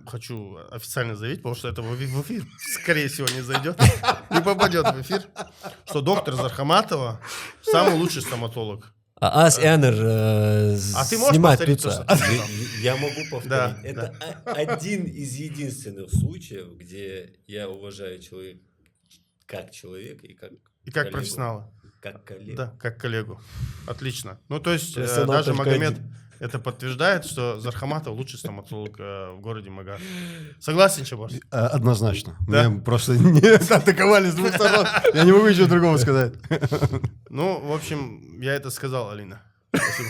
хочу официально заявить, потому что это в эфир, скорее всего, не зайдет, не попадет в эфир, что доктор Зархаматова самый лучший стоматолог. Аз Энер ты можешь снимает повторить то, лица. что ты сказал? Я могу повторить. Да, Это один из единственных случаев, где я уважаю человека как человека и как И как коллегу. профессионала. Как коллегу. Да, как коллегу. Отлично. Ну, то есть, Профессионал даже только Магомед один. это подтверждает, что Зархаматов лучший стоматолог в городе Магар. Согласен, Чабарс? Однозначно. Да? Мне просто не атаковали с двух сторон. Я не могу ничего другого сказать. Ну, в общем, я это сказал, Алина. Спасибо.